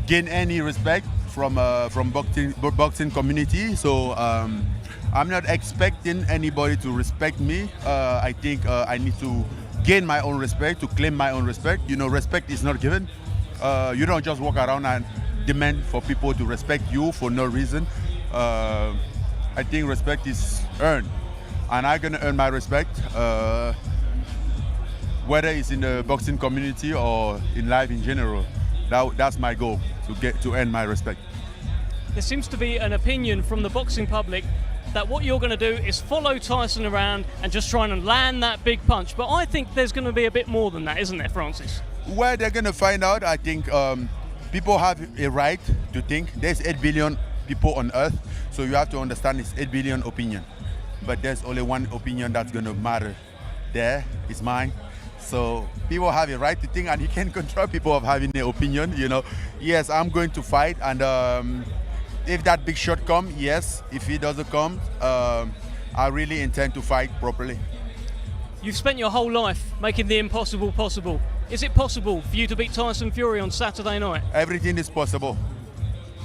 gained any respect from boxing community, so I'm not expecting anybody to respect me. I think I need to gain my own respect, to claim my own respect. You know, respect is not given. You don't just walk around and demand for people to respect you for no reason. I think respect is earned, and I'm gonna earn my respect, whether it's in the boxing community or in life in general. That's my goal, to earn my respect. There seems to be an opinion from the boxing public that what you're going to do is follow Tyson around and just try and land that big punch. But I think there's going to be a bit more than that, isn't there, Francis? Well, they're going to find out. I think people have a right to think. There's 8 billion people on Earth, so you have to understand it's 8 billion opinion. But there's only one opinion that's going to matter. There is mine. So people have a right to think, and you can't control people of having an opinion. You know, yes, I'm going to fight, and if that big shot comes, yes. If he doesn't come, I really intend to fight properly. You've spent your whole life making the impossible possible. Is it possible for you to beat Tyson Fury on Saturday night? Everything is possible.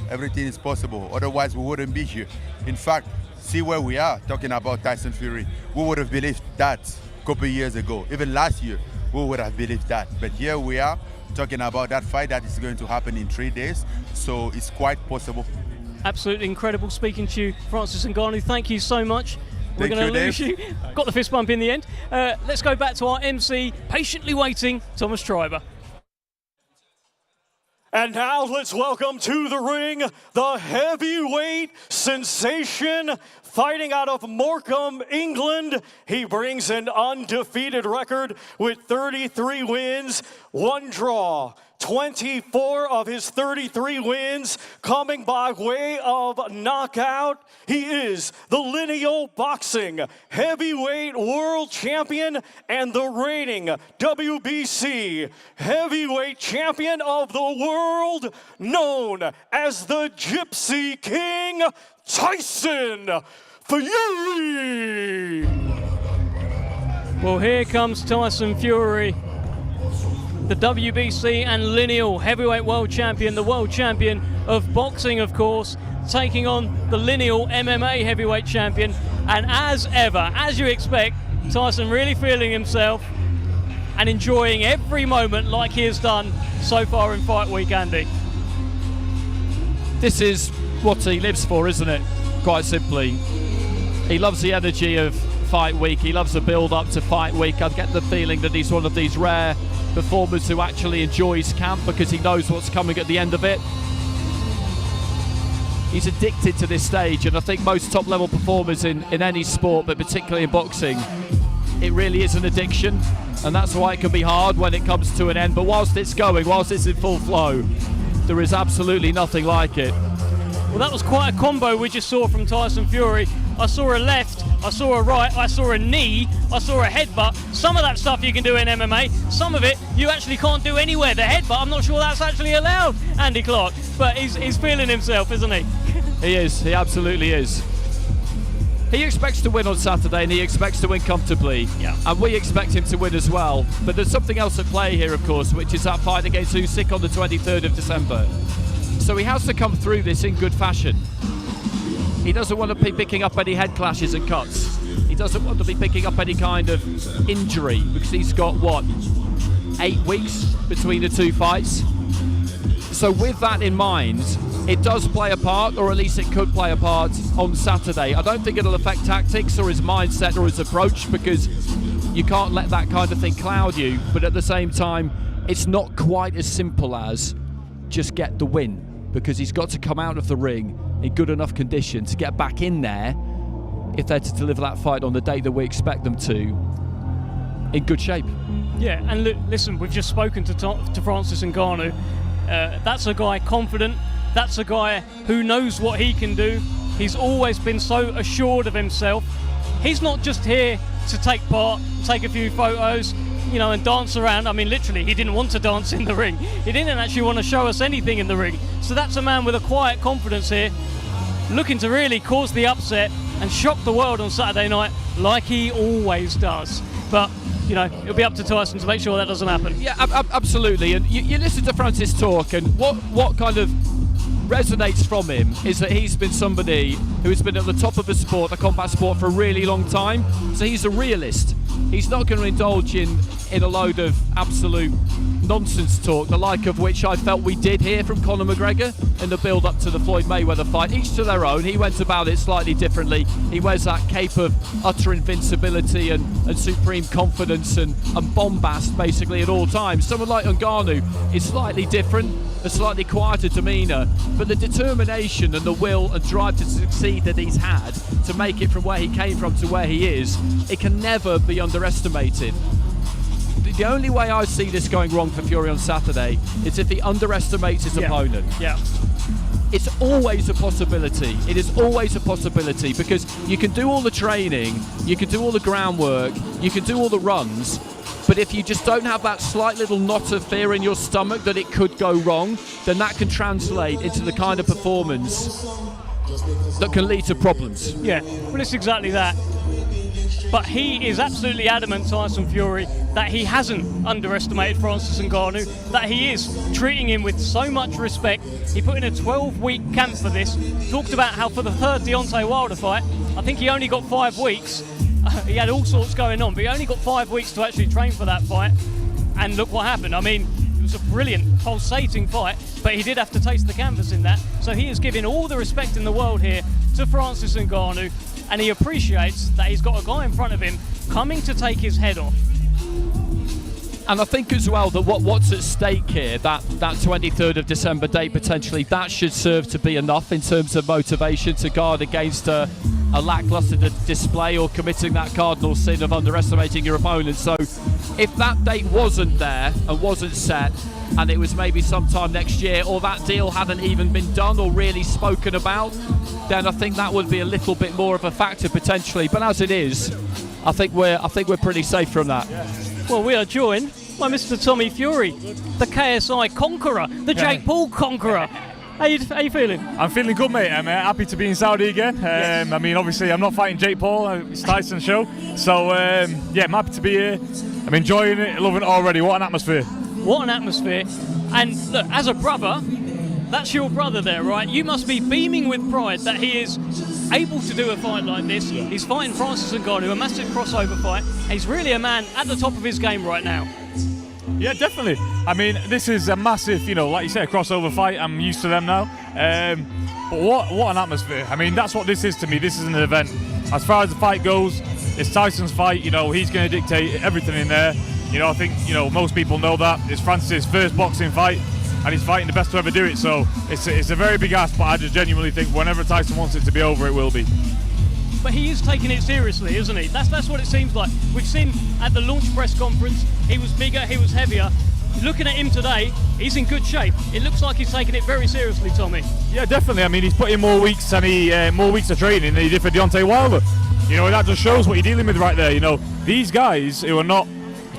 Everything is possible. Otherwise, we wouldn't be here. In fact, see where we are talking about Tyson Fury. We would have believed that a couple of years ago. Even last year, we would have believed that. But here we are talking about that fight that is going to happen in 3 days. So it's quite possible. Absolutely incredible speaking to you, Francis Ngannou. Thank you so much. We're going to lose you. Got the fist bump in the end. Let's go back to our MC, patiently waiting, Thomas Treiber. And now let's welcome to the ring the heavyweight sensation, fighting out of Morecambe, England. He brings an undefeated record with 33 wins, 1 draw, 24 of his 33 wins coming by way of knockout. He is the lineal boxing heavyweight world champion and the reigning WBC heavyweight champion of the world, known as the Gypsy King, Tyson Fury. Well, here comes Tyson Fury, the WBC and lineal heavyweight world champion, the world champion of boxing, of course, taking on the lineal MMA heavyweight champion. And as ever, as you expect, Tyson really feeling himself and enjoying every moment like he has done so far in Fight Week, Andy. This is what he lives for, isn't it? Quite simply. He loves the energy of Fight Week. He loves the build up to Fight Week. I get the feeling that he's one of these rare performers who actually enjoys camp because he knows what's coming at the end of it. He's addicted to this stage, and I think most top level performers in any sport, but particularly in boxing, it really is an addiction, and that's why it can be hard when it comes to an end. But whilst it's going, whilst it's in full flow, there is absolutely nothing like it. Well, that was quite a combo we just saw from Tyson Fury. I saw a left, I saw a right, I saw a knee, I saw a headbutt. Some of that stuff you can do in MMA, some of it you actually can't do anywhere. The headbutt, I'm not sure that's actually allowed, Andy Clark, but he's feeling himself, isn't he? He is, he absolutely is. He expects to win on Saturday, and he expects to win comfortably. Yeah. And we expect him to win as well. But there's something else at play here, of course, which is that fight against Usyk on the 23rd of December. So he has to come through this in good fashion. He doesn't want to be picking up any head clashes and cuts. He doesn't want to be picking up any kind of injury, because he's got, 8 weeks between the two fights? So with that in mind, it does play a part, or at least it could play a part on Saturday. I don't think it'll affect tactics or his mindset or his approach, because you can't let that kind of thing cloud you. But at the same time, it's not quite as simple as just get the win, because he's got to come out of the ring in good enough condition to get back in there if they're to deliver that fight on the day that we expect them to, in good shape. Yeah, and listen, we've just spoken to Francis Ngannou. That's a guy confident. That's a guy who knows what he can do. He's always been so assured of himself. He's not just here to take part, take a few photos, and dance around. I mean, literally, he didn't want to dance in the ring. He didn't actually want to show us anything in the ring. So that's a man with a quiet confidence here, looking to really cause the upset and shock the world on Saturday night like he always does. But, it'll be up to Tyson to make sure that doesn't happen. Yeah, absolutely. And you listen to Francis talk, and what kind of resonates from him is that he's been somebody who has been at the top of the sport, the combat sport, for a really long time. So he's a realist. He's not going to indulge in a load of absolute nonsense talk, the like of which I felt we did hear from Conor McGregor in the build-up to the Floyd Mayweather fight. Each to their own. He went about it slightly differently. He wears that cape of utter invincibility and supreme confidence and bombast basically at all times. Someone like Ngannou is slightly different, a slightly quieter demeanour, but the determination and the will and drive to succeed that he's had to make it from where he came from to where he is, it can never be underestimated. The only way I see this going wrong for Fury on Saturday is if he underestimates his opponent. Yeah. It's always a possibility. It is always a possibility, because you can do all the training, you can do all the groundwork, you can do all the runs, but if you just don't have that slight little knot of fear in your stomach that it could go wrong, then that can translate into the kind of performance that can lead to problems. Yeah, well, it's exactly that. But he is absolutely adamant, Tyson Fury, that he hasn't underestimated Francis Ngannou, that he is treating him with so much respect. He put in a 12-week camp for this, talked about how for the third Deontay Wilder fight, I think he only got 5 weeks. He had all sorts going on, but he only got 5 weeks to actually train for that fight. And look what happened. I mean, it was a brilliant, pulsating fight, but he did have to taste the canvas in that. So he is giving all the respect in the world here to Francis Ngannou, and he appreciates that he's got a guy in front of him coming to take his head off. And I think as well that what's at stake here, that 23rd of December date potentially, that should serve to be enough in terms of motivation to guard against a lackluster display or committing that cardinal sin of underestimating your opponent. So if that date wasn't there and wasn't set, and it was maybe sometime next year, or that deal hadn't even been done or really spoken about, then I think that would be a little bit more of a factor potentially. But as it is, I think we're pretty safe from that. Well, we are joined by Mr. Tommy Fury, the KSI conqueror, the Jake Paul conqueror. How you feeling? I'm feeling good, mate. I'm happy to be in Saudi again. I mean, obviously, I'm not fighting Jake Paul. It's Tyson's show. So, yeah, I'm happy to be here. I'm enjoying it, loving it already. What an atmosphere. What an atmosphere. And look, as a brother, that's your brother there, right? You must be beaming with pride that he is able to do a fight like this. He's fighting Francis Ngannou, a massive crossover fight. And he's really a man at the top of his game right now. Yeah, definitely. I mean, this is a massive, like you said, crossover fight. I'm used to them now. But what an atmosphere. I mean, that's what this is to me. This is an event. As far as the fight goes, it's Tyson's fight. He's going to dictate everything in there. I think, most people know that. It's Francis' first boxing fight, and he's fighting the best to ever do it. So it's a very big ask, but I just genuinely think whenever Tyson wants it to be over, it will be. But he is taking it seriously, isn't he? That's what it seems like. We've seen at the launch press conference, he was bigger, he was heavier. Looking at him today, he's in good shape. It looks like he's taking it very seriously, Tommy. Yeah, definitely. I mean, he's put in more weeks of training than he did for Deontay Wilder. That just shows what you're dealing with right there. These guys who are not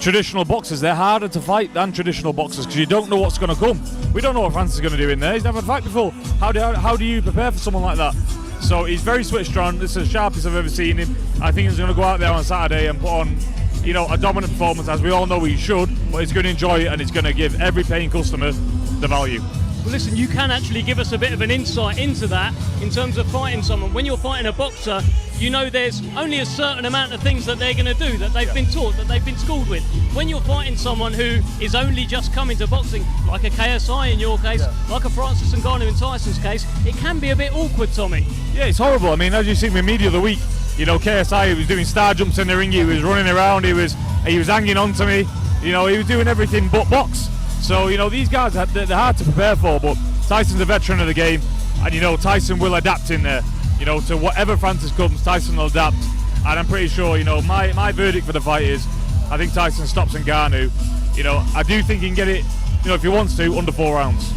traditional boxers, they're harder to fight than traditional boxers because you don't know what's going to come. We don't know what Francis is going to do in there. He's never had a fight before. How do you prepare for someone like that? So he's very switched on. This is the sharpest I've ever seen him. I think he's going to go out there on Saturday and put on, a dominant performance, as we all know he should, but he's going to enjoy it and he's going to give every paying customer the value. Well, listen, you can actually give us a bit of an insight into that in terms of fighting someone. When you're fighting a boxer, there's only a certain amount of things that they're going to do, that they've been taught, that they've been schooled with. When you're fighting someone who is only just coming to boxing, like a KSI in your case, like a Francis Ngannou in Tyson's case, it can be a bit awkward, Tommy. Yeah, it's horrible. I mean, as you've seen with media of the week, KSI was doing star jumps in the ring, he was running around, he was hanging on to me, he was doing everything but box. So, these guys, they're hard to prepare for, but Tyson's a veteran of the game, and, Tyson will adapt in there. To whatever Francis comes, Tyson will adapt. And I'm pretty sure, my verdict for the fight is, I think Tyson stops Ngannou. I do think he can get it, if he wants to, under 4 rounds.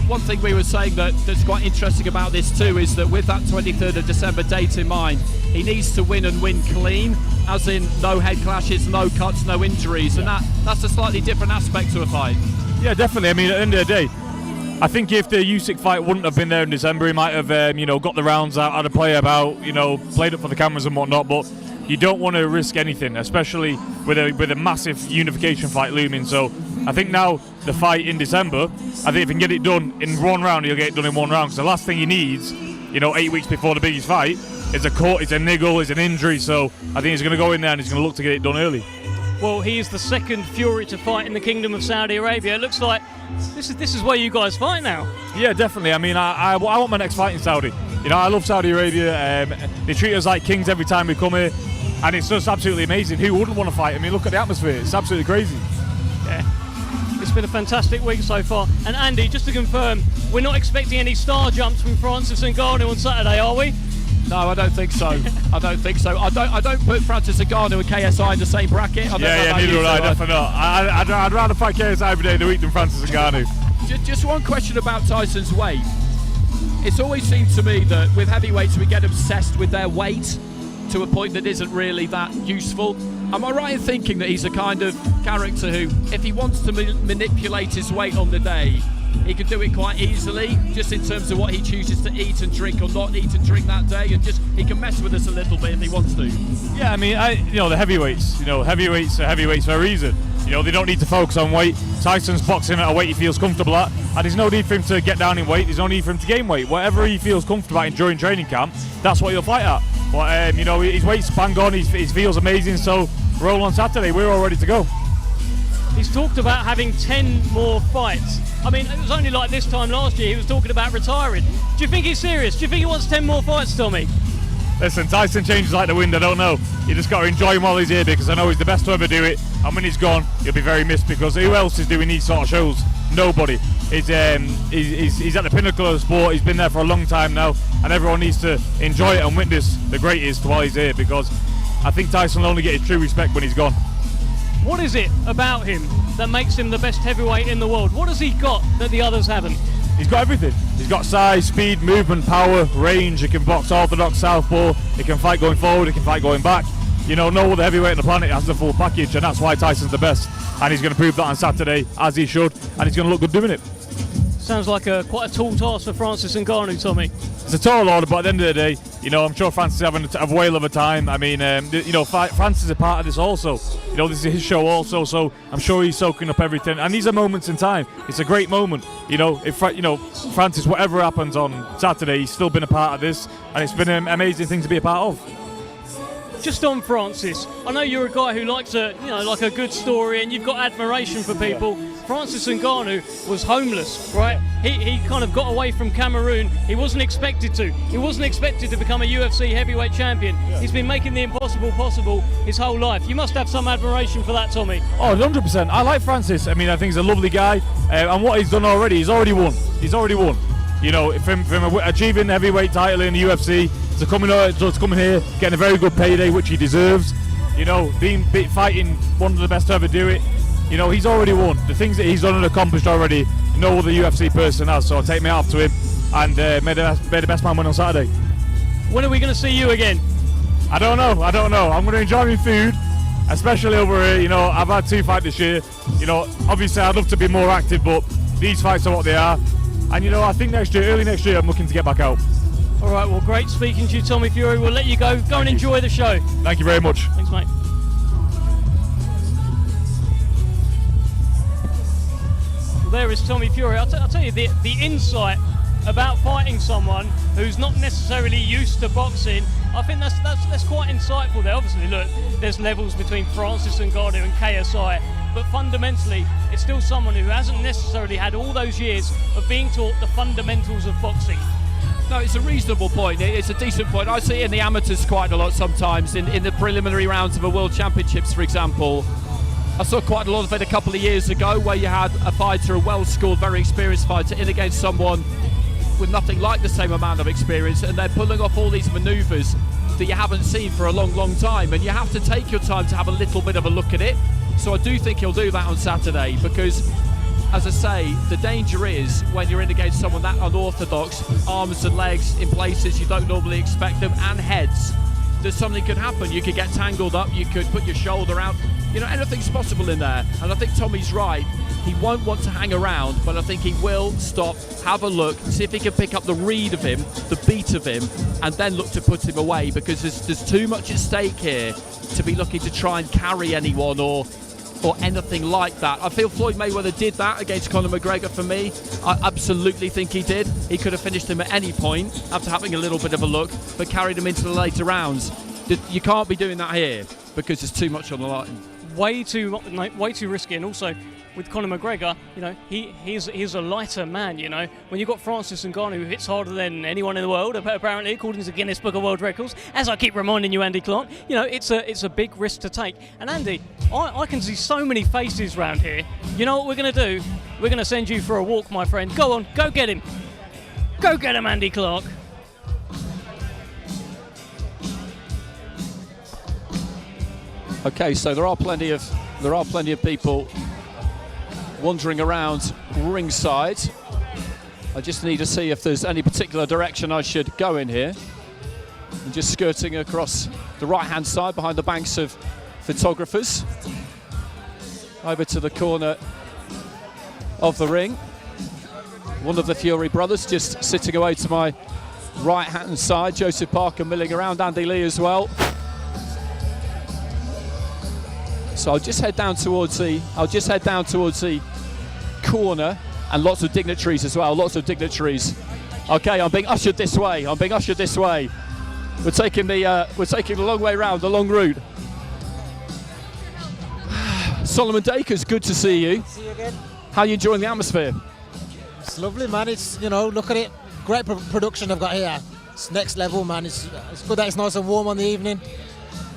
One thing we were saying that's quite interesting about this too is that with that 23rd of December date in mind, he needs to win and win clean, as in no head clashes, no cuts, no injuries, and that's a slightly different aspect to a fight. Yeah, definitely. I mean, at the end of the day, I think if the Usyk fight wouldn't have been there in December, he might have, got the rounds out, had a play about, played up for the cameras and whatnot. But you don't want to risk anything, especially with a massive unification fight looming. So I think now the fight in December, I think if he can get it done in 1 round, he'll get it done in 1 round. Because the last thing he needs, 8 weeks before the biggest fight, is a cut, is a niggle, is an injury. So I think he's going to go in there and he's going to look to get it done early. Well, he is the second Fury to fight in the Kingdom of Saudi Arabia. It looks like this is where you guys fight now. Yeah, definitely. I mean, I want my next fight in Saudi. I love Saudi Arabia. They treat us like kings every time we come here, and it's just absolutely amazing. Who wouldn't want to fight? I mean, look at the atmosphere. It's absolutely crazy. Yeah. It's been a fantastic week so far. And Andy, just to confirm, we're not expecting any star jumps from Francis Ngannou on Saturday, are we? No, I don't think so. I don't think so. I don't put Francis Ngannou and KSI in the say bracket. Neither would I, definitely not. I'd rather fight KSI every day of the week than Francis Ngannou. Just one question about Tyson's weight. It's always seemed to me that with heavyweights we get obsessed with their weight to a point that isn't really that useful. Am I right in thinking that he's a kind of character who, if he wants to manipulate his weight on the day, he can do it quite easily, just in terms of what he chooses to eat and drink or not eat and drink that day, and just he can mess with us a little bit if he wants to. Yeah, I mean, the heavyweights, heavyweights are heavyweights for a reason. They don't need to focus on weight. Tyson's boxing at a weight he feels comfortable at, and there's no need for him to get down in weight. There's no need for him to gain weight. Whatever he feels comfortable at during training camp, that's what he'll fight at. But his weight's bang on. He feels amazing. So roll on Saturday. We're all ready to go. He's talked about having 10 more fights. I mean, it was only like this time last year he was talking about retiring. Do you think he's serious? Do you think he wants 10 more fights, Tommy? Listen, Tyson changes like the wind, I don't know. You just got to enjoy him while he's here, because I know he's the best to ever do it. And when he's gone, he'll be very missed, because who else is doing these sort of shows? Nobody. He's at the pinnacle of the sport. He's been there for a long time now, and everyone needs to enjoy it and witness the greatest while he's here, because I think Tyson will only get his true respect when he's gone. What is it about him that makes him the best heavyweight in the world? What has he got that the others haven't? He's got everything. He's got size, speed, movement, power, range. He can box orthodox, southpaw. He can fight going forward. He can fight going back. You know, no other heavyweight on the planet has the full package, and that's why Tyson's the best. And he's going to prove that on Saturday, as he should, and he's going to look good doing it. Sounds like quite a tall task for Francis Ngannou, Tommy. It's a tall order, but at the end of the day, you know, I'm sure Francis is having a whale of a time. I mean, you know, Francis is a part of this also. You know, this is his show also, so I'm sure he's soaking up everything. And these are moments in time. It's a great moment. You know, if you know Francis, whatever happens on Saturday, he's still been a part of this, and it's been an amazing thing to be a part of. Just on Francis, I know you're a guy who likes like a good story, and you've got admiration for people. Francis Ngannou was homeless, right? He kind of got away from Cameroon. He wasn't expected to. He wasn't expected to become a UFC heavyweight champion. He's been making the impossible possible his whole life. You must have some admiration for that, Tommy. Oh, 100%. I like Francis. I mean, I think he's a lovely guy, and what he's done already, he's already won. He's already won. You know, from achieving the heavyweight title in the UFC to coming here, getting a very good payday, which he deserves. You know, fighting one of the best to ever do it. You know, he's already won. The things that he's done and accomplished already, no other UFC person has. So I take me off to him, and may the best man win on Saturday. When are we going to see you again? I don't know. I'm going to enjoy my food, especially over here. You know, I've had 2 fights this year. You know, obviously I'd love to be more active, but these fights are what they are. And you know, I think early next year, I'm looking to get back out. All right, well, great speaking to you, Tommy Fury. We'll let you go. Go and enjoy the show. Thank you very much. Thanks, mate. Well, there is Tommy Fury. I'll tell you, the insight about fighting someone who's not necessarily used to boxing, I think that's quite insightful there. Obviously, look, there's levels between Francis Ngannou and KSI, but fundamentally, it's still someone who hasn't necessarily had all those years of being taught the fundamentals of boxing. No, it's a reasonable point. It's a decent point. I see it in the amateurs quite a lot sometimes, in the preliminary rounds of a World Championships, for example. I saw quite a lot of it a couple of years ago, where you had a fighter, a well-schooled, very experienced fighter, in against someone with nothing like the same amount of experience, and they're pulling off all these manoeuvres that you haven't seen for a long, long time. And you have to take your time to have a little bit of a look at it. So I do think he'll do that on Saturday, because, as I say, the danger is when you're in against someone that unorthodox, arms and legs in places you don't normally expect them, and heads, that something could happen. You could get tangled up, you could put your shoulder out. You know, anything's possible in there. And I think Tommy's right. He won't want to hang around, but I think he will stop, have a look, see if he can pick up the read of him, the beat of him, and then look to put him away, because there's too much at stake here to be looking to try and carry anyone or anything like that. I feel Floyd Mayweather did that against Conor McGregor for me. I absolutely think he did. He could have finished him at any point after having a little bit of a look, but carried him into the later rounds. You can't be doing that here, because there's too much on the line. Way too risky, and also with Conor McGregor, you know, he's a lighter man. You know, when you've got Francis Ngannou, who hits harder than anyone in the world, apparently, according to the Guinness Book of World Records. As I keep reminding you, Andy Clark, you know, it's a big risk to take. And Andy, I can see so many faces around here. You know what we're going to do? We're going to send you for a walk, my friend. Go on, go get him. Go get him, Andy Clark. Okay, so there are plenty of people wandering around ringside. I just need to see if there's any particular direction I should go in here. I'm just skirting across the right-hand side behind the banks of photographers, over to the corner of the ring. One of the Fury brothers just sitting away to my right-hand side. Joseph Parker milling around, Andy Lee as well. So I'll just head down towards the corner, and lots of dignitaries as well. Lots of dignitaries. Okay, I'm being ushered this way. We're taking the long way round, the long route. Solomon Dakers, good to see you. See you again. How are you enjoying the atmosphere? It's lovely, man. It's, you know, look at it. Great production I've got here. It's next level, man. It's good that it's nice and warm on the evening.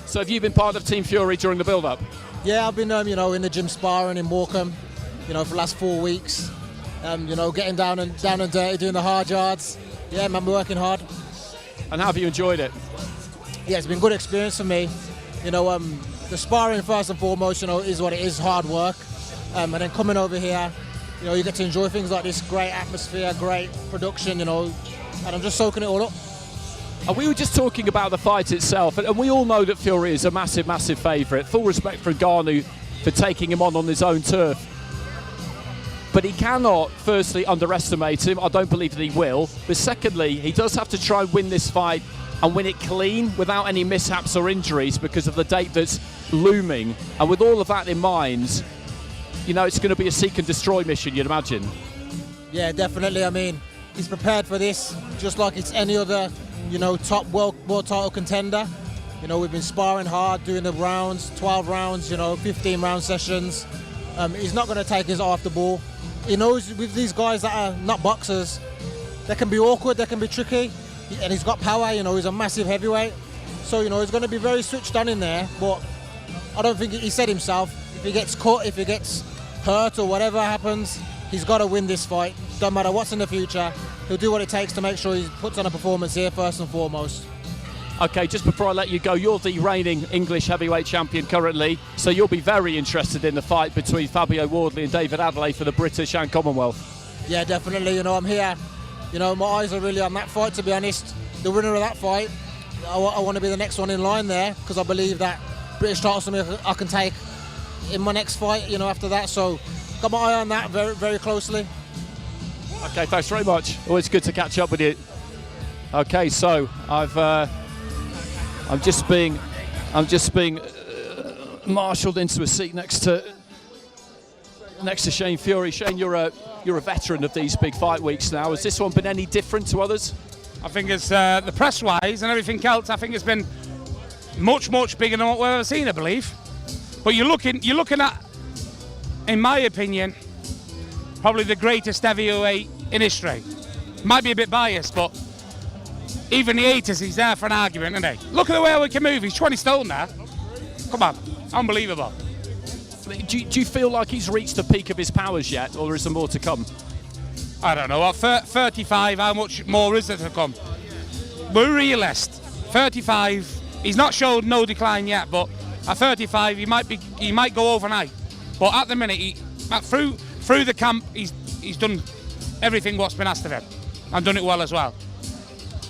So have you been part of Team Fury during the build-up? Yeah, I've been, you know, in the gym sparring in Morecambe, you know, for the last 4 weeks. You know, getting down and dirty, doing the hard yards. Yeah, man, we're working hard. And how have you enjoyed it? Yeah, it's been a good experience for me. You know, the sparring first and foremost, you know, is what it is, hard work. and then coming over here, you know, you get to enjoy things like this, great atmosphere, great production, you know, and I'm just soaking it all up. And we were just talking about the fight itself, and we all know that Fury is a massive, massive favourite. Full respect for Ngannou for taking him on his own turf. But he cannot, firstly, underestimate him. I don't believe that he will. But secondly, he does have to try and win this fight and win it clean without any mishaps or injuries because of the date that's looming. And with all of that in mind, you know, it's going to be a seek and destroy mission, you'd imagine. Yeah, definitely. I mean, he's prepared for this just like it's any other, you know, top world title contender. You know, we've been sparring hard, doing the rounds, 12 rounds, you know, 15 round sessions. He's not going to take his eye off the ball. He knows with these guys that are not boxers, they can be awkward, they can be tricky, and he's got power, you know, he's a massive heavyweight. So, you know, he's going to be very switched on in there, but I don't think he said himself, if he gets caught, if he gets hurt or whatever happens, he's got to win this fight. Don't matter what's in the future, he'll do what it takes to make sure he puts on a performance here first and foremost. Okay, just before I let you go, you're the reigning English heavyweight champion currently, so you'll be very interested in the fight between Fabio Wardley and David Adelaide for the British and Commonwealth. Yeah, definitely. You know, I'm here. You know, my eyes are really on that fight, to be honest. The winner of that fight, I want to be the next one in line there, because I believe that British title something I can take in my next fight, you know, after that. So, got my eye on that very, very closely. Okay, thanks very much. Always good to catch up with you. Okay, so I'm just being marshalled into a seat next to Shane Fury. Shane, you're a veteran of these big fight weeks now. Has this one been any different to others? I think it's the press-wise and everything else. I think it's been much bigger than what we've ever seen, I believe. But you're looking at, in my opinion, probably the greatest heavyweight in history. Might be a bit biased, but even the haters, he's there for an argument, isn't he? Look at the way we can move. He's 20 stone now. Come on, unbelievable. Do you feel like he's reached the peak of his powers yet, or is there more to come? I don't know. At 35, how much more is there to come? We're realist. 35, he's not showed no decline yet, but at 35, he might go overnight. But at the minute, through the camp, he's done everything what's been asked of him, and done it well as well.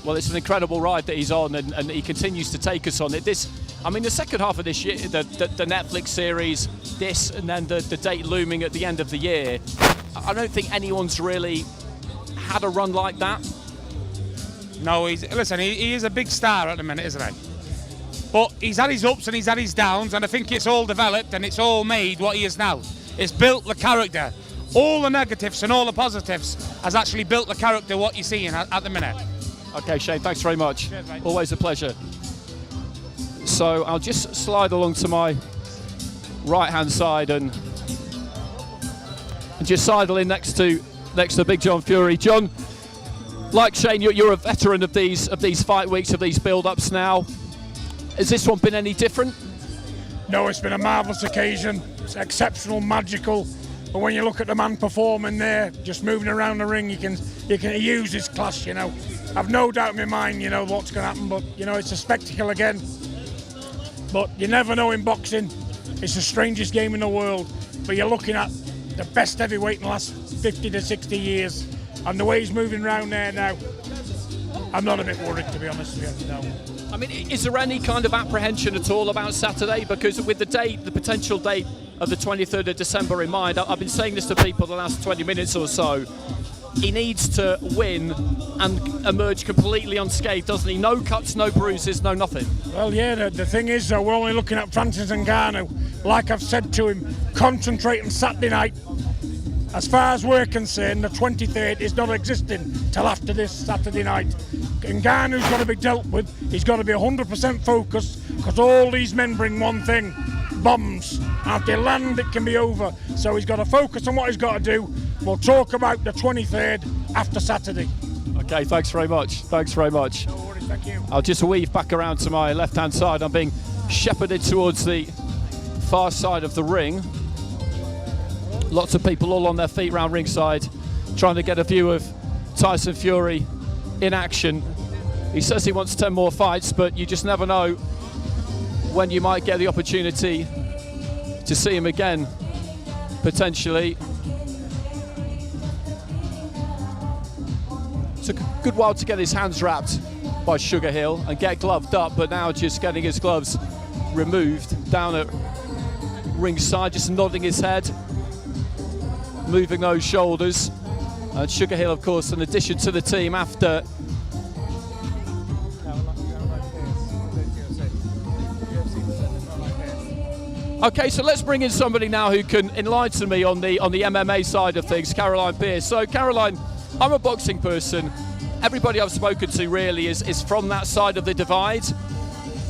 Well, it's an incredible ride that he's on, and he continues to take us on it. The second half of this year, the Netflix series, this, and then the date looming at the end of the year, I don't think anyone's really had a run like that. No, he is a big star at the minute, isn't he? But he's had his ups and he's had his downs, and I think it's all developed and it's all made what he is now. It's built the character. All the negatives and all the positives has actually built the character what you're seeing at the minute. Okay, Shane, thanks very much. Cheers, mate. Always a pleasure. So I'll just slide along to my right-hand side and just sidle in next to Big John Fury. John, like Shane, you're a veteran of these fight weeks, of these build-ups now. Has this one been any different? No, it's been a marvellous occasion. It's exceptional, magical. But when you look at the man performing there, just moving around the ring, you can use his class, you know. I've no doubt in my mind, you know, what's going to happen, but, you know, it's a spectacle again. But you never know in boxing. It's the strangest game in the world. But you're looking at the best heavyweight in the last 50 to 60 years. And the way he's moving around there now, I'm not a bit worried, to be honest with you, no. I mean, is there any kind of apprehension at all about Saturday? Because with the potential date of the 23rd of December in mind, I've been saying this to people the last 20 minutes or so, he needs to win and emerge completely unscathed, doesn't he? No cuts, no bruises, no nothing. Well, yeah, the thing is, though, we're only looking at Francis Ngannou. Like I've said to him, concentrate on Saturday night. As far as we're concerned, the 23rd is not existing till after this Saturday night. Ngannou's got to be dealt with. He's got to be 100% focused, because all these men bring one thing: bombs. And if they land, it can be over. So he's got to focus on what he's got to do. We'll talk about the 23rd after Saturday. Okay, thanks very much. Thanks very much. No worries, thank you. I'll just weave back around to my left-hand side. I'm being shepherded towards the far side of the ring. Lots of people all on their feet round ringside, trying to get a view of Tyson Fury in action. He says he wants 10 more fights, but you just never know when you might get the opportunity to see him again. potentially. Took a good while to get his hands wrapped by Sugar Hill and get gloved up, but now just getting his gloves removed down at ringside, just nodding his head, moving those shoulders. And Sugar Hill, of course, an addition to the team after Okay, so let's bring in somebody now who can enlighten me on the MMA side of things, Caroline Pierce. So, Caroline, I'm a boxing person. Everybody I've spoken to really is from that side of the divide.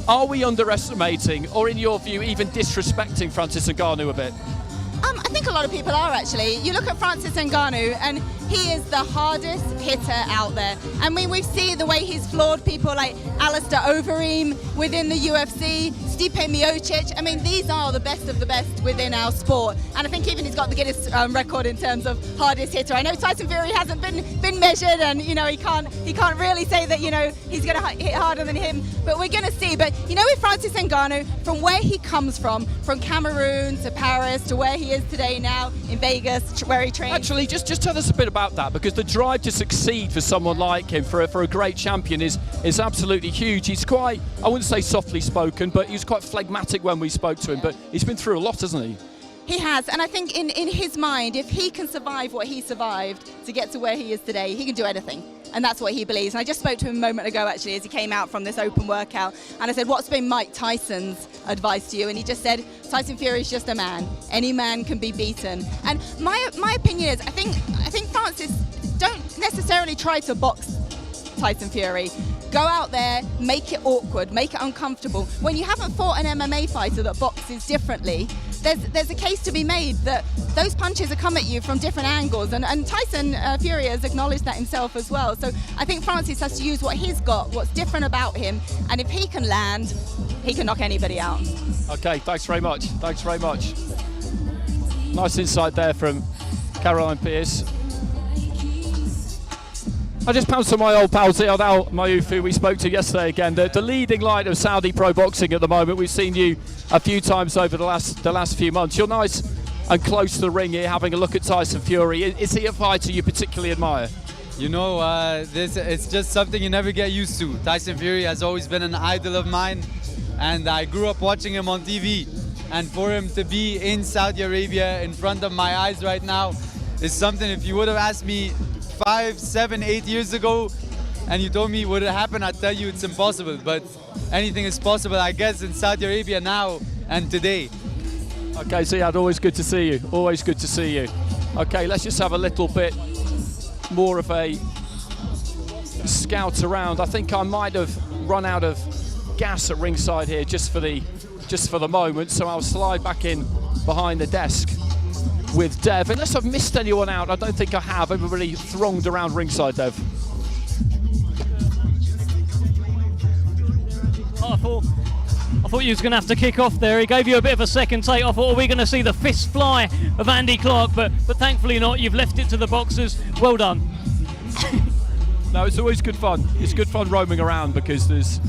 Are we underestimating, or in your view, even disrespecting Francis Ngannou a bit? I think a lot of people are, actually. You look at Francis Ngannou and he is the hardest hitter out there. I mean, we see the way he's floored people like Alistair Overeem within the UFC, Stipe Miocic. I mean, these are the best of the best within our sport. And I think even he's got the Guinness record in terms of hardest hitter. I know Tyson Fury hasn't been measured, and you know he can't really say that he's going to hit harder than him. But we're going to see. But with Francis Ngannou, from where he comes from Cameroon to Paris to where he is today now in Vegas, where he trains. Actually, just tell us a bit about that, because the drive to succeed for someone like him, for a great champion, is absolutely huge. He's quite, I wouldn't say softly spoken, but he was quite phlegmatic when we spoke to him, but he's been through a lot, hasn't he? He has, and I think in his mind, if he can survive what he survived to get to where he is today, he can do anything. And that's what he believes. And I just spoke to him a moment ago, actually, as he came out from this open workout. And I said, what's been Mike Tyson's advice to you? And he just said, Tyson Fury is just a man. Any man can be beaten. And my opinion is, I think Francis, don't necessarily try to box Tyson Fury. Go out there, make it awkward, make it uncomfortable. When you haven't fought an MMA fighter that boxes differently, there's a case to be made that those punches are come at you from different angles, and Tyson Fury has acknowledged that himself as well. So I think Francis has to use what he's got, what's different about him, and if he can land, he can knock anybody out. Okay, thanks very much. Thanks very much. Nice insight there from Caroline Pierce. I just pounced on my old pal Ziad Al Mayouf, who we spoke to yesterday again, the leading light of Saudi pro boxing at the moment. We've seen you a few times over the last few months. You're nice and close to the ring here, having a look at Tyson Fury. Is he a fighter you particularly admire? It's just something you never get used to. Tyson Fury has always been an idol of mine, and I grew up watching him on TV. And for him to be in Saudi Arabia in front of my eyes right now is something, if you would have asked me 5, 7, 8 years ago and you told me would it happen, I'd tell you it's impossible. But anything is possible, I guess, in Saudi Arabia now and today. Okay, Ziad, always good to see you. Always good to see you. Okay, let's just have a little bit more of a scout around. I think I might have run out of gas at ringside here just for the moment, so I'll slide back in behind the desk with Dev. Unless I've missed anyone out, I don't think I have. Everybody thronged around ringside, Dev. I thought you was going to have to kick off there. He gave you a bit of a second take. I thought, are we going to see the fist fly of Andy Clark? But thankfully not. You've left it to the boxers. Well done. No, it's always good fun. It's good fun roaming around, because there's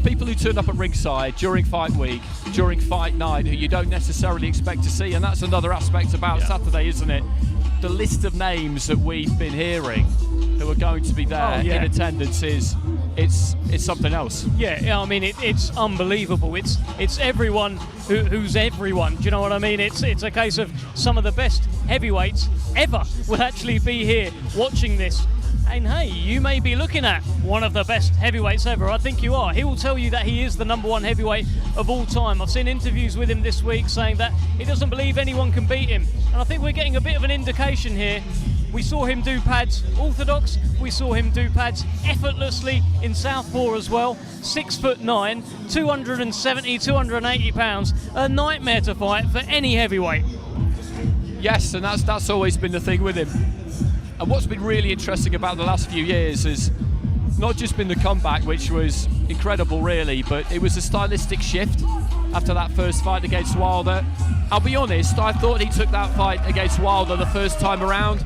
people who turn up at ringside during fight week, during fight night, who you don't necessarily expect to see, and that's another aspect about Saturday, isn't it? The list of names that we've been hearing who are going to be there in attendance it's something else. Yeah, I mean it's unbelievable. It's everyone who's everyone. Do you know what I mean? It's a case of some of the best heavyweights ever will actually be here watching this. And hey, you may be looking at one of the best heavyweights ever. I think you are. He will tell you that he is the #1 heavyweight of all time. I've seen interviews with him this week saying that he doesn't believe anyone can beat him. And I think we're getting a bit of an indication here. We saw him do pads orthodox. We saw him do pads effortlessly in southpaw as well. 6'9", 270, 280 pounds. A nightmare to fight for any heavyweight. Yes, and that's always been the thing with him. And what's been really interesting about the last few years has not just been the comeback, which was incredible really, but it was a stylistic shift after that first fight against Wilder. I'll be honest, I thought he took that fight against Wilder the first time around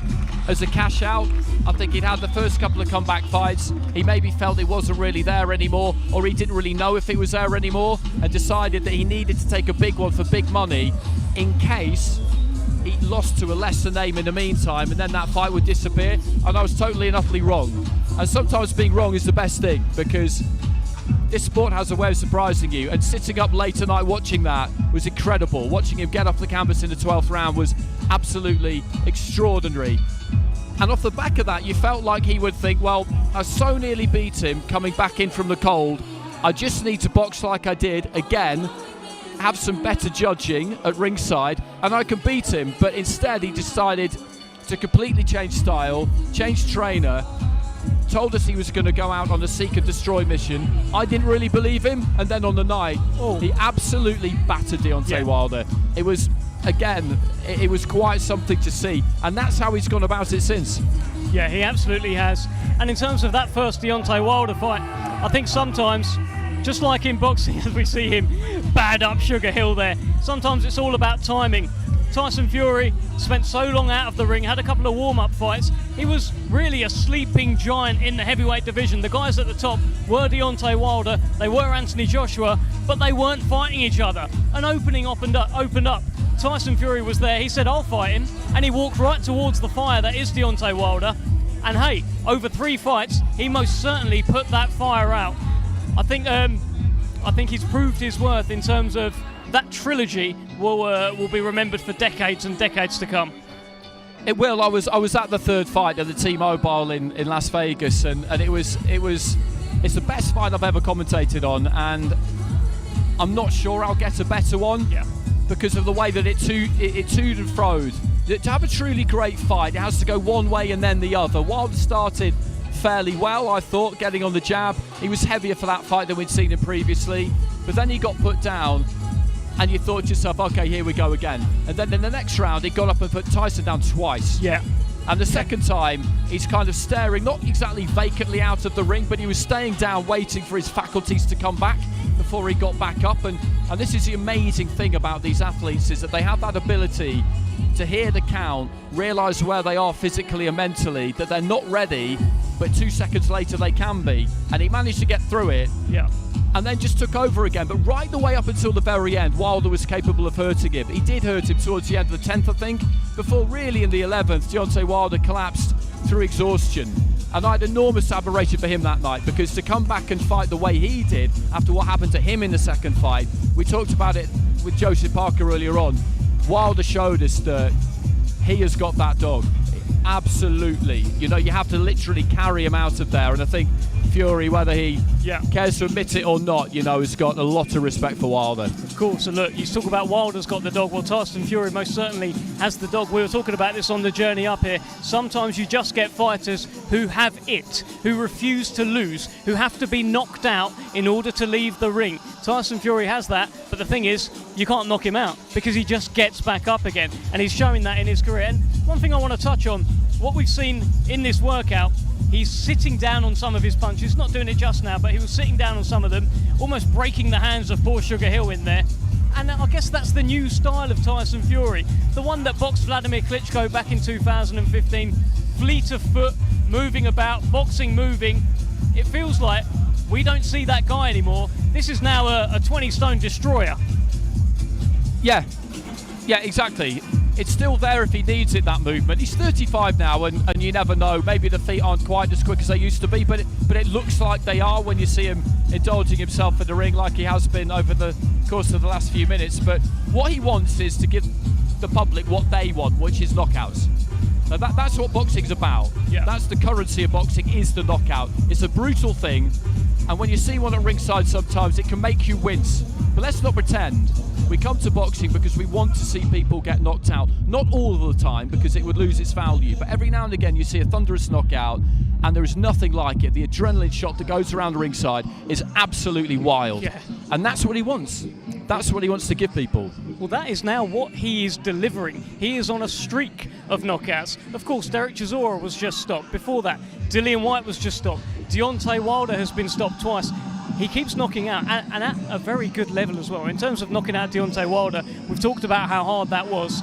as a cash out. I think he'd had the first couple of comeback fights. He maybe felt it wasn't really there anymore, or he didn't really know if it was there anymore, and decided that he needed to take a big one for big money in case he lost to a lesser name in the meantime, and then that fight would disappear, and I was totally and utterly wrong. And sometimes being wrong is the best thing, because this sport has a way of surprising you, and sitting up late tonight watching that was incredible. Watching him get off the canvas in the 12th round was absolutely extraordinary. And off the back of that, you felt like he would think, well, I so nearly beat him coming back in from the cold. I just need to box like I did again, have some better judging at ringside, and I can beat him. But instead, he decided to completely change style, change trainer, told us he was going to go out on a seek and destroy mission. I didn't really believe him, and then on the night, he absolutely battered Deontay Wilder. It was, again, it was quite something to see, and that's how he's gone about it since. Yeah, he absolutely has. And in terms of that first Deontay Wilder fight, I think sometimes, just like in boxing, as we see him bad up Sugar Hill there, sometimes it's all about timing. Tyson Fury spent so long out of the ring, had a couple of warm-up fights. He was really a sleeping giant in the heavyweight division. The guys at the top were Deontay Wilder, they were Anthony Joshua, but they weren't fighting each other. An opening opened up. Tyson Fury was there, he said, I'll fight him, and he walked right towards the fire that is Deontay Wilder. And hey, over 3 fights, he most certainly put that fire out. I think he's proved his worth in terms of that trilogy will be remembered for decades and decades to come. It will. I was at the third fight at the T-Mobile in Las Vegas, and it's the best fight I've ever commentated on, and I'm not sure I'll get a better one because of the way that it toed and froed. To have a truly great fight, it has to go one way and then the other. Wilder started fairly well, I thought, getting on the jab. He was heavier for that fight than we'd seen him previously, but then he got put down, and you thought to yourself, okay, here we go again. And then in the next round, he got up and put Tyson down twice. Yeah. And the second time, he's kind of staring, not exactly vacantly out of the ring, but he was staying down, waiting for his faculties to come back before he got back up. And this is the amazing thing about these athletes, is that they have that ability to hear the count, realise where they are physically and mentally, that they're not ready, but 2 seconds later they can be. And he managed to get through it. Yeah. And then just took over again. But right the way up until the very end, Wilder was capable of hurting him. He did hurt him towards the end of the 10th, I think, before really in the 11th, Deontay Wilder collapsed through exhaustion. And I had enormous admiration for him that night, because to come back and fight the way he did after what happened to him in the second fight, we talked about it with Joseph Parker earlier on. Wilder showed us that he has got that dog. Absolutely. You know, you have to literally carry him out of there. And I think Fury, whether he cares to admit it or not, you know, has got a lot of respect for Wilder. Of course, and look, you talk about Wilder's got the dog. Well, Tyson Fury most certainly has the dog. We were talking about this on the journey up here. Sometimes you just get fighters who have it, who refuse to lose, who have to be knocked out in order to leave the ring. Tyson Fury has that, but the thing is, you can't knock him out because he just gets back up again, and he's showing that in his career. And one thing I want to touch on, what we've seen in this workout, he's sitting down on some of his punches, not doing it just now, but he was sitting down on some of them, almost breaking the hands of poor Sugar Hill in there. And I guess that's the new style of Tyson Fury, the one that boxed Vladimir Klitschko back in 2015, fleet of foot, moving about, boxing moving. It feels like we don't see that guy anymore. This is now a 20-stone destroyer. Yeah, exactly. It's still there if he needs it, that movement. He's 35 now, and you never know. Maybe the feet aren't quite as quick as they used to be, but it looks like they are when you see him indulging himself in the ring like he has been over the course of the last few minutes. But what he wants is to give the public what they want, which is knockouts. Now that's what boxing's about. Yeah. That's the currency of boxing, is the knockout. It's a brutal thing, and when you see one at ringside sometimes it can make you wince. But let's not pretend. We come to boxing because we want to see people get knocked out. Not all of the time, because it would lose its value, but every now and again you see a thunderous knockout, and there is nothing like it. The adrenaline shot that goes around the ringside is absolutely wild. Yeah. And that's what he wants. That's what he wants to give people. Well, that is now what he is delivering. He is on a streak of knockouts. Of course, Derek Chisora was just stopped. Before that, Dillian Whyte was just stopped. Deontay Wilder has been stopped twice. He keeps knocking out, and at a very good level as well. In terms of knocking out Deontay Wilder, we've talked about how hard that was.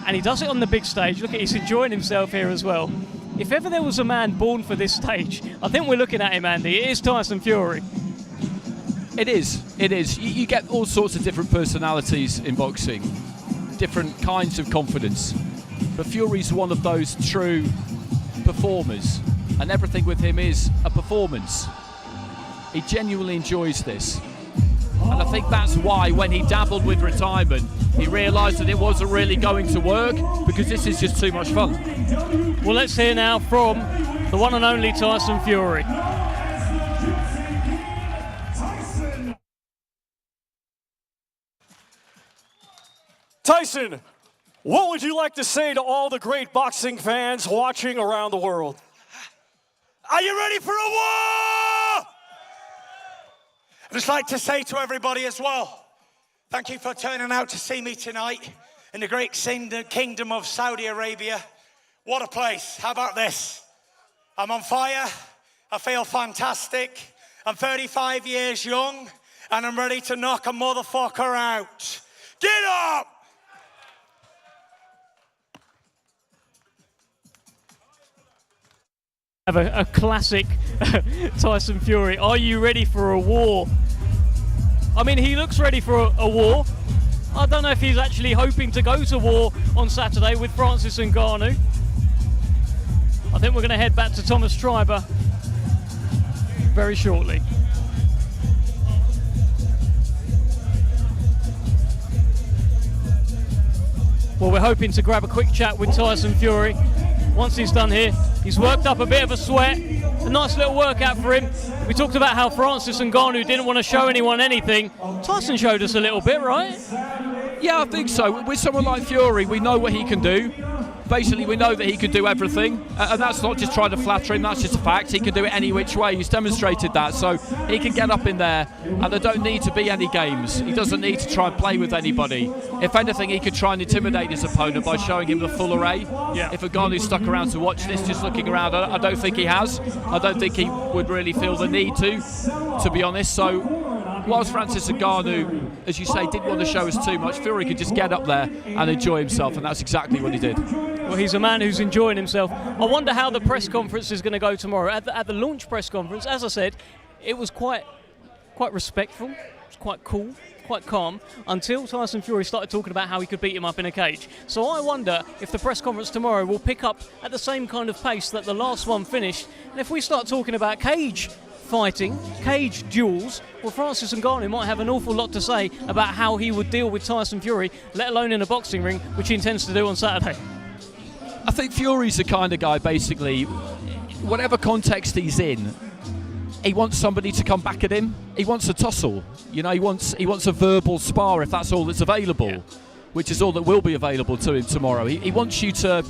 And he does it on the big stage. Look, he's enjoying himself here as well. If ever there was a man born for this stage, I think we're looking at him, Andy. It is Tyson Fury. It is. You get all sorts of different personalities in boxing. different kinds of confidence. But Fury's one of those true performers, and everything with him is a performance. He genuinely enjoys this. And I think that's why when he dabbled with retirement, he realised that it wasn't really going to work, because this is just too much fun. Well, let's hear now from the one and only Tyson Fury. Tyson, what would you like to say to all the great boxing fans watching around the world? Are you ready for a war? I'd just like to say to everybody as well, thank you for turning out to see me tonight in the great kingdom of Saudi Arabia. What a place. How about this? I'm on fire. I feel fantastic. I'm 35 years young, and I'm ready to knock a motherfucker out. Get up! Have a classic Tyson Fury. Are you ready for a war? I mean, he looks ready for a war. I don't know if he's actually hoping to go to war on Saturday with Francis Ngannou. I think we're going to head back to Thomas Schreiber very shortly. Well, we're hoping to grab a quick chat with Tyson Fury. Once he's done here, he's worked up a bit of a sweat. A nice little workout for him. We talked about how Francis Ngannou didn't want to show anyone anything. Tyson showed us a little bit, right? Yeah, I think so. With someone like Fury, we know what he can do. Basically, we know that he can do everything, and that's not just trying to flatter him, that's just a fact. He can do it any which way. He's demonstrated that, so he can get up in there, and there don't need to be any games. He doesn't need to try and play with anybody. If anything, he could try and intimidate his opponent by showing him the full array. Yeah. If Ngannou's stuck around to watch this, just looking around, I don't think he has. I don't think he would really feel the need to be honest. So whilst Francis Ngannou, as you say, didn't want to show us too much, Fury could just get up there and enjoy himself, and that's exactly what he did. Well, he's a man who's enjoying himself. I wonder how the press conference is going to go tomorrow. At the launch press conference, as I said, it was quite respectful, it was quite cool, quite calm, until Tyson Fury started talking about how he could beat him up in a cage. So I wonder if the press conference tomorrow will pick up at the same kind of pace that the last one finished. And if we start talking about cage fighting, cage duels, well, Francis Ngannou might have an awful lot to say about how he would deal with Tyson Fury, let alone in a boxing ring, which he intends to do on Saturday. I think Fury's the kind of guy, basically, whatever context he's in, he wants somebody to come back at him. He wants a tussle. You know, he wants a verbal spar if that's all that's available, which is all that will be available to him tomorrow. He wants you to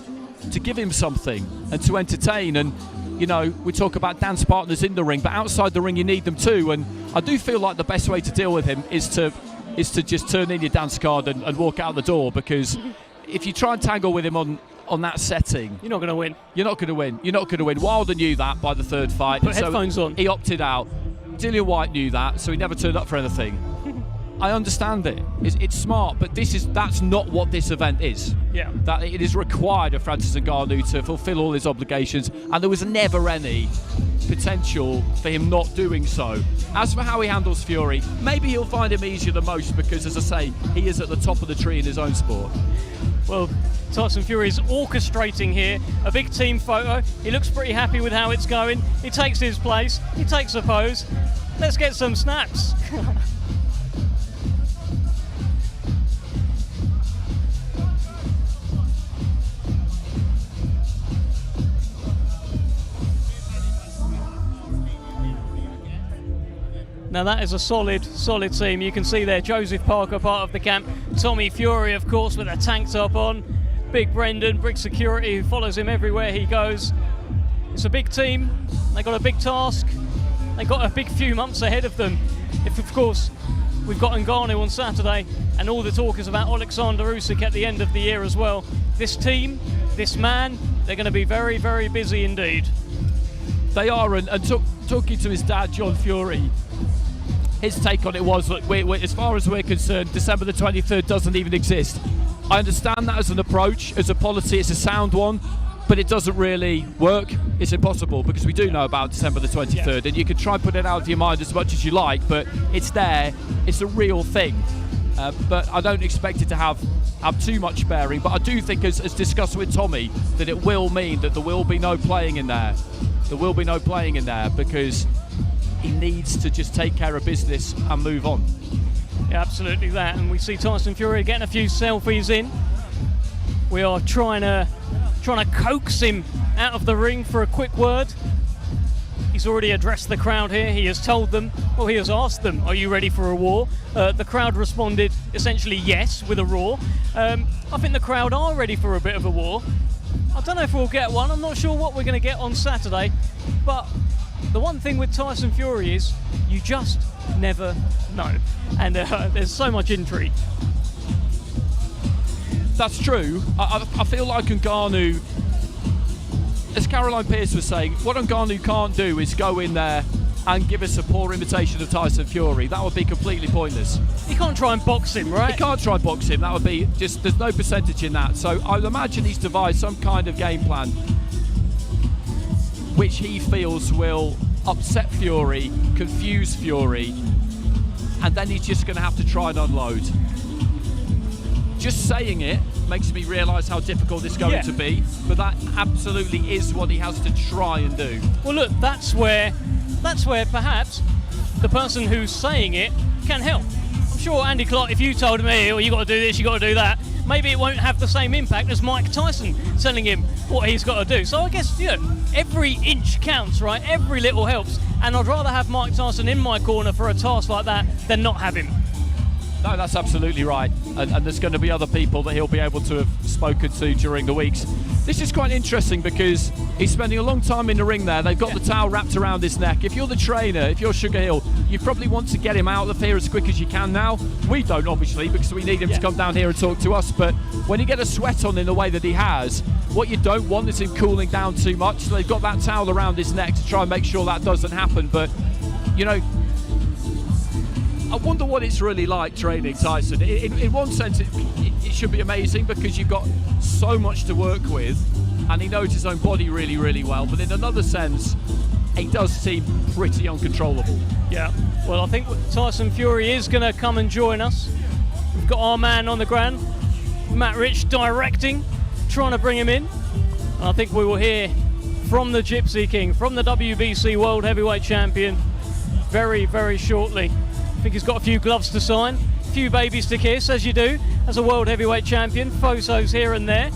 give him something and to entertain. And, you know, we talk about dance partners in the ring, but outside the ring you need them too. And I do feel like the best way to deal with him is to just turn in your dance card and walk out the door, because if you try and tangle with him on that setting, you're not going to win. You're not going to win. You're not going to win. Wilder knew that by the third fight. Put headphones on. He opted out. Dillian White knew that, so he never turned up for anything. I understand it. It's smart, but that's not what this event is. Yeah. That it is required of Francis Ngannou to fulfil all his obligations, and there was never any potential for him not doing so. As for how he handles Fury, maybe he'll find him easier than most, because, as I say, he is at the top of the tree in his own sport. Well, Tyson Fury is orchestrating here a big team photo. He looks pretty happy with how it's going. He takes his place. He takes a pose. Let's get some snaps. Now that is a solid team. You can see there Joseph Parker, part of the camp. Tommy Fury, of course, with a tank top on. Big Brendan, Brick Security, who follows him everywhere he goes. It's a big team. They got a big task. They got a big few months ahead of them. If, of course, we've got Ngannou on Saturday, and all the talk is about Alexander Usyk at the end of the year as well. This team, this man, they're going to be very, very busy indeed. They are, and talking to his dad, John Fury, his take on it was, look, as far as we're concerned, December the 23rd doesn't even exist. I understand that as an approach, as a policy, it's a sound one, but it doesn't really work. It's impossible, because we do know about December the 23rd, and you can try and put it out of your mind as much as you like, but it's there, it's a real thing. but I don't expect it to have too much bearing. But I do think, as discussed with Tommy, that it will mean that there will be no playing in there. There will be no playing in there because he needs to just take care of business and move on. Yeah, absolutely that. And we see Tyson Fury getting a few selfies in. We are trying to coax him out of the ring for a quick word. He's already addressed the crowd here. He has told them, well, he has asked them, are you ready for a war? The crowd responded essentially yes with a roar. I think the crowd are ready for a bit of a war. I don't know if we'll get one. I'm not sure what we're going to get on Saturday. But the one thing with Tyson Fury is you just never know. And there's so much intrigue. That's true. I feel like Ngannou, as Caroline Pearce was saying, what Ngannou can't do is go in there and give us a poor imitation of Tyson Fury. That would be completely pointless. He can't try and box him, right? He can't try and box him. That would be just, there's no percentage in that. So I would imagine he's devised some kind of game plan which he feels will upset Fury, confuse Fury, and then he's just going to have to try and unload. Just saying it makes me realise how difficult it's going to be, but that absolutely is what he has to try and do. Well, look, that's where perhaps the person who's saying it can help. I'm sure, Andy Clark, if you told him, hey, well, you got to do this, you got to do that, maybe it won't have the same impact as Mike Tyson telling him what he's got to do. So I guess, every inch counts, right? Every little helps. And I'd rather have Mike Tyson in my corner for a task like that than not have him. No, that's absolutely right. And there's going to be other people that he'll be able to have spoken to during the weeks. This is quite interesting because he's spending a long time in the ring there. They've got the towel wrapped around his neck. If you're the trainer, if you're Sugar Hill, you probably want to get him out of here as quick as you can now. We don't, obviously, because we need him to come down here and talk to us. But when you get a sweat on in the way that he has, what you don't want is him cooling down too much. So they've got that towel around his neck to try and make sure that doesn't happen. But, I wonder what it's really like training Tyson. In one sense, it should be amazing because you've got so much to work with and he knows his own body really, really well. But in another sense, he does seem pretty uncontrollable. Yeah, well, I think Tyson Fury is going to come and join us. We've got our man on the ground, Matt Rich, directing, trying to bring him in. And I think we will hear from the Gypsy King, from the WBC World Heavyweight Champion, very, very shortly. I think he's got a few gloves to sign, a few babies to kiss, as you do as a World Heavyweight Champion, photos here and there.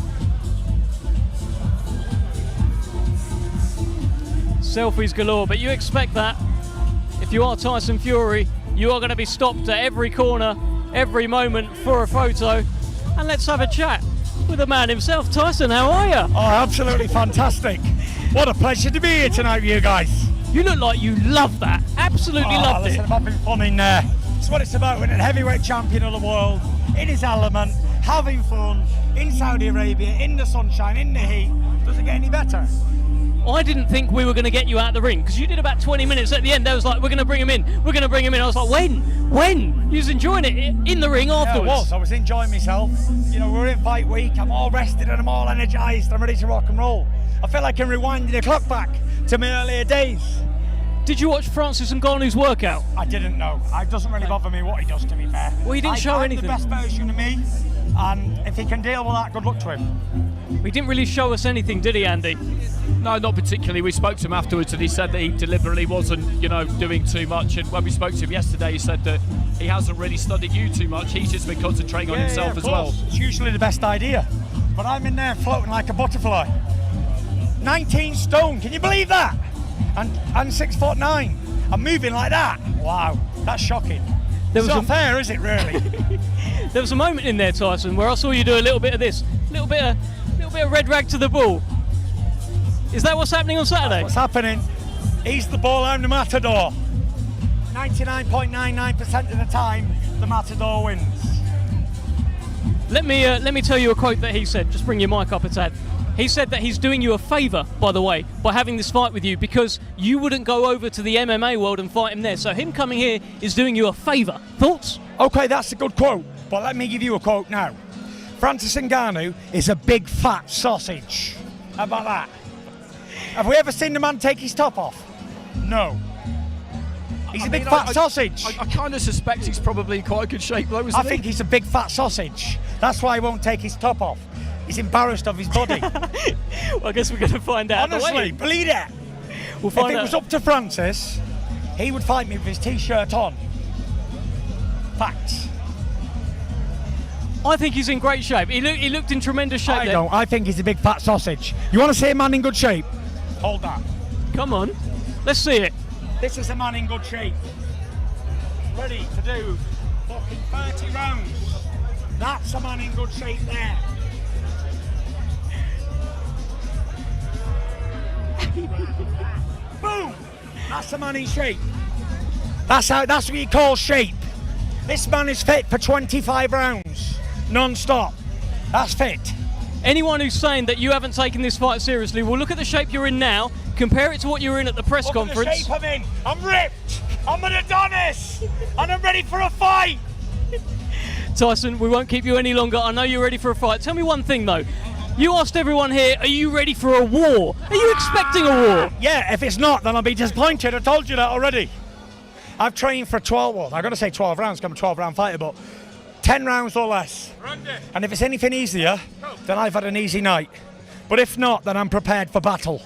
Selfies galore, but you expect that. If you are Tyson Fury, you are going to be stopped at every corner, every moment for a photo. And let's have a chat with the man himself. Tyson, how are you? Oh, absolutely fantastic. What a pleasure to be here tonight with you guys. You look like you love that. Absolutely loved listen, it. I'm having fun in there. It's what it's about, winning heavyweight champion of the world, in his element, having fun, in Saudi Arabia, in the sunshine, in the heat. Doesn't get any better. I didn't think we were going to get you out of the ring because you did about 20 minutes at the end. I was like, we're going to bring him in. We're going to bring him in. I was like, when? You was enjoying it in the ring afterwards. Yeah, I was enjoying myself. We're in fight week. I'm all rested and I'm all energised. I'm ready to rock and roll. I feel like I'm rewinding the clock back to my earlier days. Did you watch Francis Ngannou's workout? I didn't know. It doesn't really bother me what he does, to be fair. Well, he didn't show anything. I'm the best version of me, and if he can deal with that, good luck to him. He didn't really show us anything, did he, Andy? No, not particularly. We spoke to him afterwards and he said that he deliberately wasn't, doing too much. And when we spoke to him yesterday, he said that he hasn't really studied you too much. He's just been concentrating on himself as well. It's usually the best idea. But I'm in there floating like a butterfly. 19 stone, can you believe that? And 6'9". I'm moving like that. Wow, that's shocking. It's not fair, is it, really? There was a moment in there, Tyson, where I saw you do a little bit of this, a little bit of red rag to the ball. Is that what's happening on Saturday? That's what's happening. He's the ball, I'm the matador. 99.99% of the time, the matador wins. Let me tell you a quote that he said. Just bring your mic up a tad. He said that he's doing you a favour, by the way, by having this fight with you because you wouldn't go over to the MMA world and fight him there. So him coming here is doing you a favour. Thoughts? Okay, that's a good quote, but let me give you a quote now. Francis Ngannou is a big fat sausage. How about that? Have we ever seen the man take his top off? No. He's a big fat sausage. I kind of suspect he's probably in quite a good shape though, isn't I he? think he's a big fat sausage. That's why he won't take his top off. He's embarrassed of his body. Well, I guess we're going to find out. Honestly, believe it. We'll find if it out. was up to Francis, he would fight me with his t-shirt on. Facts. I think he's in great shape. He looked in tremendous shape. I don't. I think he's a big fat sausage. You want to see a man in good shape? Hold that. Come on, let's see it. This is a man in good shape. Ready to do fucking 30 rounds. That's a man in good shape there. Boom! That's a man in shape. That's what you call shape. This man is fit for 25 rounds, non-stop. That's fit. Anyone who's saying that you haven't taken this fight seriously, well, look at the shape you're in now. Compare it to what you were in at the press conference. Look at the shape I'm in. I'm ripped. I'm an Adonis, and I'm ready for a fight. Tyson, we won't keep you any longer. I know you're ready for a fight. Tell me one thing though. You asked everyone here, are you ready for a war? Are you expecting a war? Yeah, if it's not, then I'll be disappointed. I told you that already. I've trained for 12, well, I've got to say 12 rounds, because I'm a 12-round fighter, but 10 rounds or less. And if it's anything easier, then I've had an easy night. But if not, then I'm prepared for battle,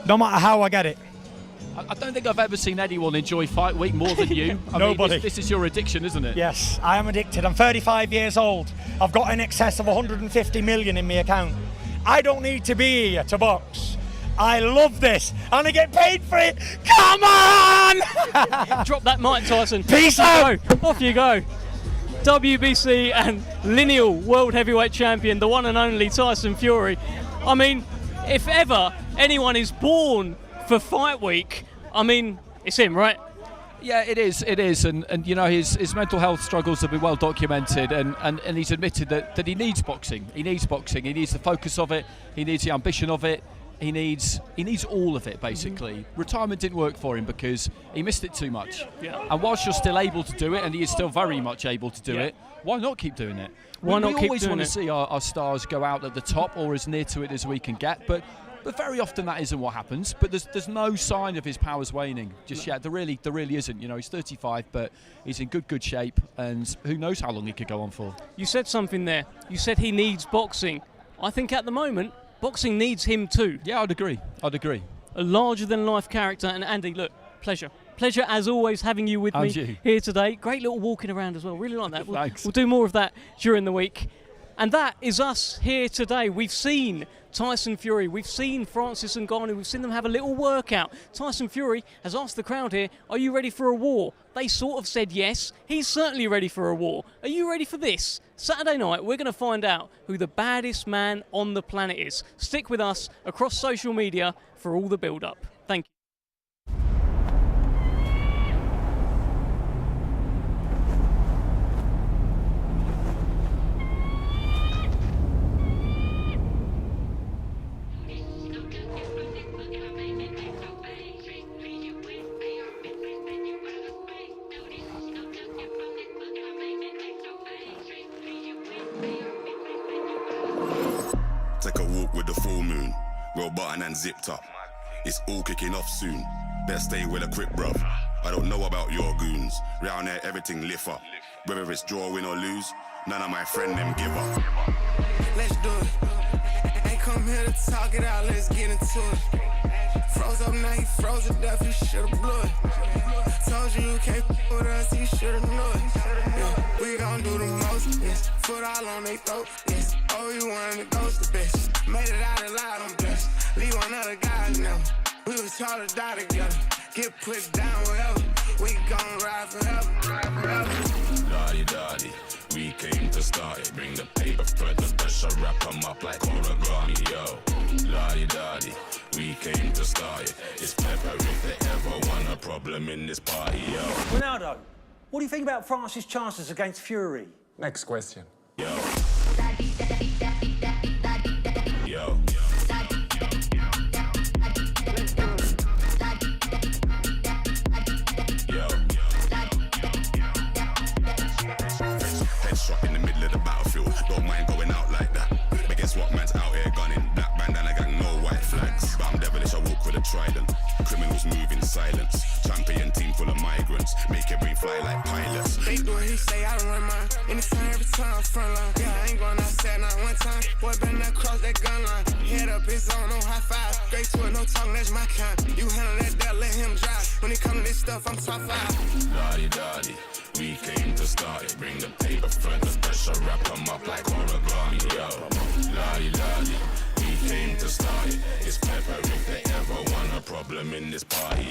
no matter how I get it. I don't think I've ever seen anyone enjoy fight week more than you. Nobody. This is your addiction, isn't it? Yes, I am addicted. I'm 35 years old. I've got in excess of 150 million in my account. I don't need to be here to box. I love this, and I get paid for it. Come on! Drop that mic, Tyson. Peace out. Off you go. WBC and lineal world heavyweight champion, the one and only Tyson Fury. I mean, if ever anyone is born for fight week, I mean, it's him, right? Yeah, it is, and you know, his mental health struggles have been well documented, and he's admitted that he needs boxing. He needs the focus of it, he needs the ambition of it, he needs all of it, basically. Retirement didn't work for him because he missed it too much. Yeah. And whilst you're still able to do it, and he is still very much able to do it, why not keep doing it? Why not keep We always doing want it? to see our stars go out at the top or as near to it as we can get, but very often that isn't what happens. But there's no sign of his powers waning just yet. There really isn't. You know, he's 35, but he's in good shape, and who knows how long he could go on for. You said something there. You said he needs boxing. I think at the moment, boxing needs him too. Yeah, I'd agree. A larger-than-life character. And Andy, look, pleasure as always having you with And me you. here today. Great little walking around as well. Really like that. Thanks. We'll do more of that during the week. And that is us here today. We've seen Tyson Fury, we've seen Francis Ngannou, we've seen them have a little workout. Tyson Fury has asked the crowd here, are you ready for a war? They sort of said yes. He's certainly ready for a war. Are you ready for this? Saturday night, we're going to find out who the baddest man on the planet is. Stick with us across social media for all the build-up. Thank you. Take a walk with the full moon, roll button and zipped up. It's all kicking off soon. Better stay with a quick bruv. I don't know about your goons. Round here everything lift up. Whether it's draw, win or lose, none of my friend them give up. Let's do it. Ain't come here to talk it out, let's get into it. Froze up now, you froze to death, you should've blew it. Told you you can't with us, you should've knew it. Yeah, we gon' do the most, yes. Foot all on they throat, yes. Oh, you wanted to ghost the bitch. Made it out alive, I'm blessed. Leave one other guy now. We was taught to die together. Get put down wherever. We gon' ride forever. Daddy, we came to start it. Bring the paper, spread the pressure, wrap them up like origami, yo. Daddy, we came to start it. It's pepper if they ever want a problem in this party, yo. Ronaldo, what do you think about France's chances against Fury? Next question. Yo. Headshot in the middle of the battlefield. Don't mind going out like that. But guess what? Man's out here gunning. Black bandana gang, no white flags. But I'm devilish, I walk with a trident. Criminals move in silence. Champion team full of migrants. he say I run mine. Anytime, every time, front line. Yeah, I ain't going outside not one time. Boy, better not cross that gun line. Head up, it's on, no high five. Straight to it, no talking, that's my kind. You handle that, let him drive. When it come to this stuff, I'm top 5. Lottie-dottie, we came to start it. Bring the paper further, special wrap them up like origami, yo. Lottie-dottie, we came to start it. It's pepper if they ever want a problem in this party.